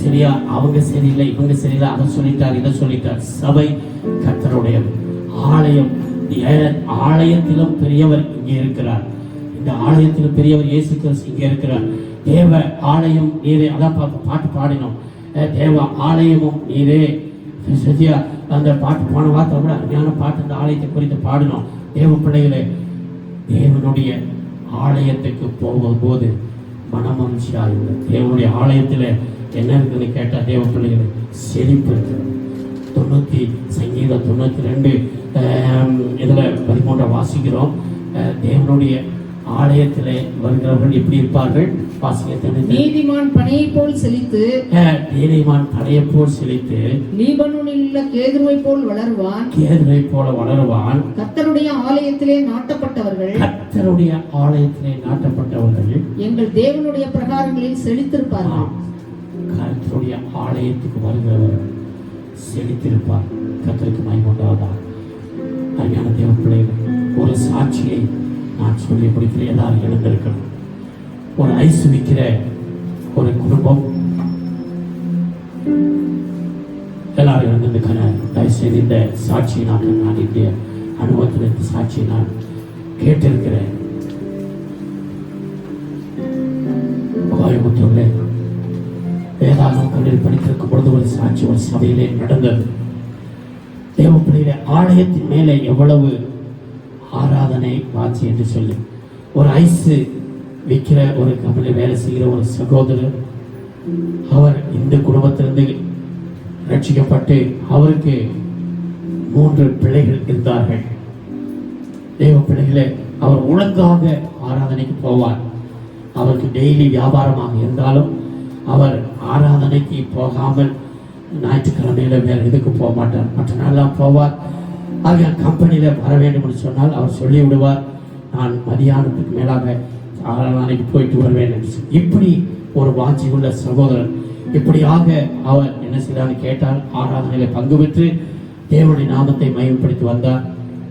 சரியா அவங்க சரியில்லை, இவங்க சரியில்லை, அதை சொல்லிட்டார், இதை சொல்லிட்டார். சபை கர்த்தருடையது. ஆலயம், ஆலயத்திலும் பெரியவர் இங்கே இருக்கிறார். இந்த ஆலயத்திலும் பெரியவர் இயேசு கிறிஸ்து இங்கே இருக்கிறார். தேவ ஆலயம் நீரே. அதான் பாட்டு பாடினோம், தேவ ஆலயமும் நீரே. சரியா அந்த பாட்டு போன வார்த்தை கூட அருமையான பாட்டு. அந்த ஆலயத்தை குறித்து பாடினோம். தேவ பிள்ளைகளே, தேவனுடைய ஆலயத்துக்கு போகும்போது மனமகிழ்ச்சியாக தேவனுடைய ஆலயத்தில் என்ன இருக்குன்னு கேட்டால் தேவ பிள்ளைகளை செழிப்பு இருக்கிறது. சங்கீதம் 92 இதுல 13 வாசிக்கிறோம். தேவனுடைய ஆலயத்திலே வருகிறவர்கள் எப்படி இருப்பார்கள்? நீதிமான் பனையை போல் செழித்து, நீதிமான் பனையை போல் செழித்து, லீபனோனில் உள்ள கேதுருவை போல் வளருவான், கேதுருவை போல வளருவான். கர்த்தருடைய ஆலயத்திலே நாட்டப்பட்டவர்கள், கர்த்தருடைய ஆலயத்திலே நாட்டப்பட்டவர்கள் எங்கள் தேவனுடைய பிரகாரங்களில் செழித்திருப்பார்கள். கர்த்தருடைய ஆலயத்துக்கு வருகிறவர் செழித்திருப்பார். கர்த்தருக்கு மகிமையுண்டாவதாக. அருமையான தேவ பிள்ளைகள், ஒரு சாட்சியை நான் சொல்லி முடிக்கிற எல்லாரும் எழுந்திருக்கணும். ஒரு ஐஸ் விற்கிற ஒரு குடும்பம் எல்லாரும் எழுந்திருக்கிற தயவு செய்து இந்த சாட்சியை நான் இந்த அனுபவத்தில் இந்த சாட்சியை நான் கேட்டிருக்கிறேன். கோயம்புத்தூர்ல வேதாகம் கல்லூரி படித்திருக்கும் பொழுது ஒரு சாட்சி ஒரு சபையிலே நடந்தது. தேவ பிள்ளையிலே ஆலயத்தின் மேலே எவ்வளவு ஆராதனை வாட்சி என்று சொல்லி ஒரு ஐஸ் விற்கிற ஒரு கம்பெனி வேலை செய்கிற ஒரு சகோதரர், அவர் இந்த குடும்பத்திலிருந்து ரட்சிக்கப்பட்டு அவருக்கு 3 பிள்ளைகள் இருந்தார்கள். தேவ பிள்ளைகளே, அவர் ஒழுங்காக ஆராதனைக்கு போவார். அவருக்கு டெய்லி வியாபாரமாக இருந்தாலும் அவர் ஆராதனைக்கு போகாமல் ஞாயிற்றுக்கிழமையில வேற எதுக்கு போக மாட்டார், மற்ற நாளெல்லாம் போவார். ஆக கம்பெனியில வர வேண்டும் என்று சொன்னால் அவர் சொல்லி விடுவார், நான் மதியானத்துக்கு மேலாக ஆராதனைக்கு போயிட்டு வருவேன் என்று. இப்படி ஒரு வாஞ்சி உள்ள சகோதரர். இப்படியாக அவர் என்ன செய்தான்னு கேட்டால் ஆராதனையில பங்கு பெற்று தேவனுடைய நாமத்தை மகிமைப்படுத்தி வந்தார்.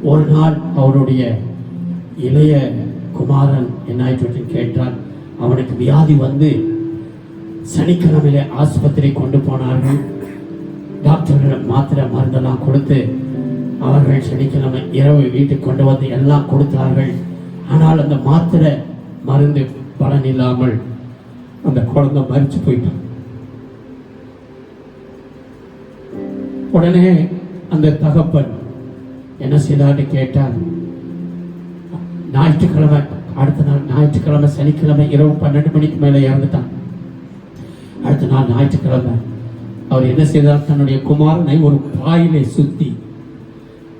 ஒரு நாள் அவருடைய இளைய குமாரன் என்னாயிற்று கேட்டால் அவனுக்கு வியாதி வந்து சனிக்கிழமையில ஆஸ்பத்திரி கொண்டு போனார்கள். டாக்டர்கள் மாத்திரை மருந்தெல்லாம் கொடுத்து அவர்கள் சனிக்கிழமை இரவு வீட்டுக்கு கொண்டு வந்து எல்லாம் கொடுத்தார்கள். ஆனால் அந்த மாத்திரை மருந்து பலன் இல்லாமல் அந்த குழந்தை மரிச்சு போயிட்டான். உடனே அந்த தகப்பன் என்ன செய்தான்னு கேட்டால், ஞாயிற்றுக்கிழமை அடுத்த நாள் ஞாயிற்றுக்கிழமை சனிக்கிழமை இரவு 12 மணிக்கு மேலே இறந்துட்டான். அடுத்த நாள் ஞாயிற்றுக்கிழமை அவர் என்ன செய்தார், தன்னுடைய குமாரனை ஒரு பாயிலை சுத்தி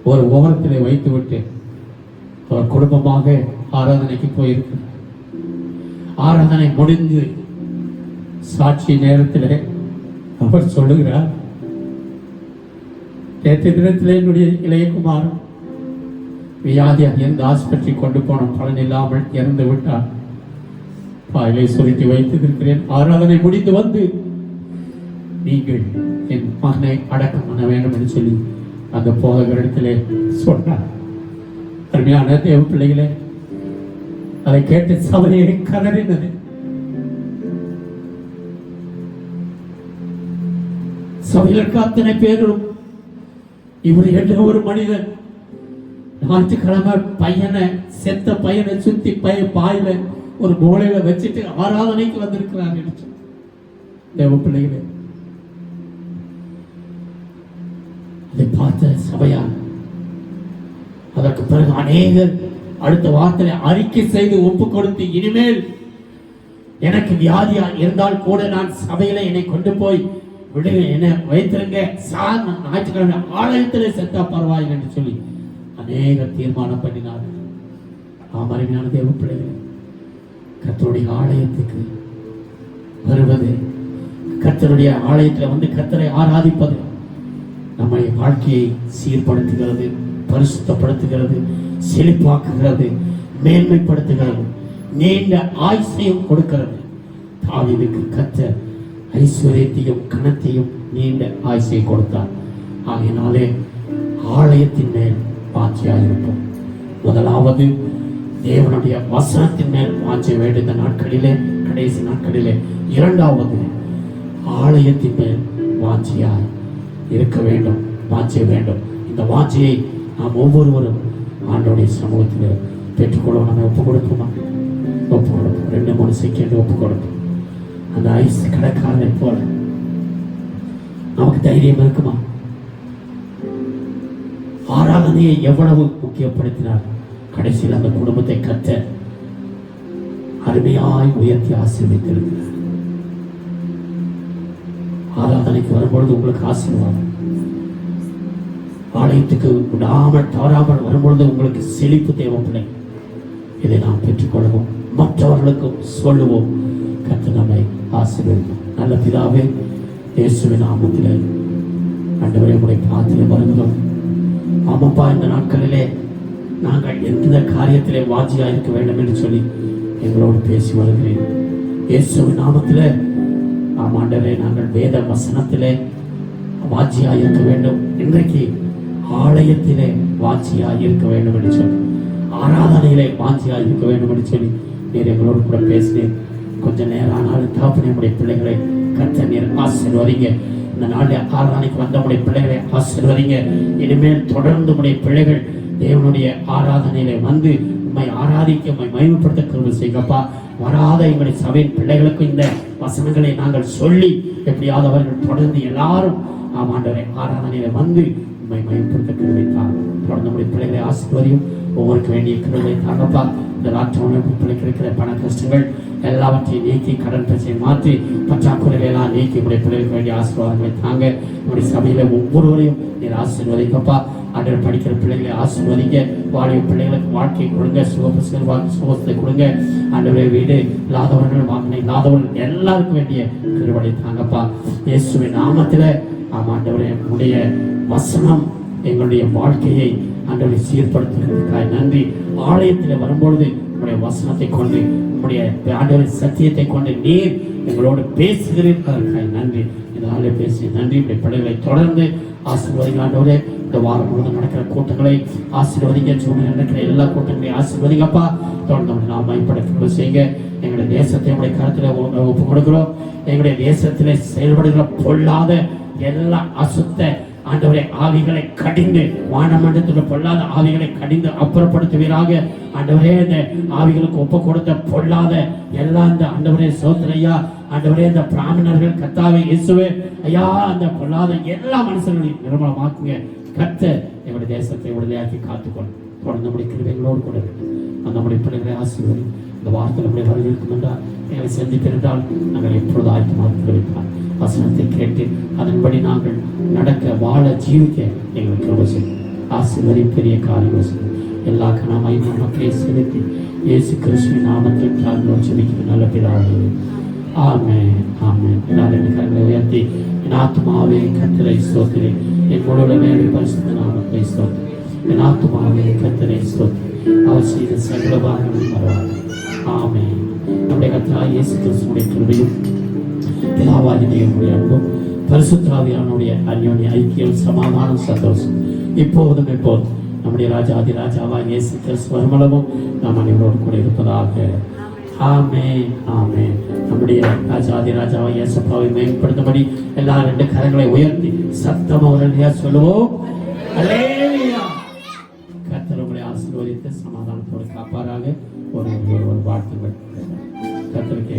ஒரு ஓரத்திலே வைத்து விட்டு அவர் குடும்பமாக ஆராதனைக்கு போயிருக்கிறார். ஆராதனை முடிந்து சாட்சி நேரத்தில் அவர் சொல்லுகிறார், நேற்று தினத்தில் என்னுடைய இளையகுமாரன் வியாதியாக இருந்து ஆஸ்பத்திரி கொண்டு போன பலன் இல்லாமல் இறந்து விட்டார். பாயிலை சுருட்டி வைத்திருக்கிறேன். ஆராதனை முடிந்து வந்து நீங்கள் என் மகனை அடக்கம் பண்ண வேண்டும் என்று சொல்லி அந்த போதகரிடத்திலே சொன்னார். அருமையான தேவ பிள்ளைகளே, அதை கேட்டு சபையை கதறினது. சபையில் இருக்க அத்தனை பேரும் இவர் என்ற ஒரு மனிதன் ஞாயிற்றுக்கிழமை பையனை செத்த பையனை சுத்தி பாயில ஒரு மூலையில வச்சுட்டு ஆராதனைக்கு வந்திருக்கிறார். தேவ பிள்ளைகளே, அதை பார்த்த சபையார் அதற்கு பிறகு அநேகர் அடுத்த வார்த்தையை அறிக்கை செய்து ஒப்பு கொடுத்து, இனிமேல் எனக்கு வியாதியா இருந்தால் கூட நான் சபையில என்னை கொண்டு போய் விடுங்க, என்ன வைத்திருங்க, சார் ஞாயிற்றுக்கிழமை ஆலயத்திலே செத்தா பரவாயில்லை என்று சொல்லி அநேகர் தீர்மானம் பண்ணினார். அருமையான தேவ பிள்ளைகளே, கர்த்தருடைய ஆலயத்துக்கு வருவது, கர்த்தருடைய ஆலயத்தில் வந்து கர்த்தரை ஆராதிப்பது நம்முடைய வாழ்க்கையை சீர்படுத்துகிறது, பரிசுத்தப்படுத்துகிறது, செழிப்பாக்குகிறது, மேன்மைப்படுத்துகிறது, நீண்ட ஆயுசையும் கொடுக்கிறது. தாவீதுக்கு கர்த்தர் ஐஸ்வர்யத்தையும் கனத்தையும் நீண்ட ஆயுசை கொடுத்தார். ஆகையினாலே ஆலயத்தின் மேல் வாஞ்சியாயிருப்போம். முதலாவது தேவனுடைய வசனத்தின் மேல் வாஞ்ச வேண்டும் இந்த நாட்களிலே, கடைசி நாட்களிலே. இரண்டாவது ஆலயத்தின் மேல் வாஞ்சியாய் இருக்க வேண்டும், வாஞ்ச வேண்டும். இந்த வாஞ்சையை நாம் ஒவ்வொருவரும் ஆண்டவருடைய சமூகத்தில் பெற்றுக்கொள்ள நம்ம ஒப்பு கொடுப்போமா? ஒப்பு கொடுப்போம். 2-3 செகண்ட் ஒப்பு கொடுப்போம். அந்த ஐஸ் கடைக்காரனை போல நமக்கு தைரியம் இருக்குமா? ஆராதனையை எவ்வளவு முக்கியப்படுத்தினார். கடைசியில் அந்த குடும்பத்தை கத்த அருமையாய் உயர்த்தி ஆசீர்வதித்திருக்கிறார். ஆராதனைக்கு வரும்பொழுது உங்களுக்கு ஆசீர்வாதம், ஆலயத்துக்கு விடாமல் தவறாமல் வரும்பொழுது உங்களுக்கு செழிப்பு தேவைப்படும். இதை நாம் பெற்றுக்கொள்வோம், மற்றவர்களுக்கும் சொல்லுவோம். கர்த்தர் நம்மை ஆசீர்வதிக்கும். நல்ல பிதாவே, இயேசுவின் நாமத்திலே ஆண்டவரே உம்முடைய பாதத்திலே வருகிறோம். ஆமாப்பா, இந்த நாட்களிலே நாங்கள் எந்த காரியத்திலே வாஞ்சியாக இருக்க வேண்டும் என்று சொல்லி எங்களோடு பேசி வருகிறேன். இயேசுவின் நாமத்திலே ஆமாண்டவரே, நாங்கள் வேத வசனத்திலே வாஞ்சியாக இருக்க வேண்டும். இன்றைக்கு ஆலயத்திலே வாஞ்சியாக இருக்க வேண்டும் என்று சொல்லி, ஆராதனையிலே வாஞ்சியாக இருக்க வேண்டும் என்று சொல்லி நீர் எங்களோடு கூட பேசினேன். கொஞ்ச நேரம் ஆனாலும் தாப்பனே நம்முடைய பிள்ளைகளை கர்த்தர் நீர் ஆசீர்வதிங்க. இந்த நாளில் ஆராதனைக்கு வந்த நம்முடைய பிள்ளைகளை ஆசீர்வதிங்க. இனிமேல் தொடர்ந்து நம்முடைய பிள்ளைகள் தேவனுடைய ஆராதனையிலே வந்து உம்மை ஆராதிக்க, உம்மை மகிமைப்படுத்த கிருபை செய்யுங்கப்பா. வராத எங்களுடைய சபையின் பிள்ளைகளுக்கு இந்த வசனங்களை நாங்கள் சொல்லி எப்படியாவது அவர்கள் தொடர்ந்து எல்லாரும் ஆமாண்டவரை ஆராதனையில வந்து உம்மை மகிமைப்படுத்த கிருபை தாங்க. தொடர்ந்து நம்முடைய பிள்ளைகளை ஆசீர்வதியும். ஒவ்வொருக்கு வேண்டிய கிருபை தாங்கப்பா. இந்த ராட்சவனை பிள்ளைக்கு இருக்கிற பண கஷ்டங்கள் எல்லாவற்றையும் நீக்கி, கடன் பிரச்சனை மாற்றி, பற்றாக்குறைகளை எல்லாம் நீக்கி உடைய பிள்ளைகளுக்கு வேண்டிய ஆசீர்வாதங்களை தாங்க. உடைய சபையில ஒவ்வொருவரையும் நீர் ஆசீர்வதிக்கப்பா. ஆண்டவர் படிக்கிற பிள்ளைகளை ஆசீர்வதிங்க. வாழிய பிள்ளைகளுக்கு வாழ்க்கையை கொடுங்க, சுகத்தை கொடுங்க. ஆண்டவரே, வீடு இல்லாதவர்கள், வாங்கின இல்லாதவர்கள் எல்லாருக்கும் வேண்டிய கிருபை தாங்கப்பா. இயேசுவின் நாமத்தில ஆண்டவரே, உடைய வசனம் எங்களுடைய வாழ்க்கையை ஆண்டவரை சீர்படுத்துகிறதுக்காக நன்றி. ஆலயத்தில் வரும்பொழுது உங்களுடைய வசனத்தை கொண்டு, உங்களுடைய ஆண்டவரின் சத்தியத்தை கொண்டு நீர் எங்களோடு பேசுகிறீர்கள். நன்றி. இதனாலே பேசி நன்றி. இப்படி பிள்ளைகளை தொடர்ந்து ஆசீர்வதிங்க ஆண்டவரே. இந்த வாரம் முழுவதும் நடக்கிற கூட்டங்களை ஆசீர்வதிங்க. சூழ்நிலை நடக்கிற எல்லா கூட்டங்களையும் ஆசீர்வதிங்கப்பா. தொடர்ந்து நாம் பயன்படுத்த செய்யுங்க. எங்களுடைய தேசத்தை உங்களுடைய கருத்துல ஒப்பு கொடுக்கிறோம். எங்களுடைய தேசத்திலே செயல்படுகிற பொல்லாத எல்லா அசுத்த ஆண்டவரே ஆவிகளை கடிந்து, வானமண்டலத்தில் பொல்லாத ஆவிகளை கடிந்து அப்புறப்படுத்துவீராக. ஆண்டவரே, இந்த ஆவிகளுக்கு ஒப்பு கொடுத்த பொல்லாத எல்லா இந்த ஆண்டவரே சோதனையா, ஆண்டவரே, இந்த பிராமணர்கள் கர்த்தாவே இயேசுவே ஐயா, அந்த பொல்லாத எல்லா மனுஷர்களையும் நிர்மலமாக்குங்க. கர்த்தர் எங்களுடைய தேசத்தை விடுதலையாக்கி காத்துக்கொள்ளும். தொடர்ந்து நம்முடைய கிருபைகளோடு கூட அந்த நம்முடைய பிள்ளைகளை ஆசீர்வதி. இந்த வார்த்தை நம்முடைய வரவேற்கும் என்றால், எங்களை சந்தித்திருந்தால் நாங்கள் எப்பொழுது ஆயத்தமாக தெரிவித்தார். வசனத்தை கேட்டு அதன்படி நாங்கள் நடக்க, வாழ, ஜீவிக்க எங்களுக்கு கிருபை செய்யும். ஆசீர்வதி. பெரிய காரியங்கள் செய்யும். எல்லா கனமையும் மக்களே செலுத்தி இயேசு கிறிஸ்துவின் நாமத்தில் தாழ்ந்து ஜெபிக்கிற நல்ல பிதாவே, ஆமென் ஆமென். எல்லாரும் கரங்களை உயர்த்தி என் ஆத்மாவே கர்த்தரை ஸ்தோத்திரி, என் முழுவதுமே பரிசுத்த நாமத்தை ஸ்தோத்திரி. என் ஆத்மாவே கர்த்தரை ஸ்தோத்திரி, அவர் செய்த சகல உபகாரங்களும் பரவாயில்லை. ஆமென். நம்முடைய கர்த்தராகிய இயேசு கிறிஸ்துவின் கிருபையும் பிதாவாகிய தேவனுடைய அன்பும் பரிசுத்த ஆவியானவருடைய அன்யோன்ய ஐக்கியம் சமாதானம் சந்தோஷம் இப்போதும் எப்போதும் நம்முடைய ராஜாதி ராஜாவாகிய இயேசு கிறிஸ்து வருமளவும் நாம் அனைவரோடு கூட இருப்பதாக. ஆமென் ஆமென். நம்முடைய ராஜாதி ராஜாவாகிய இயேசுவை மேம்படுத்தும்படி எல்லா 2 கரங்களை உயர்த்தி சத்தமாக உடனடியாக சொல்லுவோம். அல்லேலூயா. கர்த்தர் உங்களை ஆசீர்வதித்து சமாதானத்தோடு காப்பாராக. ஒரு வாழ்த்துங்கள். கர்த்தருக்கு